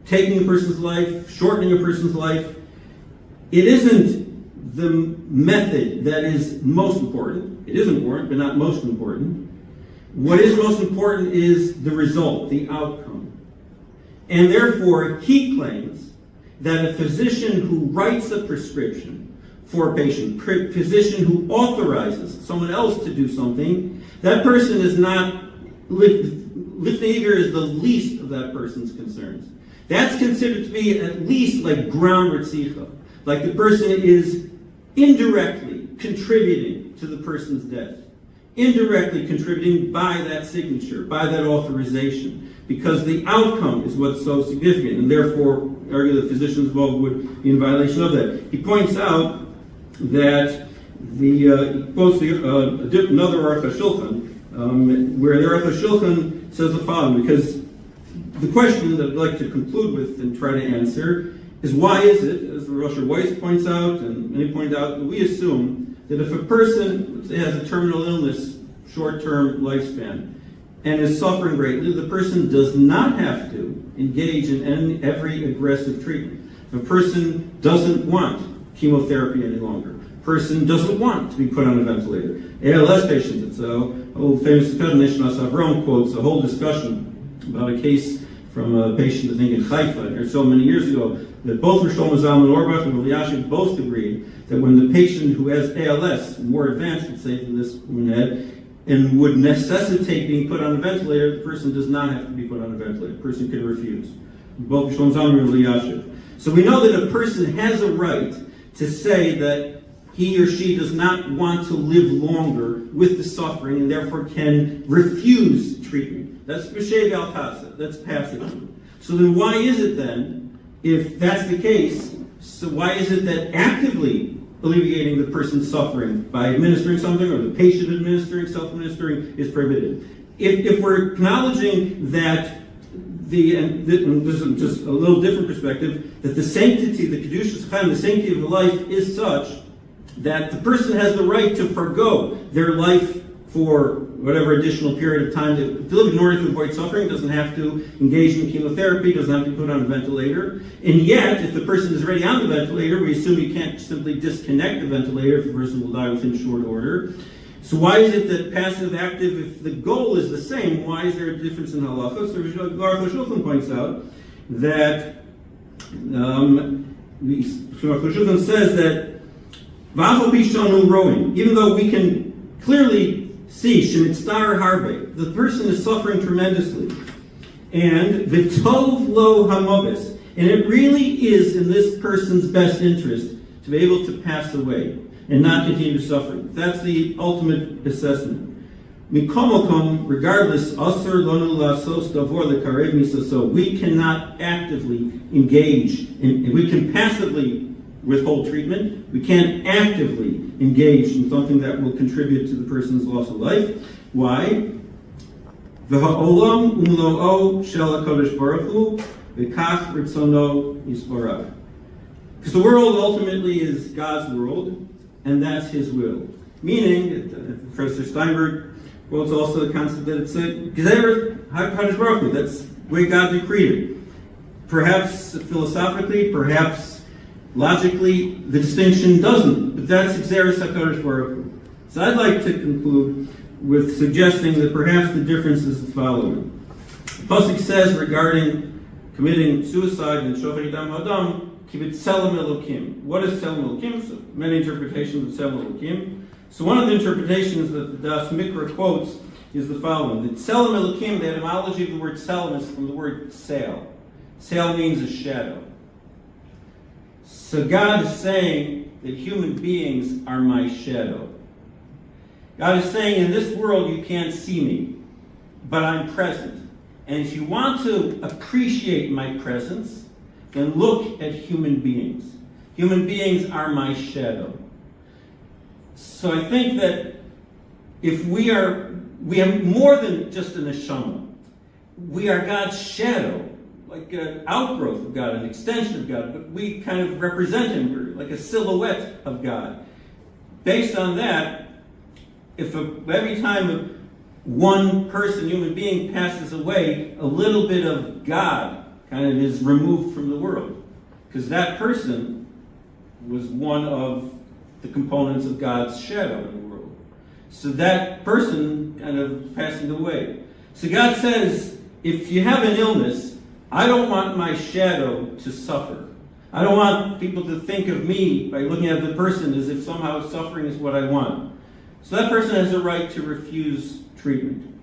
taking a person's life, shortening a person's life, it isn't the method that is most important. It is important, but not most important. What is most important is the result, the outcome. And therefore, he claims that a physician who writes a prescription for a patient, physician who authorizes someone else to do something, that person is not, Lifneiver is the least of that person's concerns. That's considered to be at least like ground ritzicha, like the person is indirectly contributing to the person's death, indirectly contributing by that signature, by that authorization, because the outcome is what's so significant, and therefore, argue that physicians involved would be in violation of that. He points out that he quotes another Aruch HaShulchan, where the Aruch HaShulchan says the following, because the question that I'd like to conclude with and try to answer is, why is it, as Rosh Weiss points out, and many point out, we assume that if a person has a terminal illness, short-term lifespan, and is suffering greatly, the person does not have to engage in every aggressive treatment. If a person doesn't want chemotherapy any longer, a person doesn't want to be put on a ventilator. ALS patients, it's a old famous discussion, Nishmas Avram quotes a whole discussion about a case from a patient, I think in Haifa, or so many years ago, that both Rishon Zalman Auerbach and Rav both agreed that when the patient who has ALS, more advanced, let's say, than this woman had, and would necessitate being put on a ventilator, the person does not have to be put on a ventilator. The person can refuse. Both Rishon Zalman and Rav. So we know that a person has a right to say that he or she does not want to live longer with the suffering and therefore can refuse treatment. That's b'shev al tasa. That's passive. So then why is it then, if that's the case, so why is it that actively alleviating the person's suffering by administering something, or the patient administering, self-administering, is prohibited? If we're acknowledging that and this is just a little different perspective, that the sanctity, the kedushas chaim, the sanctity of the life is such that the person has the right to forgo their life for whatever additional period of time to live in order to avoid suffering, doesn't have to engage in chemotherapy, doesn't have to be put on a ventilator. And yet, if the person is already on the ventilator, we assume you can't simply disconnect the ventilator if the person will die within short order. So why is it that passive, active, if the goal is the same, why is there a difference in halacha? So Aruch HaShulchan points out that Aruch HaShulchan says that V'afal pi shanu roin, even though we can clearly see shemitzar harbe, the person is suffering tremendously, and v'tov lo hamovis, and it really is in this person's best interest to be able to pass away and not continue suffering. That's the ultimate assessment. Mikomokom, regardless, asur lanu lasos davor lekarev misaso. We cannot actively engage, we can passively withhold treatment. We can't actively engage in something that will contribute to the person's loss of life. Why? V'ha'olam umlo'o shel HaKadosh Baruch Hu v'kach ritzono yisborach. Because the world ultimately is God's world, and that's His will. Meaning, Professor Steinberg quotes also the concept that it's a Gezer HaKadosh Baruch Hu. That's the way God decreed it. Perhaps philosophically, perhaps logically, the distinction doesn't, but that's Gezer HaKadosh Baruch Hu. So I'd like to conclude with suggesting that perhaps the difference is the following. The Pasuk says regarding committing suicide in Shofar Dam Adam, Kibit Tselem Elokim. What is Tselem Elokim? So many interpretations of Tselem Elokim. So one of the interpretations that the Das Mikra quotes is the following. The Tselem Elokim, the etymology of the word Tselem is from the word sail. Sail means a shadow. So God is saying that human beings are my shadow. God is saying, in this world you can't see me, but I'm present. And if you want to appreciate my presence, then look at human beings. Human beings are my shadow. So I think that if we have more than just a neshama. We are God's shadow, like an outgrowth of God, an extension of God, but we kind of represent Him. We're like a silhouette of God. Based on that, every time one person, human being, passes away, a little bit of God kind of is removed from the world. Because that person was one of the components of God's shadow in the world. So that person kind of passing away. So God says, if you have an illness, I don't want my shadow to suffer. I don't want people to think of me by looking at the person as if somehow suffering is what I want. So that person has a right to refuse treatment.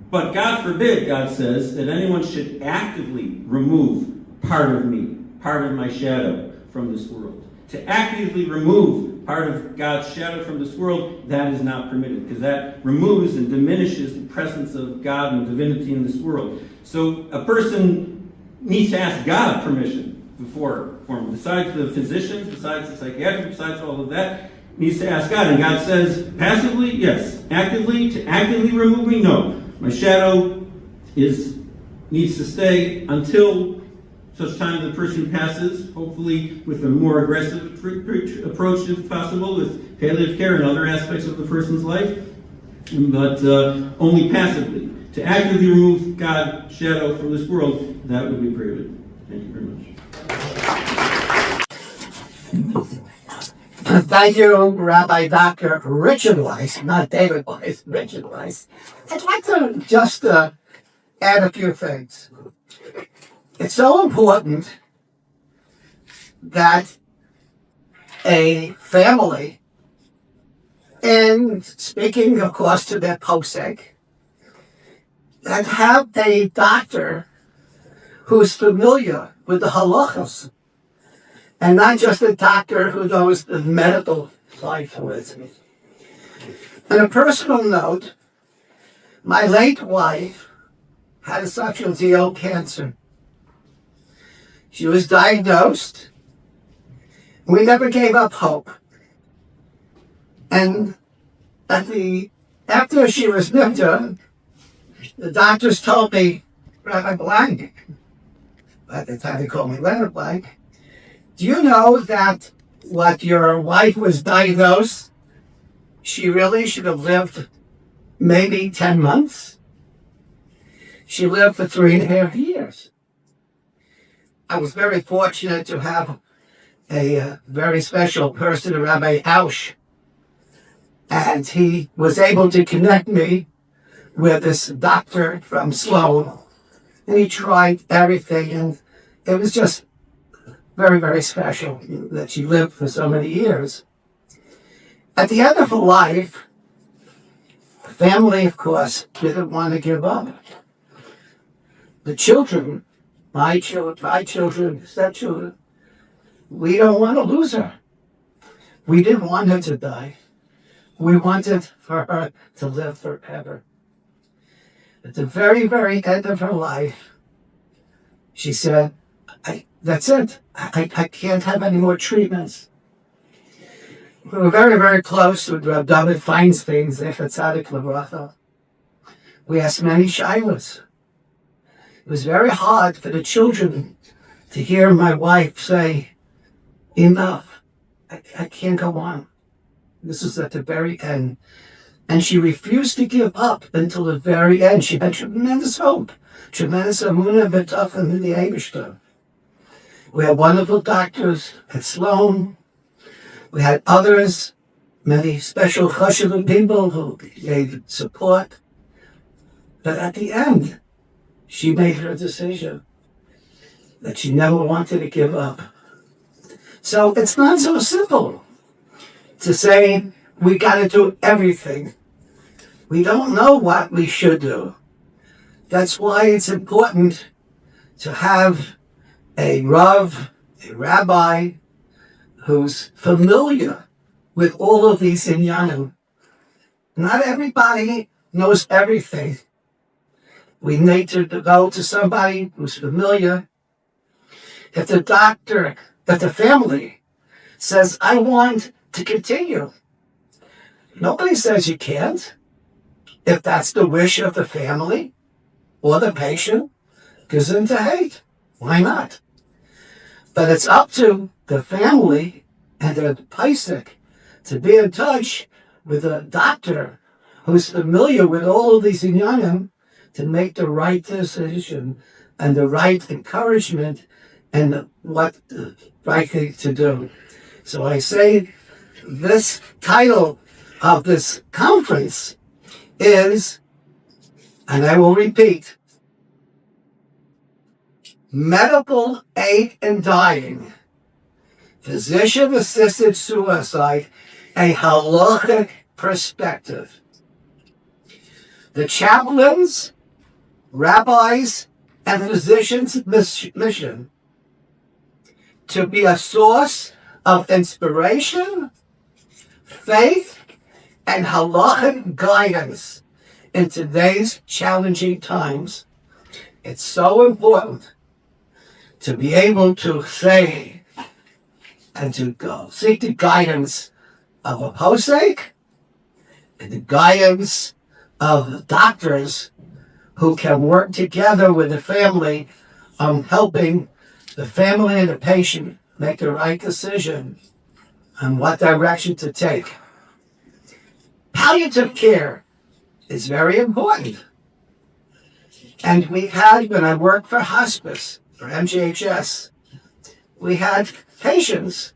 But God forbid, God says, that anyone should actively remove part of me, part of my shadow from this world. To actively remove part of God's shadow from this world, that is not permitted, because that removes and diminishes the presence of God and divinity in this world. So a person needs to ask God permission before performing. Besides the physicians, besides the psychiatrist, besides all of that, needs to ask God. And God says, passively, yes. Actively, to actively remove me, no. My shadow needs to stay until such time the person passes, hopefully with a more aggressive approach if possible, with palliative care and other aspects of the person's life, but only passively. To actively remove God's shadow from this world, that would be prohibited. Thank you very much. Thank you, Rabbi Dr. Richard Weiss, not David Weiss, Richard Weiss. I'd like to just add a few things. It's so important that a family, and speaking, of course, to their posek, that have a doctor who's familiar with the halachos, and not just a doctor who knows the medical life with me. On a personal note, my late wife had esophageal cancer. She was diagnosed. We never gave up hope. And after she was nifta, the doctors told me, Rabbi Blank, at the time they called me Leonard Blank, do you know that what your wife was diagnosed, she really should have lived maybe 10 months? She lived for 3.5 years. I was very fortunate to have a very special person, Rabbi Ausch, and he was able to connect me with this doctor from Sloan, and he tried everything, and it was just very, very special that she lived for so many years. At the end of her life, the family, of course, didn't want to give up. The children, my children, stepchildren, we don't want to lose her. We didn't want her to die. We wanted for her to live forever. At the very, very end of her life, she said, that's it. I can't have any more treatments. We were very, very close with Reb David Feinstein, Zecher Tzadik Livracha. We asked many shilas. It was very hard for the children to hear my wife say, enough. I can't go on. This was at the very end. And she refused to give up until the very end. She had tremendous hope, tremendous amunah b'tachon in the Eibishter. We had wonderful doctors at Sloan. We had others, many special chashuv people who gave support. But at the end, she made her decision that she never wanted to give up. So it's not so simple to say we got to do everything. We don't know what we should do. That's why it's important to have a Rav, a rabbi, who's familiar with all of these inyanim. Not everybody knows everything. We need to go to somebody who's familiar. If the doctor, if the family says, I want to continue, nobody says you can't. If that's the wish of the family or the patient, gesund to hate. Why not? But it's up to the family and the Pesach to be in touch with a doctor who's familiar with all of these inyanim to make the right decision and the right encouragement and what the right thing to do. So I say this title of this conference is, and I will repeat, Medical Aid in Dying, Physician-Assisted Suicide, a Halachic Perspective. The chaplains, rabbis, and physicians' mission to be a source of inspiration, faith, and halachic guidance in today's challenging times. It's so important to be able to say and to go seek the guidance of a posek and the guidance of doctors who can work together with the family on helping the family and the patient make the right decision on what direction to take. Palliative care is very important. And we had, when I worked for hospice, for MGHS, we had patients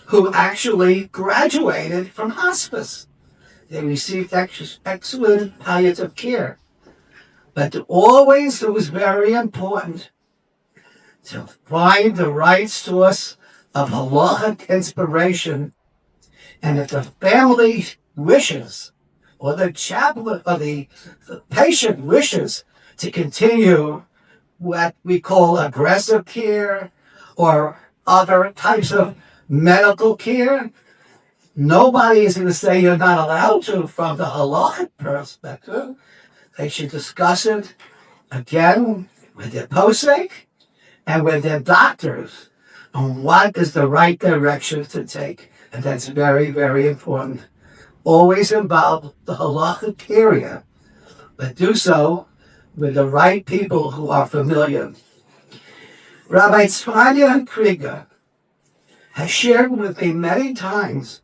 who actually graduated from hospice. They received excellent palliative care. But always it was very important to find the right source of halachic inspiration. And if the family wishes, or the chaplain, or the patient wishes to continue what we call aggressive care or other types of medical care, nobody is going to say you're not allowed to from the halachic perspective. They should discuss it again with their posek and with their doctors on what is the right direction to take. And that's very, very important. Always involve the halachic area, but do so with the right people who are familiar. Rabbi Tzfanya Krieger has shared with me many times.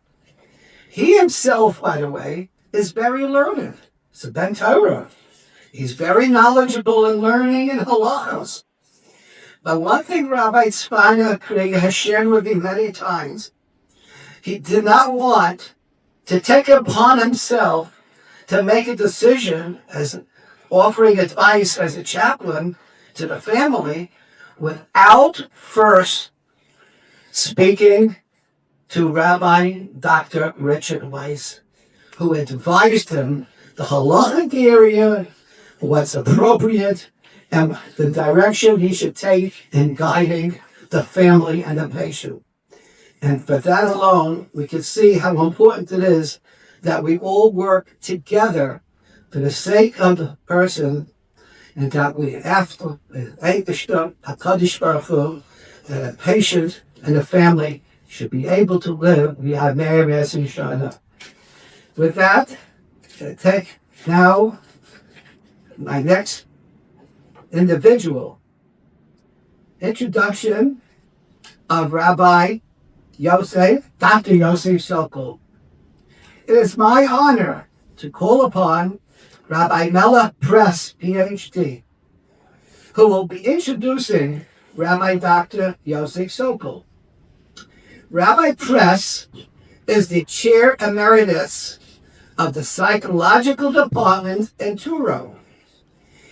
He himself, by the way, is very learned. He's a Ben Torah. He's very knowledgeable in learning and halachos. But one thing Rabbi Tzfanya Krieger has shared with me many times, he did not want to take upon himself to make a decision as offering advice as a chaplain to the family without first speaking to Rabbi Dr. Richard Weiss, who advised him the halachic area, what's appropriate, and the direction he should take in guiding the family and the patient. And for that alone, we can see how important it is that we all work together for the sake of the person, and that we have to HaKadosh Baruch Hu, that a patient and a family should be able to live via Meir Shana. With that, I take now my next individual introduction of Rabbi Yosef, Dr. Yosef Sokol. It is my honor to call upon Rabbi Mela Press, PhD, who will be introducing Rabbi Dr. Yosef Sokol. Rabbi Press is the chair emeritus of the psychological department in Truro.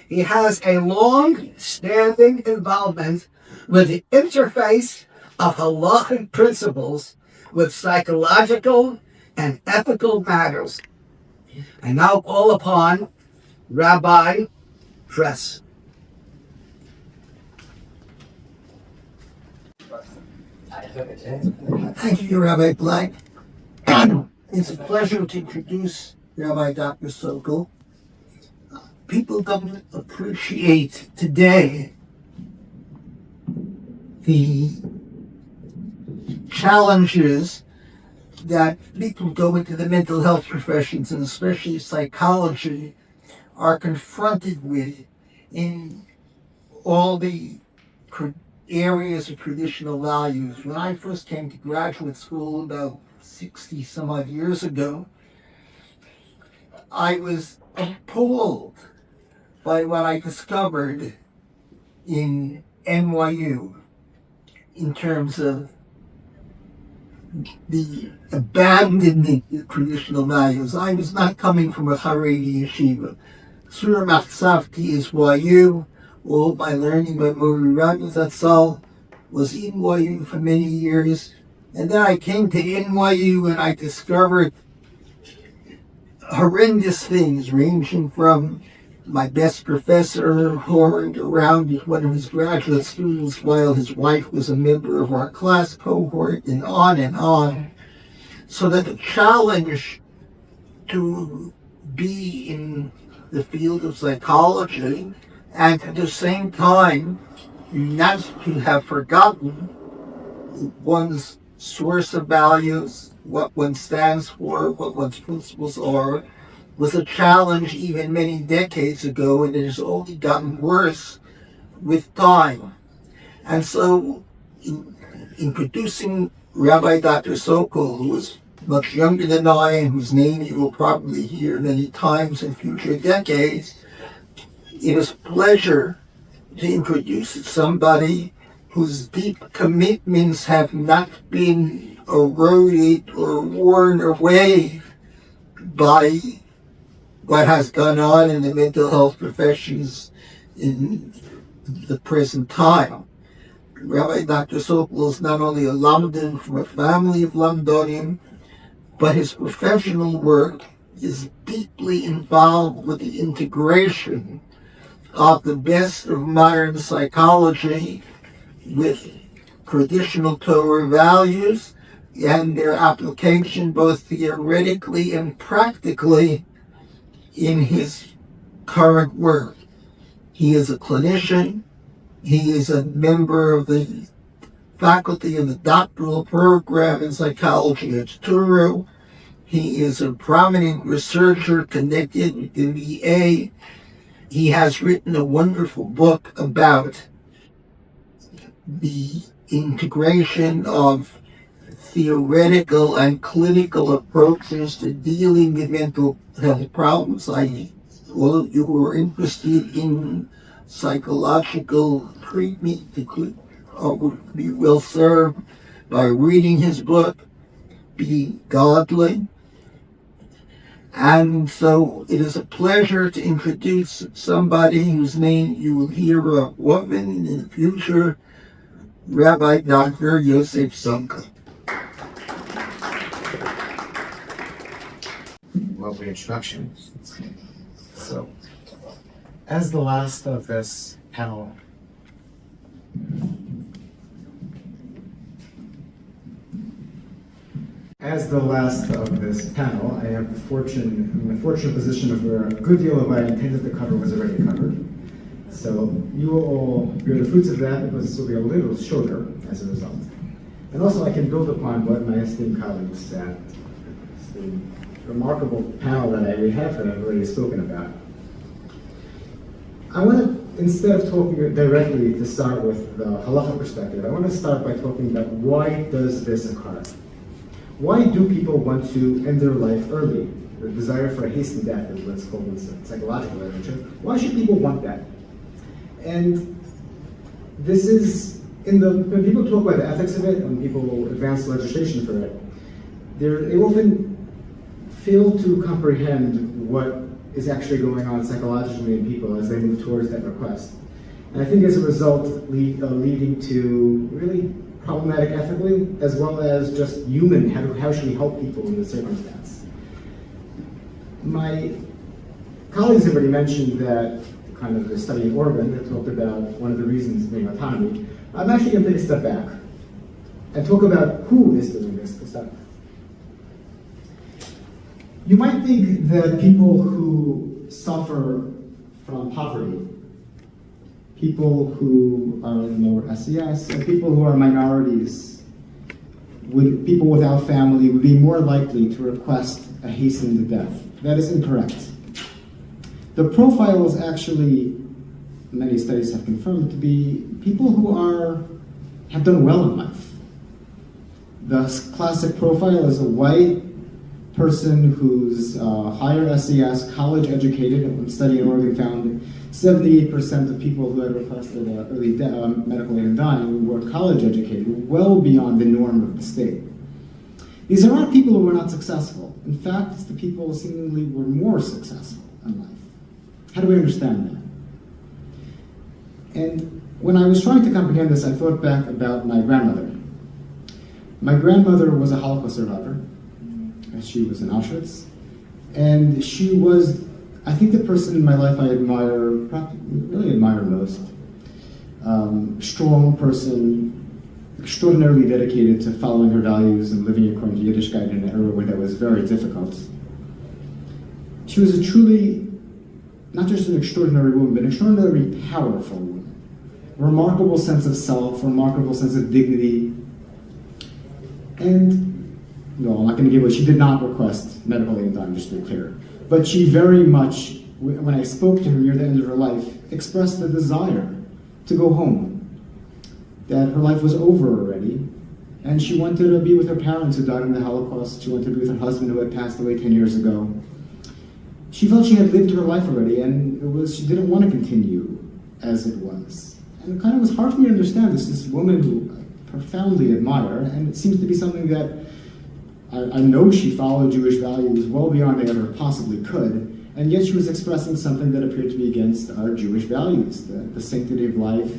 He has a long-standing involvement with the interface of halachic principles with psychological and ethical matters. I now call upon Rabbi Press. Thank you, Rabbi Black. It's a pleasure to introduce Rabbi Dr. Sokol. People don't appreciate today the challenges that people go into the mental health professions, and especially psychology, are confronted with in all the areas of traditional values. When I first came to graduate school about 60 some odd years ago, I was appalled by what I discovered in NYU in terms of the abandonment of traditional values. I was not coming from a Haredi yeshiva. Surah Machsavti is YU. All my learning by Mori Rabbi Zatzal was in YU for many years. And then I came to NYU and I discovered horrendous things, ranging from my best professor horned around with one of his graduate students while his wife was a member of our class cohort, and on and on. So that the challenge to be in the field of psychology and at the same time not to have forgotten one's source of values, what one stands for, what one's principles are, was a challenge even many decades ago, and it has only gotten worse with time. And so in producing Rabbi Dr. Sokol, who was much younger than I and whose name you will probably hear many times in future decades, it was a pleasure to introduce somebody whose deep commitments have not been eroded or worn away by what has gone on in the mental health professions in the present time. Rabbi Dr. Sokol is not only a Lamdan from a family of Lamdonim, but his professional work is deeply involved with the integration of the best of modern psychology with traditional Torah values and their application both theoretically and practically in his current work. He is a clinician. He is a member of the faculty of the doctoral program in psychology at Touro. He is a prominent researcher connected with the VA. He has written a wonderful book about the integration of theoretical and clinical approaches to dealing with mental health problems. All of you who are interested in psychological treatment would be well served by reading his book, Be Godly. And so it is a pleasure to introduce somebody whose name you will hear often in the future, Rabbi Dr. Yosef Sonka. Lovely introduction. So, as the last of this panel, I have I'm in the fortunate position of where a good deal of what I intended to cover was already covered. So you will all bear the fruits of that, because this will be a little shorter as a result. And also I can build upon what my esteemed colleagues said. It's the remarkable panel that we have that I've already spoken about. I want to, instead of talking directly to start with the halacha perspective, I want to start by talking about why does this occur? Why do people want to end their life early? The desire for a hastened death is what's called in psychological literature. Why should people want that? And this is, when people talk about the ethics of it, when people advance legislation for it, they often fail to comprehend what is actually going on psychologically in people as they move towards that request. And I think as a result, leading to really problematic ethically, as well as just human, how should we help people in this circumstance? My colleagues have already mentioned that kind of the study in Oregon that talked about one of the reasons being autonomy. I'm actually going to take a step back and talk about who is doing this stuff. You might think that people who suffer from poverty, people who are in lower SES, and people who are minorities, people without family would be more likely to request a hastened death. That is incorrect. The profile is actually, many studies have confirmed, to be people who have done well in life. The classic profile is a white, person who's higher SES, college educated, and study in Oregon found 78% of people who had requested early medical aid in dying were college educated, well beyond the norm of the state. These are not people who were not successful. In fact, it's the people who seemingly were more successful in life. How do we understand that? And when I was trying to comprehend this, I thought back about my grandmother. My grandmother was a Holocaust survivor. She was in Auschwitz. And she was, I think, the person in my life I admire, really admire most. Strong person, extraordinarily dedicated to following her values and living according to Yiddishkeit in an era where that was very difficult. She was a truly, not just an extraordinary woman, but an extraordinarily powerful woman. Remarkable sense of self, remarkable sense of dignity. And, no, I'm not going to give away, she did not request medical aid in dying, just to be clear. But she very much, when I spoke to her near the end of her life, expressed the desire to go home. That her life was over already, and she wanted to be with her parents who died in the Holocaust. She wanted to be with her husband who had passed away 10 years ago. She felt she had lived her life already, and she didn't want to continue as it was. And it kind of was hard for me to understand this woman who I profoundly admire, and it seems to be something that I know she followed Jewish values well beyond I ever possibly could, and yet she was expressing something that appeared to be against our Jewish values, the sanctity of life.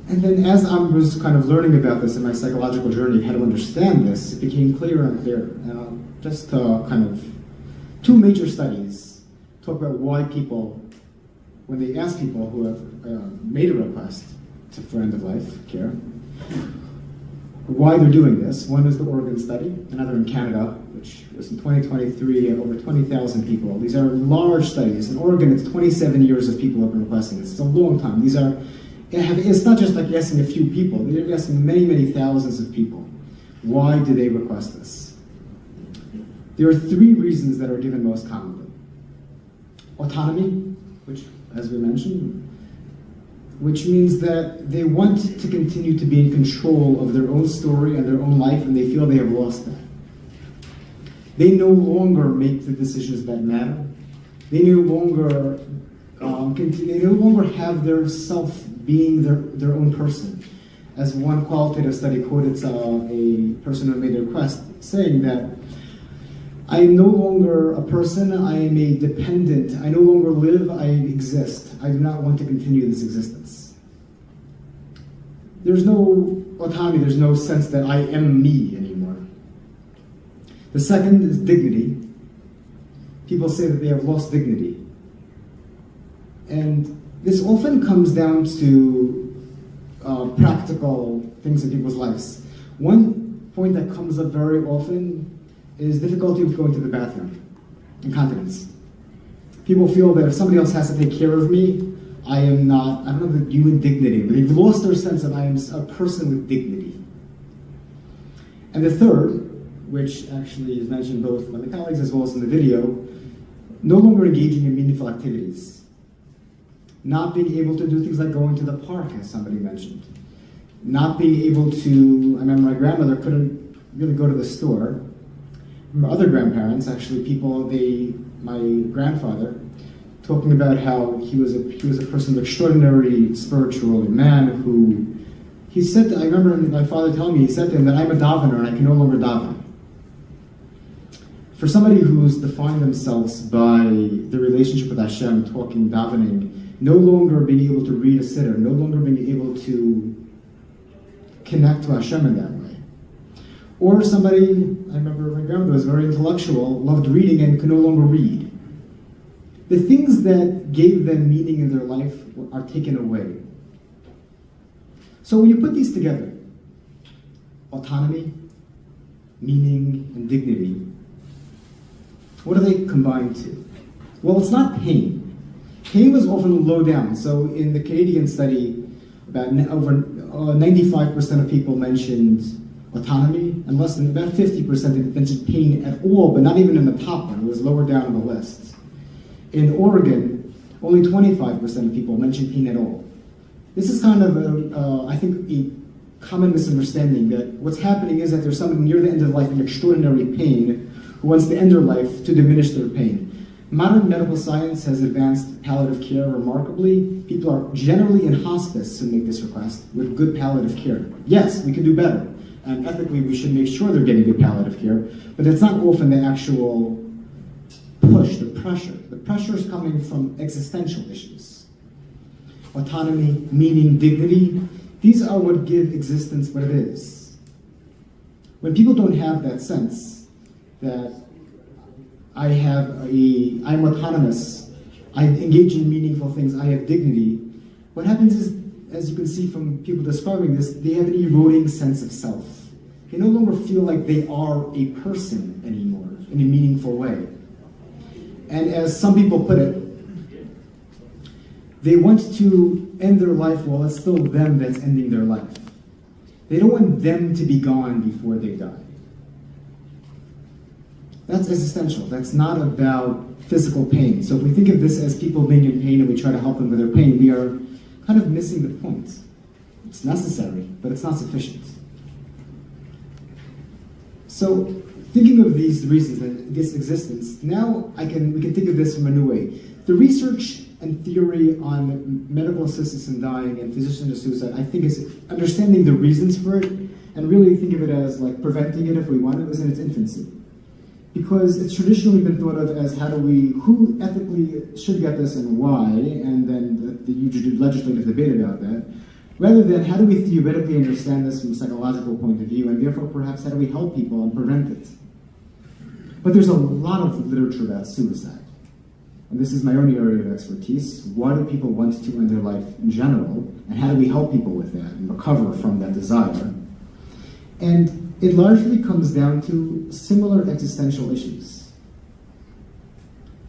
And then as I was kind of learning about this in my psychological journey, how to understand this, it became clearer and clearer. And just kind of two major studies talk about why people, when they ask people who have made a request for end-of-life care, why they're doing this. One is the Oregon study, another in Canada, which was in 2023, over 20,000 people. These are large studies. In Oregon, it's 27 years of people have been requesting this. It's a long time. It's not just like asking a few people. They're asking many, many thousands of people. Why do they request this? There are three reasons that are given most commonly. Autonomy, which, as we mentioned, which means that they want to continue to be in control of their own story and their own life, and they feel they have lost that. They no longer make the decisions that matter. They no longer have their self being their own person. As one qualitative study quoted a person who made a request, saying that I am no longer a person, I am a dependent, I no longer live, I exist. I do not want to continue this existence. There's no autonomy, there's no sense that I am me anymore. The second is dignity. People say that they have lost dignity. And this often comes down to practical things in people's lives. One point that comes up very often is difficulty with going to the bathroom, incontinence. People feel that if somebody else has to take care of me, I don't have the human dignity, but they've lost their sense that I am a person with dignity. And the third, which actually is mentioned both by my colleagues as well as in the video, no longer engaging in meaningful activities. Not being able to do things like going to the park, as somebody mentioned. Not being able to, I remember my grandmother couldn't really go to the store. My other grandparents, actually, my grandfather, talking about how he was a person of extraordinary spiritual man who, he said, I remember my father telling me, he said to him that I'm a davener and I can no longer daven. For somebody who's defined themselves by the relationship with Hashem, talking, davening, no longer being able to read a siddur, no longer being able to connect to Hashem in that way. Or somebody, I remember my grandmother was very intellectual, loved reading and could no longer read. The things that gave them meaning in their life are taken away. So when you put these together, autonomy, meaning, and dignity, what do they combine to? Well, it's not pain. Pain was often low down. So in the Canadian study, about over 95% of people mentioned autonomy, and less than about 50% mentioned pain at all, but not even in the top one. It was lower down on the list. In Oregon, only 25% of people mentioned pain at all. This is kind of, I think, a common misunderstanding that what's happening is that there's somebody near the end of life in extraordinary pain who wants to end their life to diminish their pain. Modern medical science has advanced palliative care remarkably. People are generally in hospice who make this request with good palliative care. Yes, we can do better. And ethically, we should make sure they're getting good palliative care, but it's not often the actual push, the pressure. The pressure is coming from existential issues. Autonomy, meaning, dignity, these are what give existence what it is. When people don't have that sense that I'm autonomous, I engage in meaningful things, I have dignity, what happens is, as you can see from people describing this, they have an eroding sense of self. They no longer feel like they are a person anymore in a meaningful way. And as some people put it, they want to end their life while it's still them that's ending their life. They don't want them to be gone before they die. That's existential. That's not about physical pain. So if we think of this as people being in pain and we try to help them with their pain, we are kind of missing the point. It's necessary, but it's not sufficient. So thinking of these reasons and this existence, now we can think of this from a new way. The research and theory on medical assistance in dying and physician-assisted suicide, I think, is understanding the reasons for it and really think of it as like preventing it if we want. It was in its infancy. Because it's traditionally been thought of as who ethically should get this and why, and then the huge legislative debate about that, rather than how do we theoretically understand this from a psychological point of view, and therefore perhaps how do we help people and prevent it. But there's a lot of literature about suicide. And this is my own area of expertise. Why do people want to end their life in general, and how do we help people with that and recover from that desire? And it largely comes down to similar existential issues.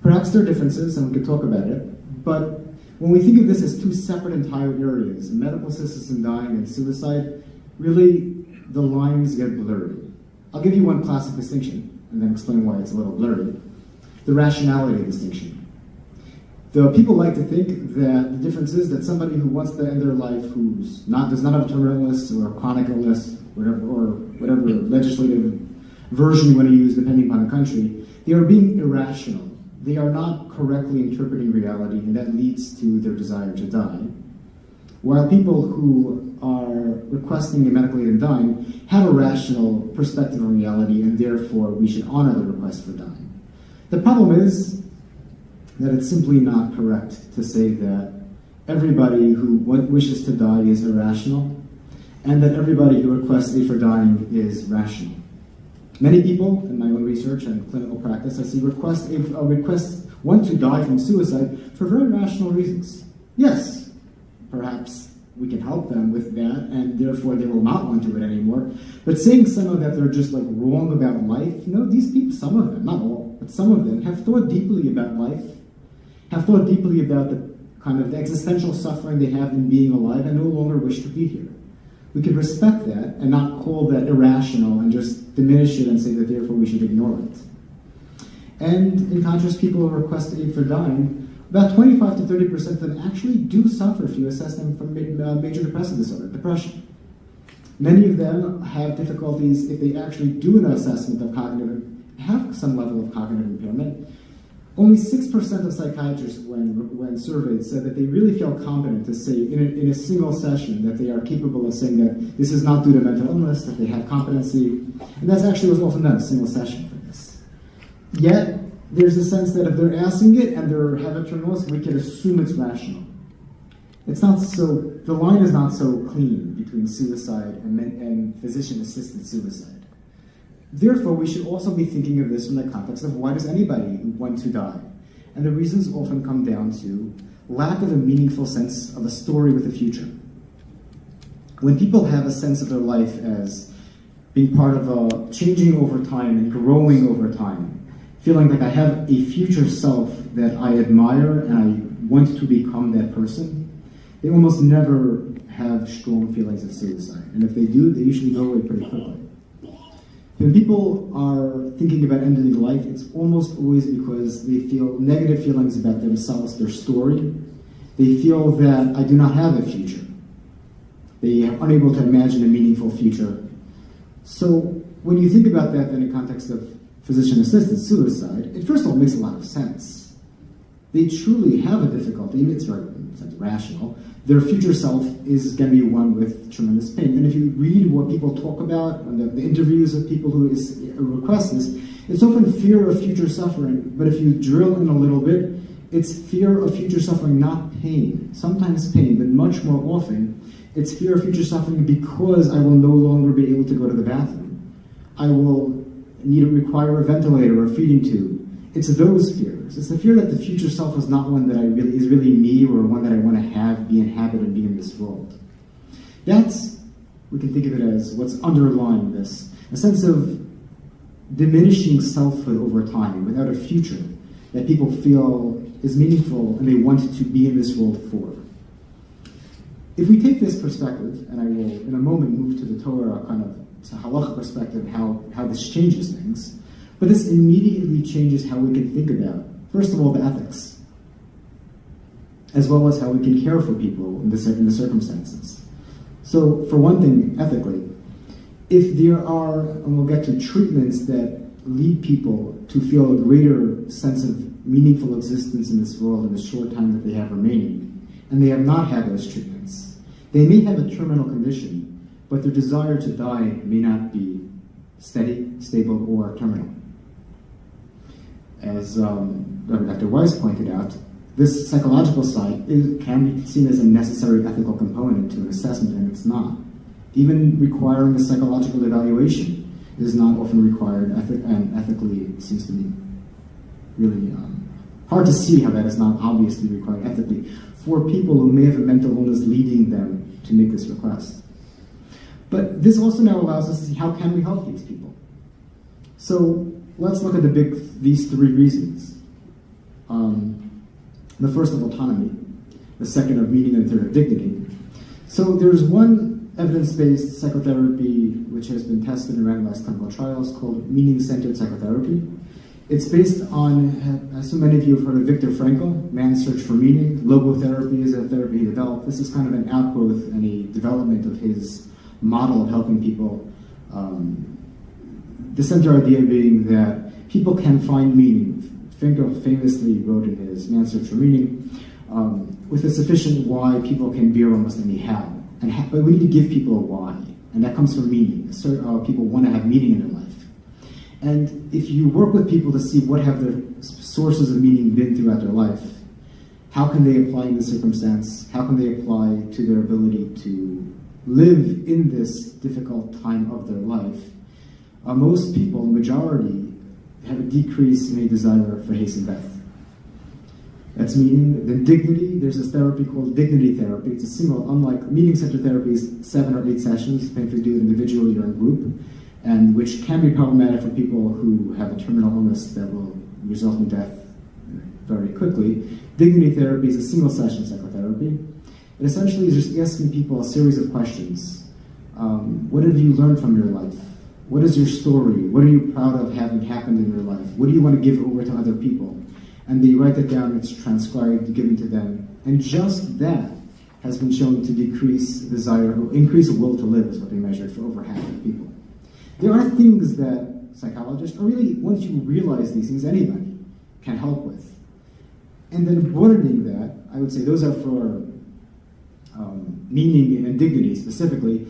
Perhaps there are differences, and we could talk about it, but when we think of this as two separate entire areas, medical assistance in dying and suicide, really the lines get blurred. I'll give you one classic distinction, and then explain why it's a little blurry. The rationality distinction. The people like to think that the difference is that somebody who wants to end their life does not have a terminal illness or a chronic illness, whatever legislative version you want to use depending upon the country, they are being irrational. They are not correctly interpreting reality, and that leads to their desire to die. While people who are requesting a medical aid in dying have a rational perspective on reality, and therefore we should honor the request for dying. The problem is that it's simply not correct to say that everybody who wishes to die is irrational, and that everybody who requests aid for dying is rational. Many people, in my own research and clinical practice, I see requests want to die from suicide for very rational reasons. Yes, perhaps we can help them with that, and therefore they will not want to do it anymore. But saying somehow that they're just like wrong about life, these people, some of them, not all, but some of them have thought deeply about life, have thought deeply about the kind of the existential suffering they have in being alive and no longer wish to be here. We could respect that and not call that irrational and just diminish it and say that therefore we should ignore it. And in contrast, people who request aid for dying, about 25 to 30% of them actually do suffer if you assess them from major depressive disorder, depression. Many of them have difficulties if they actually do an assessment of have some level of cognitive impairment. Only 6% of psychiatrists, when surveyed, said that they really feel competent to say in a single session that they are capable of saying that this is not due to mental illness, that they have competency, and that's actually what's often done, a single session for this. Yet, there's a sense that if they're asking it and they have a terminal illness, we can assume it's rational. It's not so, the line is not so clean between suicide and physician-assisted suicide. Therefore, we should also be thinking of this in the context of why does anybody want to die? And the reasons often come down to lack of a meaningful sense of a story with a future. When people have a sense of their life as being part of a changing over time and growing over time, feeling like I have a future self that I admire and I want to become that person, they almost never have strong feelings of suicide. And if they do, they usually go away pretty quickly. When people are thinking about ending life, it's almost always because they feel negative feelings about themselves, their story. They feel that I do not have a future. They are unable to imagine a meaningful future. So when you think about that in the context of physician-assisted suicide, it first of all makes a lot of sense. They truly have a difficulty, it's rational. Their future self is going to be one with tremendous pain. And if you read what people talk about, and the interviews of people who request this, it's often fear of future suffering. But if you drill in a little bit, it's fear of future suffering, not pain. Sometimes pain, but much more often, it's fear of future suffering because I will no longer be able to go to the bathroom. I will require a ventilator or a feeding tube. It's those fears. It's the fear that the future self is not one that is really me, or one that I want to have, be inhabit, and be in this world. That's, we can think of it as what's underlying this, a sense of diminishing selfhood over time without a future that people feel is meaningful and they want to be in this world for. If we take this perspective, and I will in a moment move to the Torah kind of to halacha perspective, how this changes things, but this immediately changes how we can think about, first of all, the ethics, as well as how we can care for people in the circumstances. So, for one thing, ethically, if there are, and we'll get to, treatments that lead people to feel a greater sense of meaningful existence in this world in the short time that they have remaining, and they have not had those treatments, they may have a terminal condition, but their desire to die may not be steady, stable, or terminal. As Dr. Weiss pointed out, this psychological side can be seen as a necessary ethical component to an assessment, and it's not. Even requiring a psychological evaluation is not often required, and ethically it seems to be really hard to see how that is not obviously required ethically for people who may have a mental illness leading them to make this request. But this also now allows us to see how can we help these people. So let's look at these three reasons. The first of autonomy, the second of meaning, and the third of dignity. So there's one evidence-based psychotherapy which has been tested in randomized clinical trials called meaning-centered psychotherapy. It's based on, as so many of you have heard of Viktor Frankl, Man's Search for Meaning. Logotherapy is a therapy he developed. This is kind of an outgrowth and a development of his model of helping people. The center idea being that people can find meaning. Frankl famously wrote in his Man's Search for Meaning, with a sufficient why, people can bear almost any how. But we need to give people a why, and that comes from meaning. So, people want to have meaning in their life. And if you work with people to see what have their sources of meaning been throughout their life, how can they apply in this circumstance? How can they apply to their ability to live in this difficult time of their life? Most people, majority, have a decrease in a desire for hastened death. That's meaning. Then dignity, there's this therapy called dignity therapy. It's a single, unlike meaning-centered therapy is 7 or 8 sessions, depending if you do it individually or in group, and which can be problematic for people who have a terminal illness that will result in death very quickly. Dignity therapy is a single session psychotherapy. It essentially is just asking people a series of questions. What have you learned from your life? What is your story? What are you proud of having happened in your life? What do you want to give over to other people? And they write that down, it's transcribed, given to them. And just that has been shown to decrease desire, or increase will to live is what they measured for over half of people. There are things that psychologists, or really once you realize these things, anybody can help with. And then broadening that, I would say those are for meaning and dignity specifically,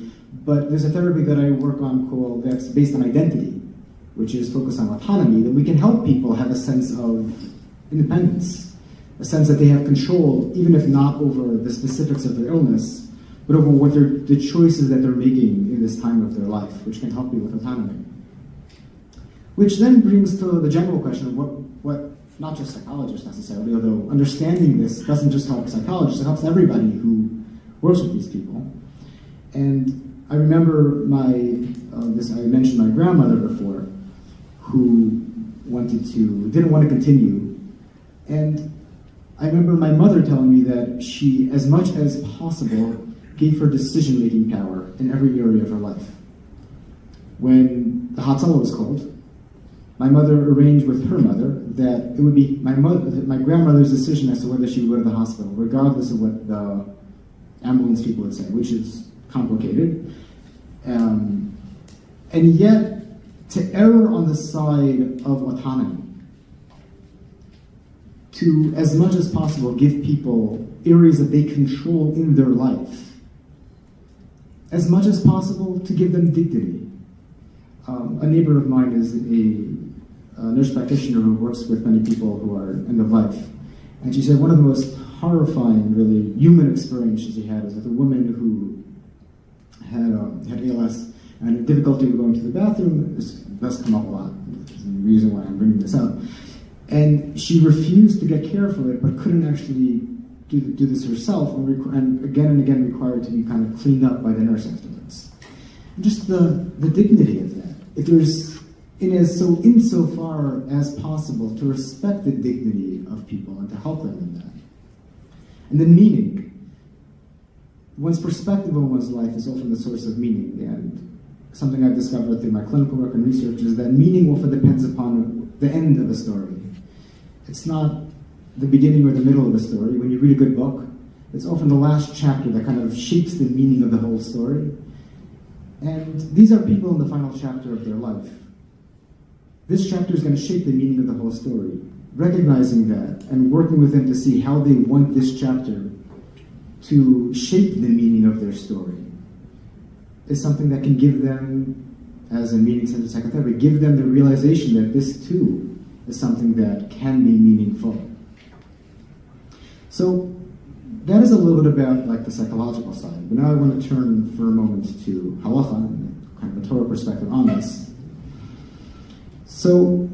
but there's a therapy that I work on called, that's based on identity, which is focused on autonomy, that we can help people have a sense of independence, a sense that they have control, even if not over the specifics of their illness, but over what the choices that they're making in this time of their life, which can help you with autonomy. Which then brings to the general question of what not just psychologists necessarily, although understanding this doesn't just help psychologists, it helps everybody who works with these people. And I remember I mentioned my grandmother before, who didn't want to continue. And I remember my mother telling me that she, as much as possible, gave her decision-making power in every area of her life. When the Hatzalah was called, my mother arranged with her mother that it would be my grandmother's decision as to whether she would go to the hospital, regardless of what the ambulance people would say, which is complicated. And yet, to err on the side of autonomy, to, as much as possible, give people areas that they control in their life, as much as possible to give them dignity. A neighbor of mine is a nurse practitioner who works with many people who are end of life. And she said one of the most horrifying, really human experiences he had was with a woman who had ALS and had difficulty with going to the bathroom. This does come up a lot. There's a reason why I'm bringing this up. And she refused to get care for it, but couldn't actually do this herself, and again required to be kind of cleaned up by the nurse afterwards. And just the dignity of that. If there's insofar as possible to respect the dignity of people and to help them in that. And then meaning. One's perspective on one's life is often the source of meaning, and something I've discovered through my clinical work and research is that meaning often depends upon the end of a story. It's not the beginning or the middle of the story. When you read a good book, it's often the last chapter that kind of shapes the meaning of the whole story. And these are people in the final chapter of their life. This chapter is going to shape the meaning of the whole story. Recognizing that and working with them to see how they want this chapter to shape the meaning of their story is something that can give them, as a meaning-centered psychotherapy, give them the realization that this too is something that can be meaningful. So that is a little bit about like the psychological side. But now I want to turn for a moment to halacha, and kind of a Torah perspective on this. So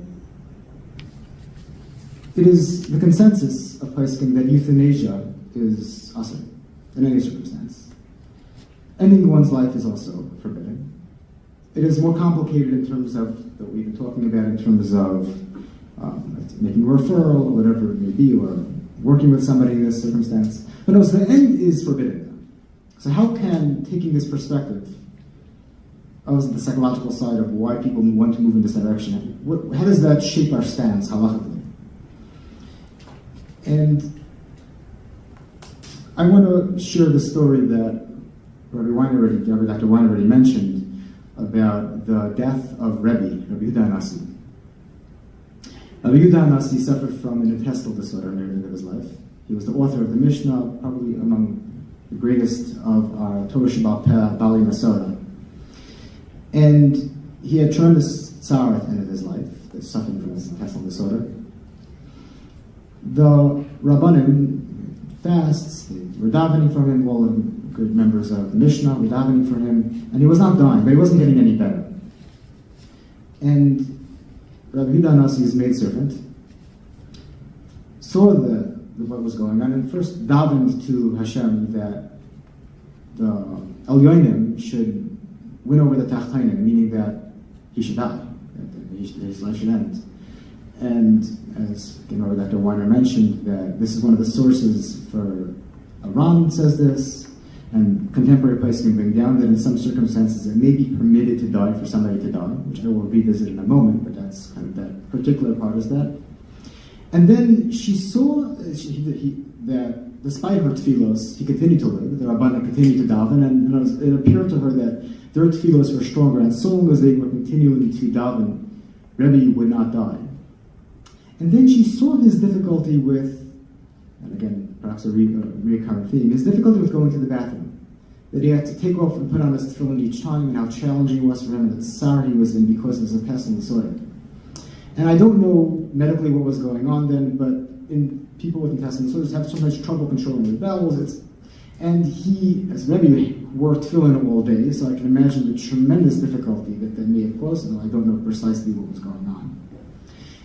it is the consensus of poskim that euthanasia is asur in any circumstance. Ending one's life is also forbidden. It is more complicated in terms of that we've been talking about in terms of making a referral, or whatever it may be, or working with somebody in this circumstance. But no, so the end is forbidden. So how can, taking this perspective of the psychological side of why people want to move in this direction, how does that shape our stance halachically? And I want to share the story that Dr. Wein already mentioned about the death of Rabbi Yehuda Nasi. Rabbi Yehuda Nasi suffered from an intestinal disorder near the end of his life. He was the author of the Mishnah, probably among the greatest of our Torah Shabbat Peh, Bali Masorah. And he had tremendous tsar at the end of his life, suffering from this intestinal disorder. The Rabbanim fasts, they were davening for him, all the good members of the Mishnah were davening for him, and he was not dying, but he wasn't getting any better. And Rabbi Yehuda Nasi's maidservant saw what was going on, and first davened to Hashem that the Elyonim should win over the Tachtainim, meaning that he should die, that his life should end. And as Dr. Weiner mentioned, that this is one of the sources for Iran says this, and contemporary places can bring down that in some circumstances it may be permitted to die for somebody to die, which I will revisit in a moment, but that's kind of that particular part is that. And then she saw that despite her tefillos, he continued to live, the Rabbanah continued to daven, and it appeared to her that their tefillos were stronger, and so long as they were continuing to daven, Rebbe would not die. And then she saw his difficulty with, and again, perhaps a recurrent theme, his difficulty with going to the bathroom. That he had to take off and put on his tefillin each time, and how challenging it was for him, and the sorrow he was in because of his intestinal disorder. And I don't know medically what was going on then, but in people with intestinal disorders have sometimes trouble controlling their bowels. And he, as Rebbe, wore tefillin all day, so I can imagine the tremendous difficulty that may have caused him. I don't know precisely what was going on.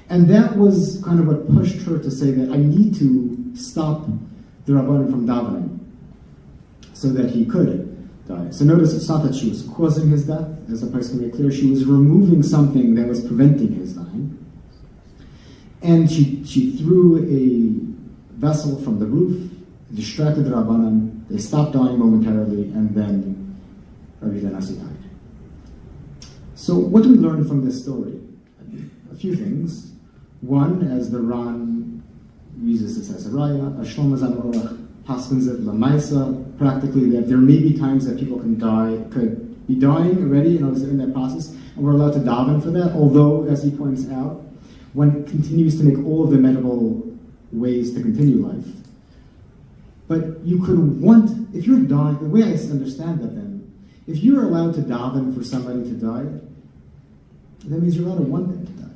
And that was kind of what pushed her to say that I need to stop the Rabbanim from davening so that he could die. So notice it's not that she was causing his death, as the place can make clear. She was removing something that was preventing his dying. And she threw a vessel from the roof, distracted the Rabbanim, they stopped dying momentarily, and then Rabbi Yehuda Nasi died. So what do we learn from this story? A few things. One, as the Ran uses this as a raya, a shlom hazan orach Haskins at Lamaisa, practically, that there may be times that people could be dying already, in that process, and we're allowed to daven for that, although, as he points out, one continues to make all of the medical ways to continue life. But you could want, if you're dying, the way I understand that then, if you're allowed to daven for somebody to die, that means you're allowed to want them to die.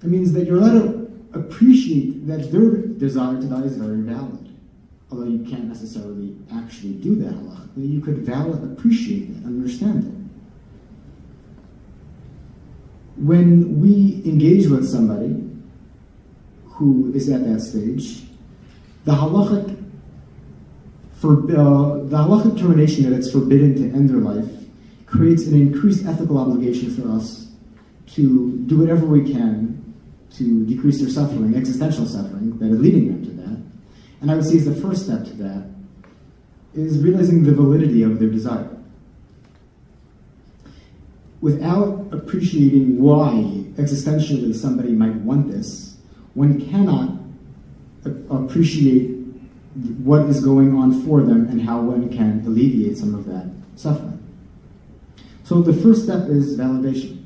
It means that you're allowed to appreciate that their desire to die is very valid. Although you can't necessarily actually do that halachically, you could appreciate it, understand it. When we engage with somebody who is at that stage, the halachic determination that it's forbidden to end their life creates an increased ethical obligation for us to do whatever we can to decrease their suffering, existential suffering, that is leading them to that. And I would say the first step to that is realizing the validity of their desire. Without appreciating why existentially somebody might want this, one cannot appreciate what is going on for them and how one can alleviate some of that suffering. So the first step is validation.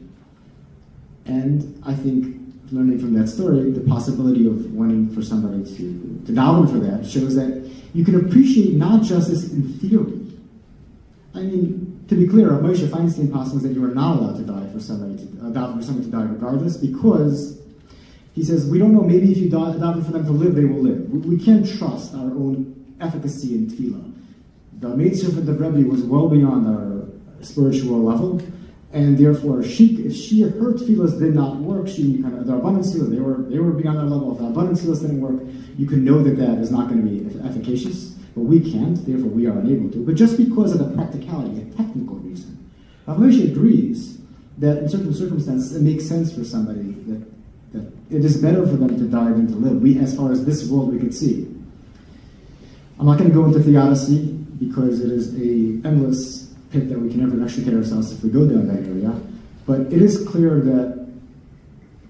And I think, learning from that story, the possibility of wanting for somebody to daven for that shows that you can appreciate not just this in theory. I mean, to be clear, Moshe Feinstein postulates that you are not allowed to die for somebody to daven for somebody to die regardless, because he says we don't know. Maybe if you daven for them to live, they will live. We can't trust our own efficacy in tefillah. The Meitzah of the Rebbe was well beyond our spiritual level. And therefore, if her tefillahs did not work, the abundance tefillahs, they were beyond our level. If the abundance tefillahs didn't work, you can know that is not going to be efficacious. But we can't, therefore we are unable to. But just because of the practicality, a technical reason, Rav Moshe agrees that in certain circumstances it makes sense for somebody that it is better for them to die than to live. As far as this world we could see. I'm not going to go into theodicy because it is a endless pit that we can never extricate ourselves if we go down that area. But it is clear that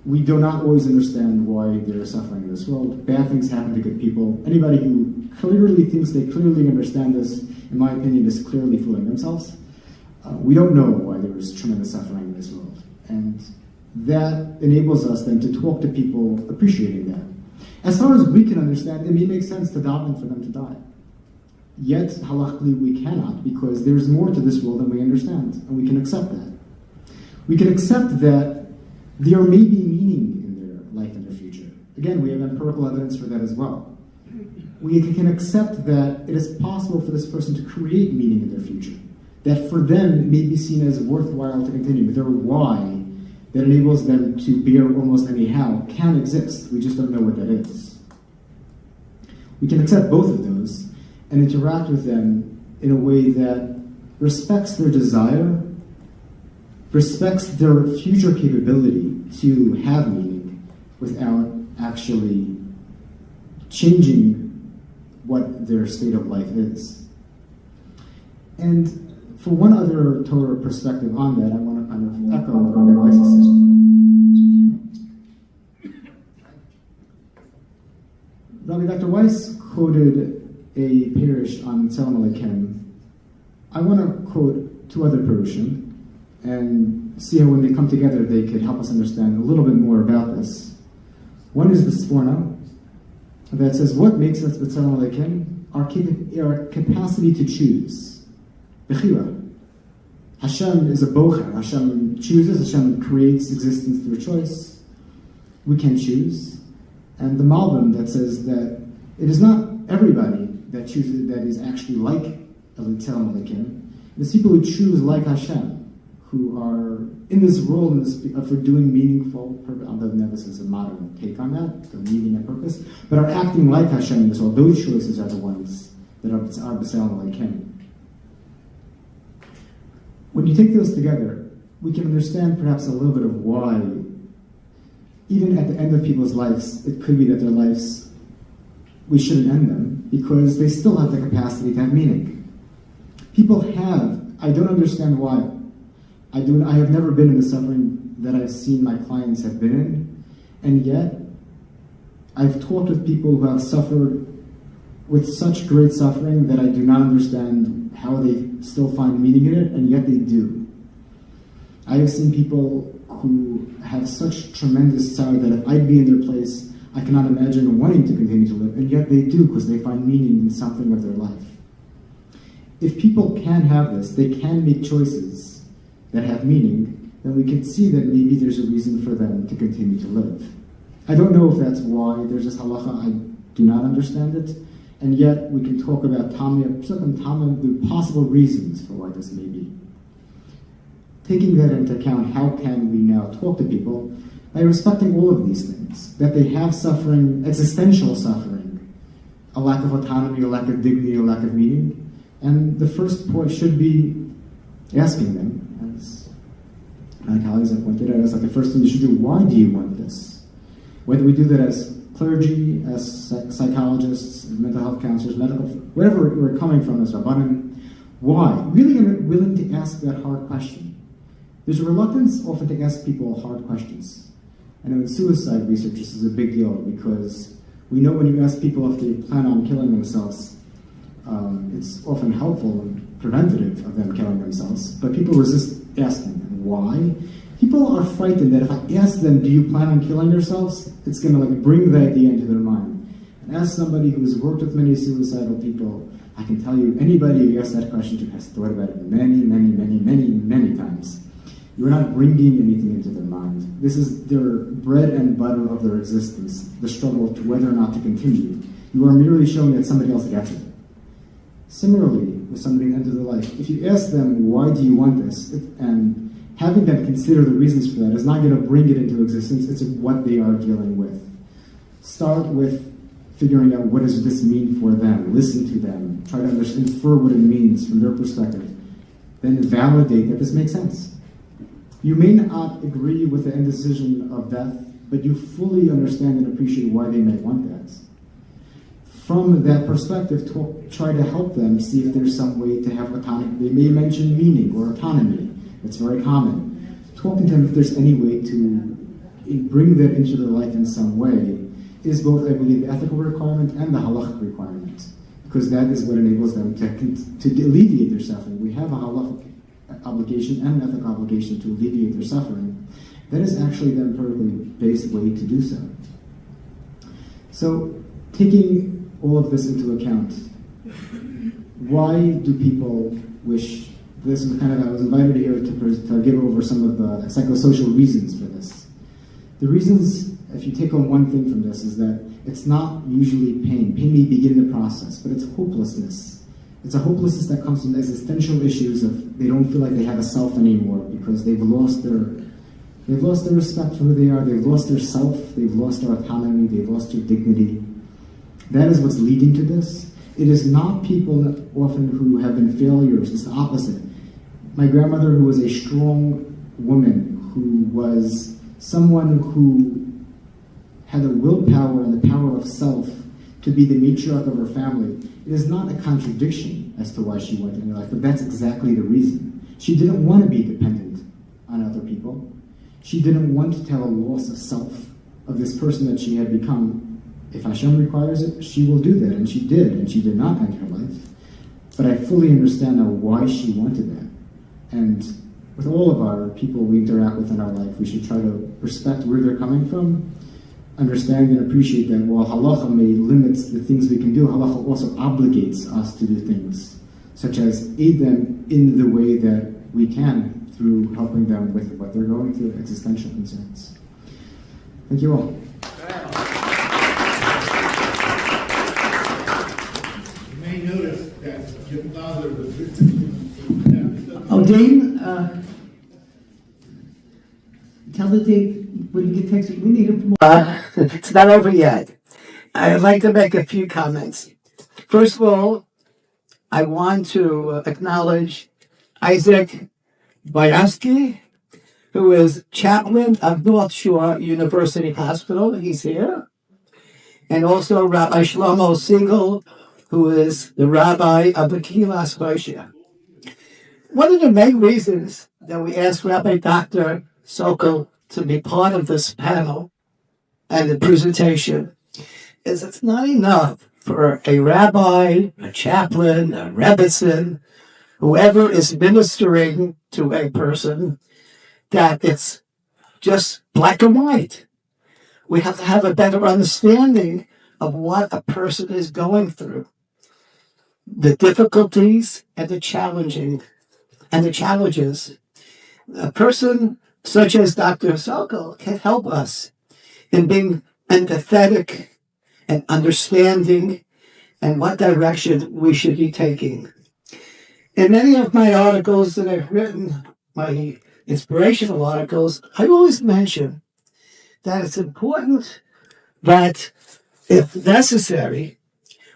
we do not always understand why there is suffering in this world. Bad things happen to good people. Anybody who clearly thinks they clearly understand this, in my opinion, is clearly fooling themselves. We don't know why there is tremendous suffering in this world. And that enables us then to talk to people appreciating that. As far as we can understand, it may make sense to daven for them to die. Yet, halachically, we cannot, because there's more to this world than we understand, and we can accept that. We can accept that there may be meaning in their life and their future. Again, we have empirical evidence for that as well. We can accept that it is possible for this person to create meaning in their future, that for them it may be seen as worthwhile to continue. Their why that enables them to bear almost any how can exist. We just don't know what that is. We can accept both of those and interact with them in a way that respects their desire, respects their future capability to have meaning without actually changing what their state of life is. And for one other Torah perspective on that, I want to kind of echo what Rabbi Weiss said. Rabbi Dr. Weiss quoted a parish on Tzelem Aleichem. I want to quote two other parushim and see how when they come together they could help us understand a little bit more about this. One is the Sforno that says, what makes us B'Tzelem Aleichem? Our capacity to choose. Bechira. Hashem is a bocher. Hashem chooses, Hashem creates existence through choice. We can choose. And the Malbim that says that it is not everybody that chooses, that is actually like Tzelem Aleichem. It's people who choose like Hashem, who are in this world for doing meaningful purpose. I'm not this is a modern take on that, the meaning and purpose, but are acting like Hashem in this world. Those choices are the ones that are B'Tzelem Aleichem. When you take those together, we can understand perhaps a little bit of why, even at the end of people's lives, it could be that their lives, we shouldn't end them, because they still have the capacity to have meaning. People have, I don't understand why. I have never been in the suffering that I've seen my clients have been in, and yet I've talked with people who have suffered with such great suffering that I do not understand how they still find meaning in it, and yet they do. I have seen people who have such tremendous sorrow that if I'd be in their place, I cannot imagine wanting to continue to live, and yet they do because they find meaning in something of their life. If people can have this, they can make choices that have meaning, then we can see that maybe there's a reason for them to continue to live. I don't know if that's why there's this halacha, I do not understand it, and yet we can talk about the possible reasons for why this may be. Taking that into account, how can we now talk to people by respecting all of these things, that they have suffering, existential suffering, a lack of autonomy, a lack of dignity, a lack of meaning, and the first point should be asking them, as my colleagues have pointed out, the first thing you should do, why do you want this? Whether we do that as clergy, as psychologists, mental health counselors, medical, wherever we're coming from as Rabbanim, why? Really willing to ask that hard question. There's a reluctance often to ask people hard questions. I know in suicide research this is a big deal because we know when you ask people if they plan on killing themselves, it's often helpful and preventative of them killing themselves, but people resist asking them. Why? People are frightened that if I ask them, do you plan on killing yourselves? It's going to bring the idea into their mind. And as somebody who's worked with many suicidal people, I can tell you anybody who asks that question to has thought about it many times. You're not bringing anything into their mind. This is their bread and butter of their existence, the struggle to whether or not to continue. You are merely showing that somebody else gets it. Similarly, with somebody at the end of their life, if you ask them, why do you want this? And having them consider the reasons for that is not going to bring it into existence, it's what they are dealing with. Start with figuring out what does this mean for them, listen to them, try to infer what it means from their perspective, then validate that this makes sense. You may not agree with the end decision of death, but you fully understand and appreciate why they may want that. From that perspective, try to help them see if there's some way to have autonomy. They may mention meaning or autonomy. It's very common. Talking to them if there's any way to bring that into their life in some way is both, I believe, the ethical requirement and the halachic requirement, because that is what enables them to alleviate their suffering. We have a halachic obligation and an ethical obligation to alleviate their suffering. That is actually the empirically based way to do so. So, taking all of this into account, why do people wish this? Is I was invited here to give over some of the psychosocial reasons for this. The reasons, if you take on one thing from this, is that it's not usually pain. Pain may begin the process, but it's hopelessness. It's a hopelessness that comes from existential issues of they don't feel like they have a self anymore because they've lost their respect for who they are, they've lost their self, they've lost their autonomy, they've lost their dignity. That is what's leading to this. It is not people often who have been failures, it's the opposite. My grandmother, who was a strong woman, who was someone who had the willpower and the power of self to be the matriarch of her family, it is not a contradiction as to why she went in her life, but that's exactly the reason. She didn't want to be dependent on other people. She didn't want to have a loss of self, of this person that she had become. If Hashem requires it, she will do that, and she did not end her life. But I fully understand now why she wanted that. And with all of our people we interact with in our life, we should try to respect where they're coming from, understand and appreciate that while halacha may limit the things we can do, halacha also obligates us to do things, such as aid them in the way that we can through helping them with what they're going through, existential concerns. Thank you all. You may notice that your father was Dean, tell the date when you get texted. We need him. It's not over yet. I'd like to make a few comments. First of all, I want to acknowledge Isaac Bayaski, who is chaplain of North Shore University Hospital. He's here. And also Rabbi Shlomo Siegel, who is the rabbi of the Kilas Moshe. One of the main reasons that we asked Rabbi Dr. Sokol to be part of this panel and the presentation is it's not enough for a rabbi, a chaplain, a rebbetzin, whoever is ministering to a person, that it's just black and white. We have to have a better understanding of what a person is going through, the difficulties and the challenges. A person such as Dr. Sokol can help us in being empathetic and understanding and what direction we should be taking. In many of my articles that I've written, my inspirational articles, I always mention that it's important that, if necessary,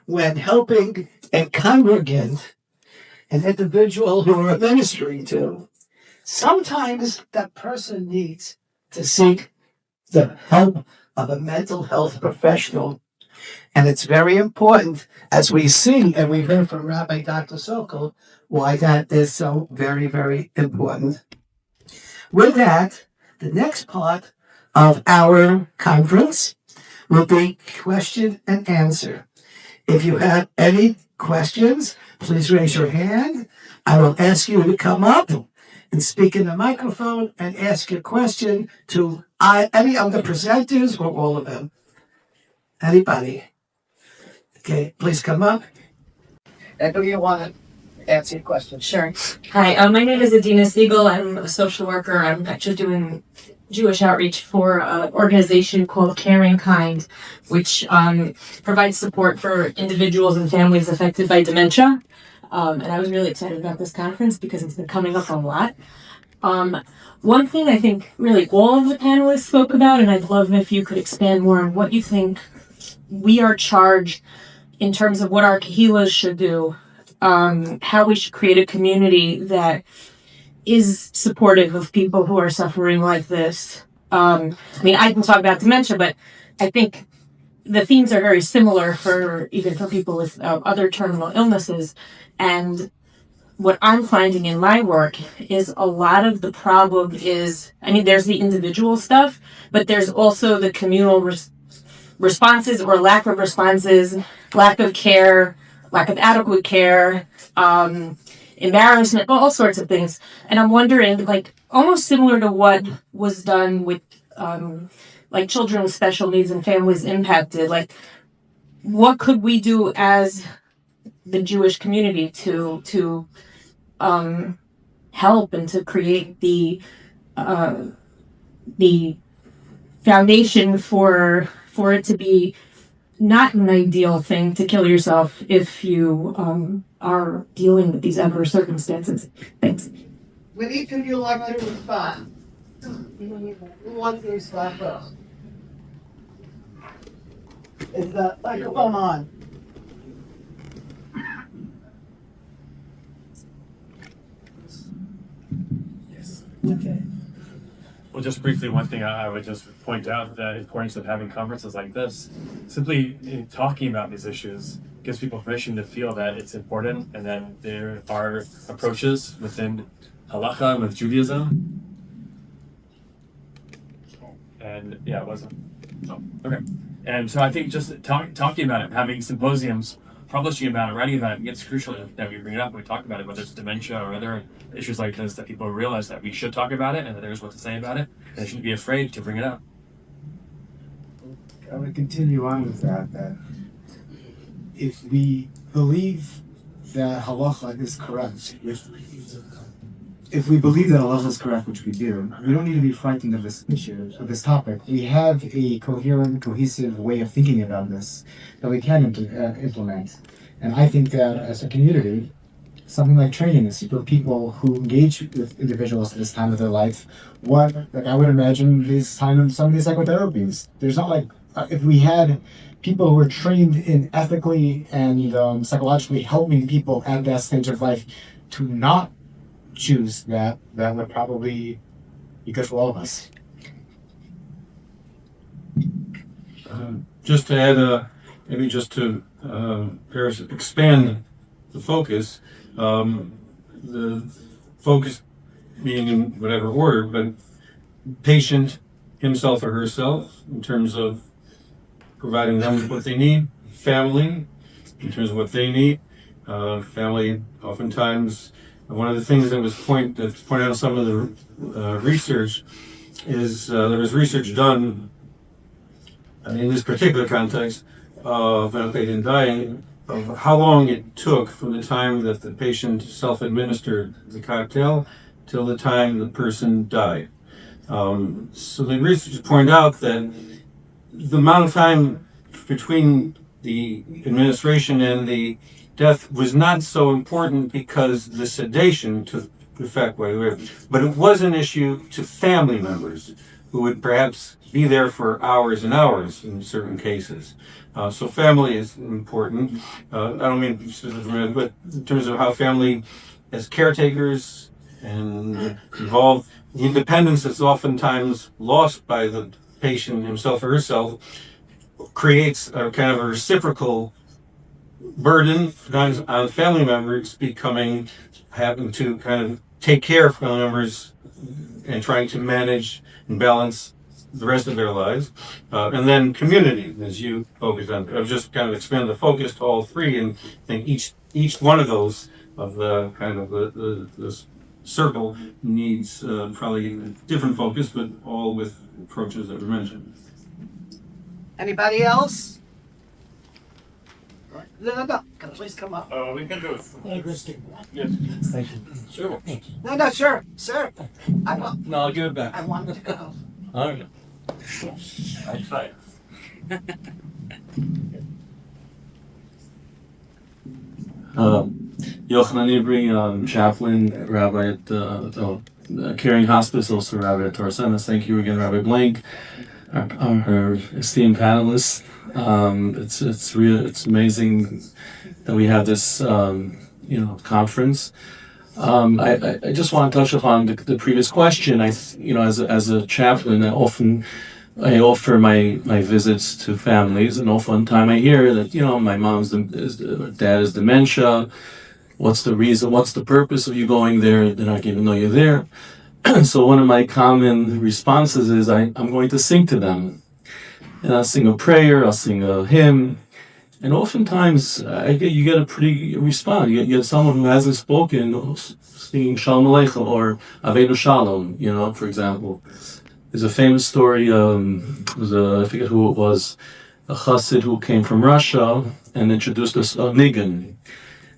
when helping a congregant, an individual who we're ministering to, sometimes that person needs to seek the help of a mental health professional. And it's very important, as we see and we heard from Rabbi Dr. Sokol, why that is so very, very important. With that, the next part of our conference will be question and answer. If you have any questions, please raise your hand. I will ask you to come up and speak in the microphone and ask your question to any of the presenters or all of them. Anybody? Okay, please come up. And do you want to answer your question? Sure. Hi, my name is Adina Siegel. I'm a social worker. I'm actually doing Jewish outreach for an organization called Caring Kind, which provides support for individuals and families affected by dementia. And I was really excited about this conference because it's been coming up a lot. One thing I think really all of the panelists spoke about, and I'd love if you could expand more on what you think we are charged in terms of what our kahilas should do, how we should create a community that is supportive of people who are suffering like this. I mean, I can talk about dementia, but I think the themes are very similar even for people with other terminal illnesses. And what I'm finding in my work is a lot of the problem is, I mean, there's the individual stuff, but there's also the communal responses or lack of responses, lack of care, lack of adequate care, embarrassment, all sorts of things. And I'm wondering, like, almost similar to what was done with, like, children with special needs and families impacted, like, what could we do as the Jewish community to help and to create the foundation for it to be not an ideal thing to kill yourself if you are dealing with these adverse circumstances. Thanks. Would each of you like to respond? Who wants to respond first? Is the microphone on? Yes. Okay. Well, just briefly, one thing I would just point out, the importance of having conferences like this. Simply talking about these issues gives people permission to feel that it's important and that there are approaches within halacha and with Judaism. And yeah, it wasn't. Oh, okay. And so I think just talking about it, having symposiums, publishing about it, writing about it, it's crucial that we bring it up when we talk about it, whether it's dementia or other issues like this, that people realize that we should talk about it and that there's what to say about it, and they shouldn't be afraid to bring it up. I would continue on with that if we believe that halacha is correct, if we believe that halacha is correct, which we do, we don't need to be frightened of this issue, of this topic. We have a coherent, cohesive way of thinking about this that we can implement. And I think that as a community, something like training is for people who engage with individuals at this time of their life. I would imagine some of these psychotherapies. There's not like, if we had people who were trained in ethically and psychologically helping people at that stage of life to not choose that would probably be good for all of us. Just to add, maybe just to expand the focus, the focus being in whatever order, but patient himself or herself in terms of providing them with what they need, family, in terms of what they need. Family, oftentimes, one of the things that was pointed out in some of the research is there was research done in this particular context of ventilated dying, of how long it took from the time that the patient self-administered the cocktail till the time the person died. So the research pointed out that the amount of time between the administration and the death was not so important because the sedation took effect, but it was an issue to family members who would perhaps be there for hours and hours in certain cases. So family is important. I don't mean specifically, but in terms of how family as caretakers and involved, the independence that's oftentimes lost by the patient himself or herself creates a kind of a reciprocal burden on family members having to kind of take care of family members and trying to manage and balance the rest of their lives. And then community, as you focused on. I've just kind of expanded the focus to all three, and I think each one of those of the kind of the circle needs probably a different focus, but all with approaches that were mentioned. Anybody else? No. Can please come up? We can do it. Yes. Thank you. Sure. No, sure, sir. No, I'll give it back. I wanted to go. All right. I try. Yochanan Ivri, chaplain, rabbi at Caring Hospice, also rabbi at Torah Semis. Thank you again, Rabbi Blank, our esteemed panelists. It's amazing that we have this conference. I just want to touch upon the previous question. As a chaplain, I offer my visits to families, and oftentimes I hear that my dad is dementia. What's the reason? What's the purpose of you going there? They're not even know you're there. So one of my common responses is I'm going to sing to them, and I'll sing a prayer, I'll sing a hymn, and oftentimes you get a pretty response. You get someone who hasn't spoken singing Shalom Aleichem or Avenu Shalom, for example. There's a famous story, I forget who it was, a chassid who came from Russia and introduced us a nigun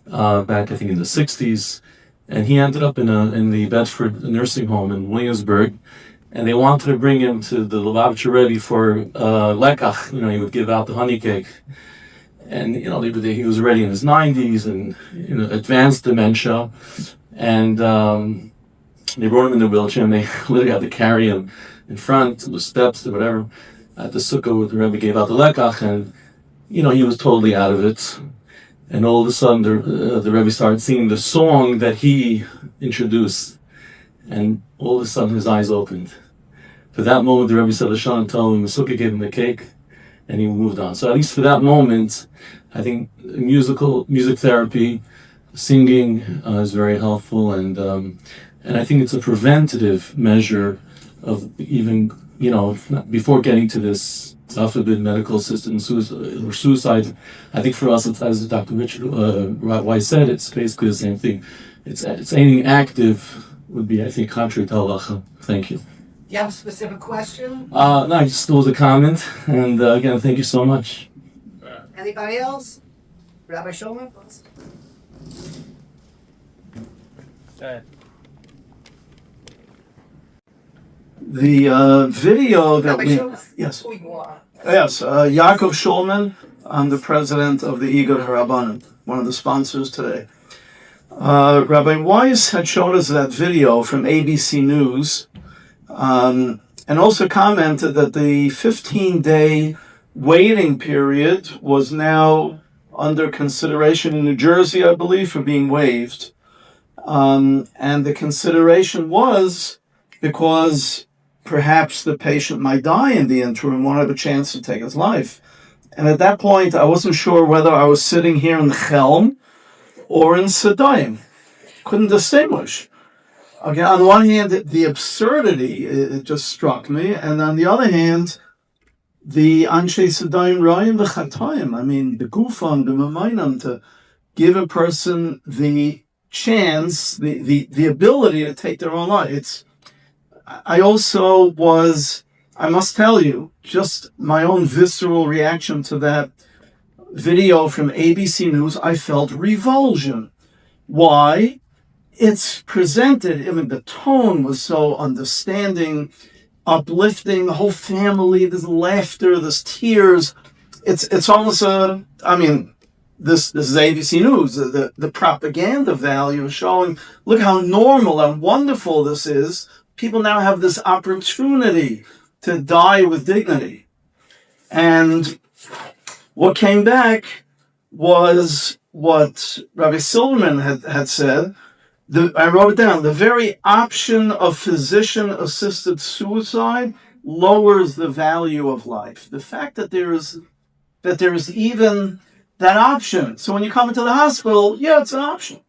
back, I think, in the 60s. And he ended up in the Bedford nursing home in Williamsburg, and they wanted to bring him to the Lubavitcher Rebbe for lekach. He would give out the honey cake. And, he was already in his 90s and, advanced dementia. And they brought him in the wheelchair, and they literally had to carry him in front to the steps or whatever at the sukkah where the Rebbe gave out the lekach. And, he was totally out of it. And all of a sudden, the Rebbe started singing the song that he introduced. And all of a sudden, his eyes opened. For that moment, the Rebbe said Lashon, told him, the sukkah gave him the cake, and he moved on. So at least for that moment, I think music therapy, singing is very helpful. And I think it's a preventative measure of even, before getting to this medical assistance or suicide. I think for us, as Dr. Richard Weiss said, it's basically the same thing. It's anything active would be, I think, contrary to halacha. Thank you. Do you have a specific question? No, I just was a comment, and again, thank you so much. Anybody else? Rabbi Shulman? The video that we... Yes. Yes, Yaakov Shulman. I'm the president of the Igor Harabanim, one of the sponsors today. Rabbi Weiss had showed us that video from ABC News, and also commented that the 15-day waiting period was now under consideration in New Jersey, I believe, for being waived. And the consideration was because perhaps the patient might die in the interim, won't have a chance to take his life. And at that point, I wasn't sure whether I was sitting here in Chelm or in Sedayim. Couldn't distinguish. Again, on one hand, the absurdity, it just struck me. And on the other hand, the Anshe Sedayim Rayim v'Chatayim. I mean, the Gufan, the Mamayim, to give a person the chance, the ability to take their own life. I must tell you, just my own visceral reaction to that video from ABC News, I felt revulsion. Why? It's presented, I mean, the tone was so understanding, uplifting, the whole family, there's laughter, there's tears. It's almost this is ABC News. The propaganda value is showing, look how normal and wonderful this is. People now have this opportunity to die with dignity. And what came back was what Rabbi Silverman had said. I wrote it down. The very option of physician-assisted suicide lowers the value of life. The fact that there is even that option. So when you come into the hospital, yeah, it's an option.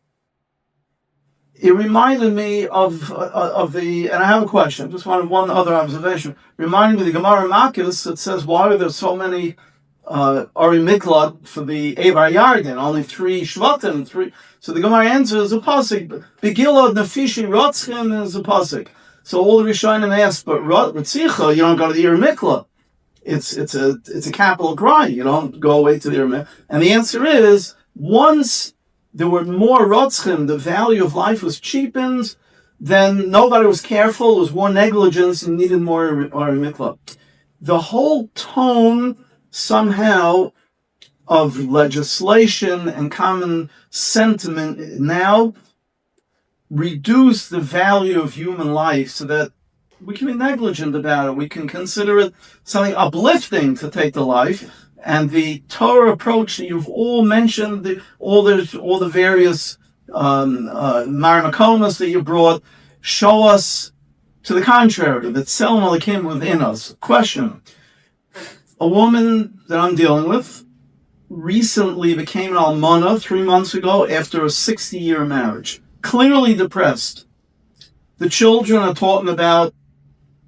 It reminded me of the, and I have a question, just wanted one other observation. Reminded me of the Gemara Makis that says, why are there so many Ari Miklad for the Evar Yarden? Only 3 Shvatim, 3. So the Gemara answers a pasuk. Begilad Nafishi Rotzchem is a pasuk. So all the Rishonim ask, but Ritzicha, you don't go to the Yer Mikla. It's a capital crime. You don't go away to the Yer Mikla. And the answer is, once there were more Rotzchem, the value of life was cheapened, then nobody was careful, there was more negligence, and needed more Yer Mikla. The whole tone somehow of legislation and common sentiment now reduce the value of human life so that we can be negligent about it. We can consider it something uplifting to take the life. And the Torah approach that you've all mentioned, all the various marmakomas that you brought, show us to the contrary, that Tselem Elokim within us. Question. A woman that I'm dealing with recently became an almana 3 months ago after a 60-year marriage. Clearly depressed. The children are talking about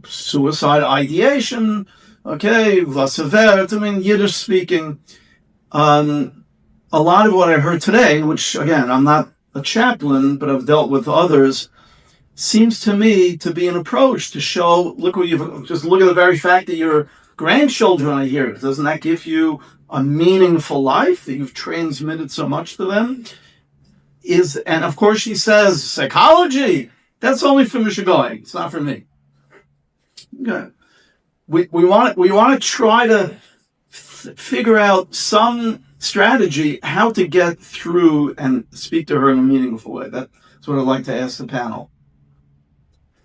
suicide ideation, okay, vasavert, I mean, Yiddish speaking. A lot of what I heard today, which, again, I'm not a chaplain, but I've dealt with others, seems to me to be an approach to show, look at the very fact that your grandchildren are here. Doesn't that give you a meaningful life that you've transmitted so much to them? And of course she says, psychology, that's only for Mishigoyim, it's not for me. Okay. We want to try to figure out some strategy how to get through and speak to her in a meaningful way. That's what I'd like to ask the panel.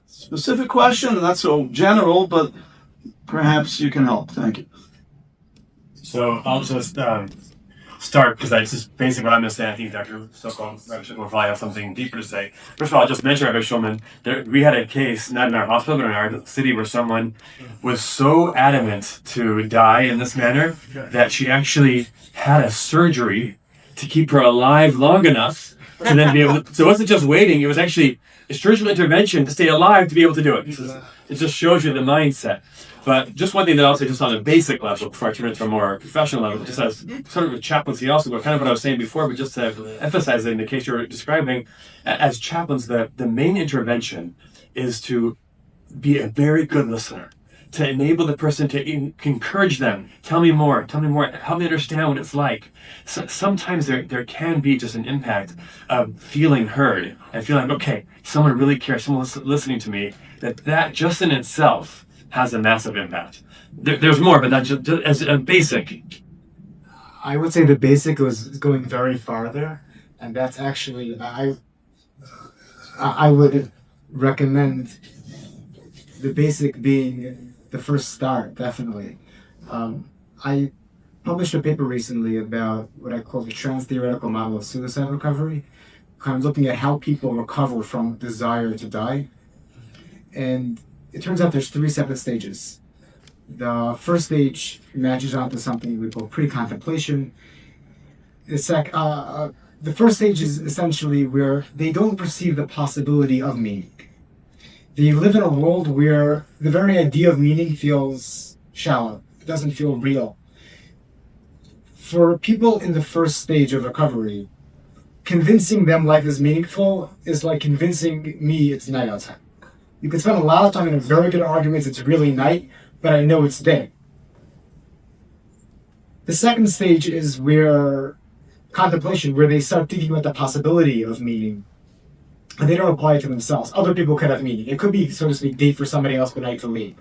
Specific question, not so general, but perhaps you can help. Thank you. So I'll just start, because that's just basically what I'm going to say. I think Dr. Sokol will probably have something deeper to say. First of all, I'll just mention, Rabbi Shulman, we had a case, not in our hospital, but in our city, where someone was so adamant to die in this manner that she actually had a surgery to keep her alive long enough to then be able to. So it wasn't just waiting, it was actually a surgical intervention to stay alive to be able to do it. It just shows you the mindset. But just one thing that I'll say, just on a basic level, before I turn it to a more professional level, just as sort of a chaplaincy also, but kind of what I was saying before, but just to emphasize it in the case you're describing, as chaplains, the main intervention is to be a very good listener, to enable the person to encourage them. Tell me more, help me understand what it's like. So, sometimes there can be just an impact of feeling heard and feeling like, okay, someone really cares, someone's listening to me, that just in itself has a massive impact. There's more, but that's just as a basic. I would say the basic was going very farther, and that's actually, I would recommend the basic being the first start, definitely. I published a paper recently about what I call the trans-theoretical model of suicide recovery, kind of looking at how people recover from desire to die. And it turns out there's 3 separate stages. The first stage matches onto something we call pre-contemplation. The first stage is essentially where they don't perceive the possibility of meaning. They live in a world where the very idea of meaning feels shallow. It doesn't feel real. For people in the first stage of recovery, convincing them life is meaningful is like convincing me it's night outside. You can spend a lot of time in a very good arguments, it's really night, but I know it's day. The second stage is where contemplation, where they start thinking about the possibility of meaning, and they don't apply it to themselves. Other people could have meaning. It could be, so to speak, date for somebody else, but night to leave.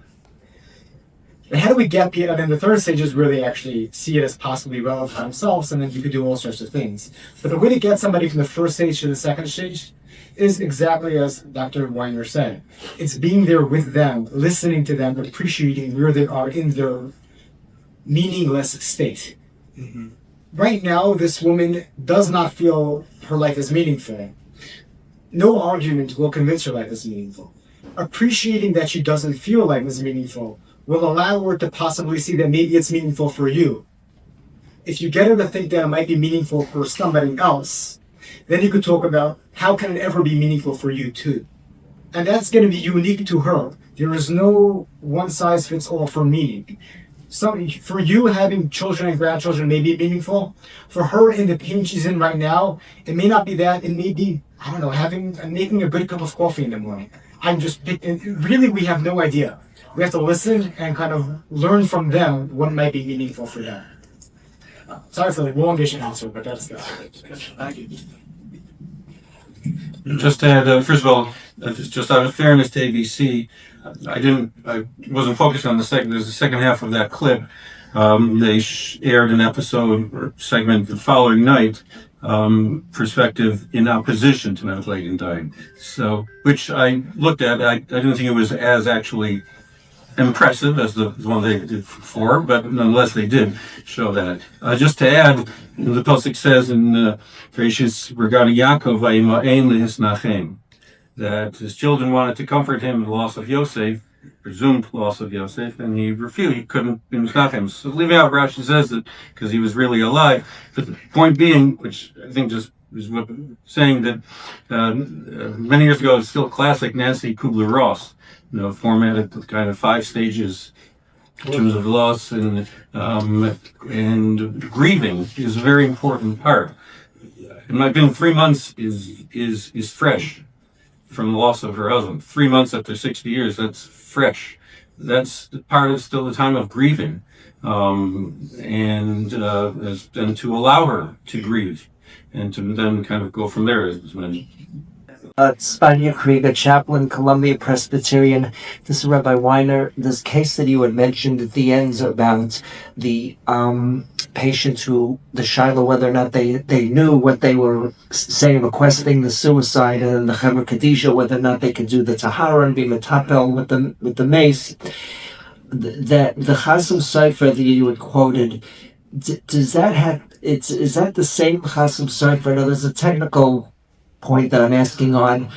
And how do we get people? And then the third stage is where they actually see it as possibly relevant for themselves, and then you could do all sorts of things. But the way to get somebody from the first stage to the second stage is exactly as Dr. Weiner said. It's being there with them, listening to them, appreciating where they are in their meaningless state. Mm-hmm. Right now, this woman does not feel her life is meaningful. No argument will convince her life is meaningful. Appreciating that she doesn't feel life is meaningful will allow her to possibly see that maybe it's meaningful for you. If you get her to think that it might be meaningful for somebody else, then you could talk about how can it ever be meaningful for you too. And that's going to be unique to her. There is no one size fits all for meaning. So for you, having children and grandchildren may be meaningful. For her, in the pain she's in right now, it may not be that. It may be, I don't know, making a good cup of coffee in the morning. Really, we have no idea. We have to listen and kind of learn from them what might be meaningful for them. Sorry for the longish answer, but that's the. Thank you. Just to add, first of all, just out of fairness to ABC, I wasn't focused on there's the second half of that clip. They aired an episode or segment the following night, perspective in opposition to medical aid in dying. So, which I looked at, I didn't think it was as actually impressive as the one they did before, but nonetheless they did show that. Just to add, the Pasuk says in Bereshit regarding Yaakov, "Vayima'en lehisnachem," that his children wanted to comfort him in the loss of Yosef, presumed loss of Yosef, and he refused. He couldn't be Misnachem. So leaving out Rashi says that because he was really alive. But the point being, which I think just is what saying that many years ago, it's still classic Nancy Kubler-Ross, formatted the kind of 5 stages in terms of loss and grieving is a very important part. In my opinion, 3 months is fresh from the loss of her husband. 3 months after 60 years, that's fresh. That's part of still the time of grieving, and to allow her to grieve and to then kind of go from there, as was mentioned. Spania Krieger, chaplain, Columbia Presbyterian. This is Rabbi Weiner. This case that you had mentioned at the end about the patients who, the Shiloh, whether or not they knew what they were saying, requesting the suicide, and the Chaver Kadisha, whether or not they could do the Tahara and be Metapel with the mace. The Chasam Sofer that you had quoted, does that have, is that the same Chasam Sofer? No, there's a technical point that I'm asking on.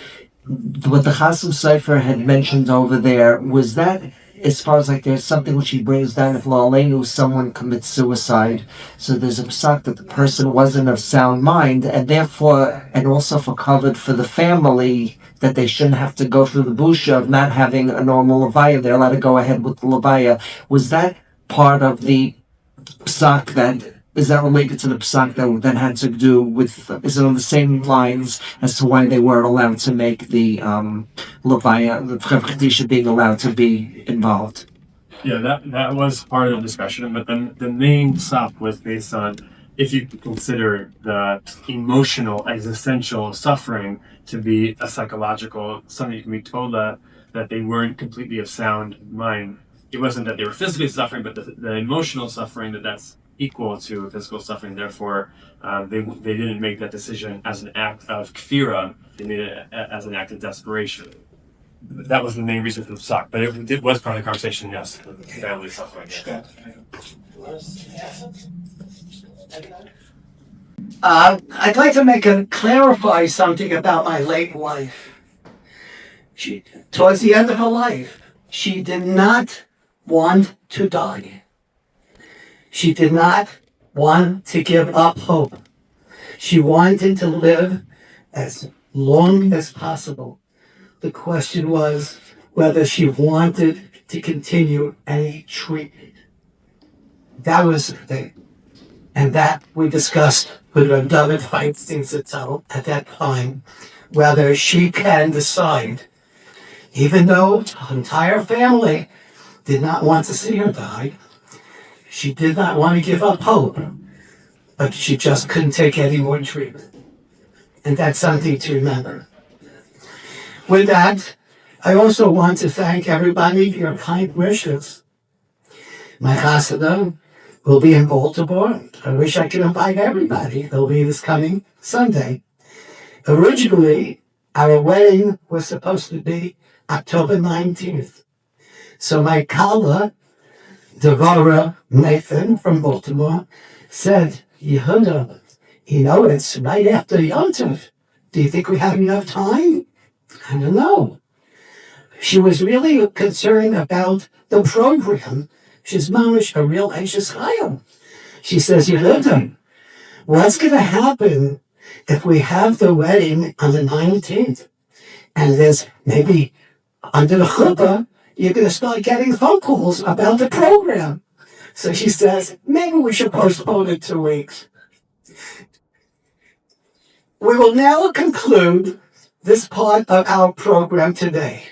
What the Chasam Sofer had mentioned over there, was that as far as like there's something which he brings down, if La'aleinu someone commits suicide, so there's a psak that the person wasn't of sound mind, and therefore, and also for covered for the family, that they shouldn't have to go through the busha of not having a normal levaya, they're allowed to go ahead with the levaya. Was that part of the psak that, is that related to the psak that had to do with, is it on the same lines as to why they weren't allowed to make the levaya, the Chaver Kadisha being allowed to be involved? Yeah, that was part of the discussion, but then the main psak was based on if you consider the emotional, existential suffering to be a psychological, something you can be told that they weren't completely of sound mind. It wasn't that they were physically suffering, but the emotional suffering, that's equal to physical suffering. Therefore, they didn't make that decision as an act of kfira. They made it as an act of desperation. That was the main reason for the psak, but it was part of the conversation. Yes, family suffering. Yeah. I'd like to clarify something about my late wife. Towards the end of her life, she did not want to die. She did not want to give up hope. She wanted to live as long as possible. The question was whether she wanted to continue any treatment. That was the thing. And that we discussed with Rav David Feinstein Zittel at that time, whether she can decide, even though her entire family did not want to see her die, she did not want to give up hope, but she just couldn't take any more treatment. And that's something to remember. With that, I also want to thank everybody for your kind wishes. My Hasidim will be in Baltimore. I wish I could invite everybody. They'll be this coming Sunday. Originally, our wedding was supposed to be October 19th. So my Kala, Devora Nathan from Baltimore, said, Yehuda, it's right after Yom Tov. Do you think we have enough time? I don't know. She was really concerned about the program. She's mamish a real anxious child. She says, Yehuda, what's going to happen if we have the wedding on the 19th? And there's maybe under the chuppah, you're going to start getting phone calls about the program. So she says, maybe we should postpone it 2 weeks. We will now conclude this part of our program today.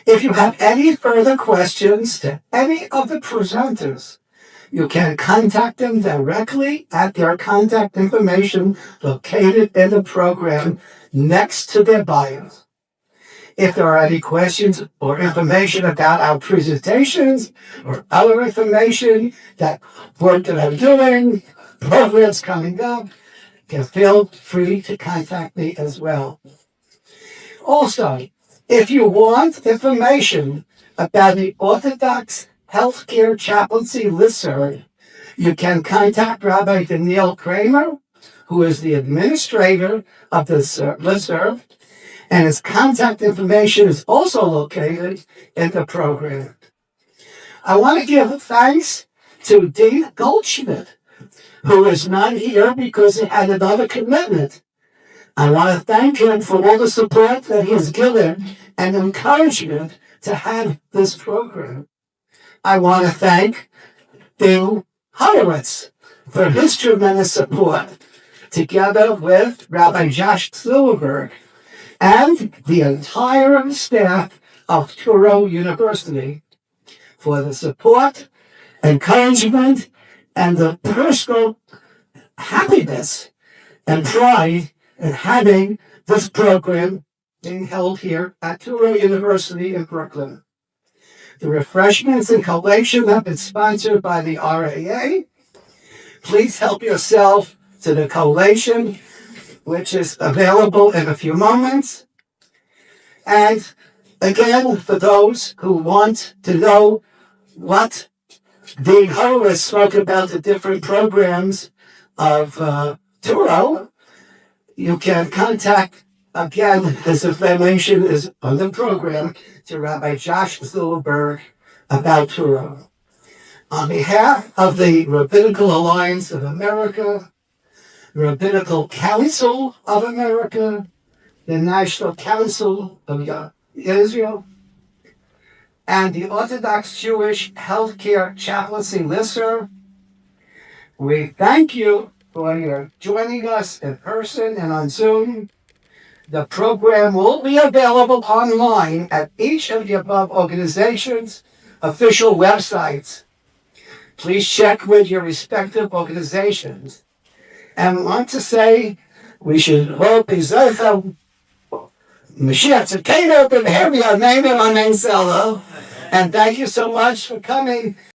If you have any further questions to any of the presenters, you can contact them directly at their contact information located in the program next to their bios. If there are any questions or information about our presentations or other information, that work that I'm doing, programs coming up, you can feel free to contact me as well. Also, if you want information about the Orthodox Healthcare Chaplaincy Listserv, you can contact Rabbi Daniel Kramer, who is the administrator of this listserv, and his contact information is also located in the program. I want to give thanks to Dean Goldschmidt, who is not here because he had another commitment. I want to thank him for all the support that he has given and encouragement to have this program. I want to thank Bill Horowitz for his tremendous support, together with Rabbi Josh Silverberg and the entire staff of Touro University for the support, encouragement, and the personal happiness and pride in having this program being held here at Touro University in Brooklyn. The refreshments and collation have been sponsored by the RAA. Please help yourself to the collation, which is available in a few moments. And again, for those who want to know what Dean Horowitz spoke about, the different programs of Touro, you can contact, again, this information is on the program, to Rabbi Josh Silverberg about Touro. On behalf of the Rabbinical Alliance of America, Rabbinical Council of America, the National Council of Israel, and the Orthodox Jewish Healthcare Chaplaincy Listserv, we thank you for your joining us in person and on Zoom. The program will be available online at each of the above organizations' official websites. Please check with your respective organizations. And I want to say we should hope Mashiach Tzidkenu b'mehera b'yameinu amen. And thank you so much for coming.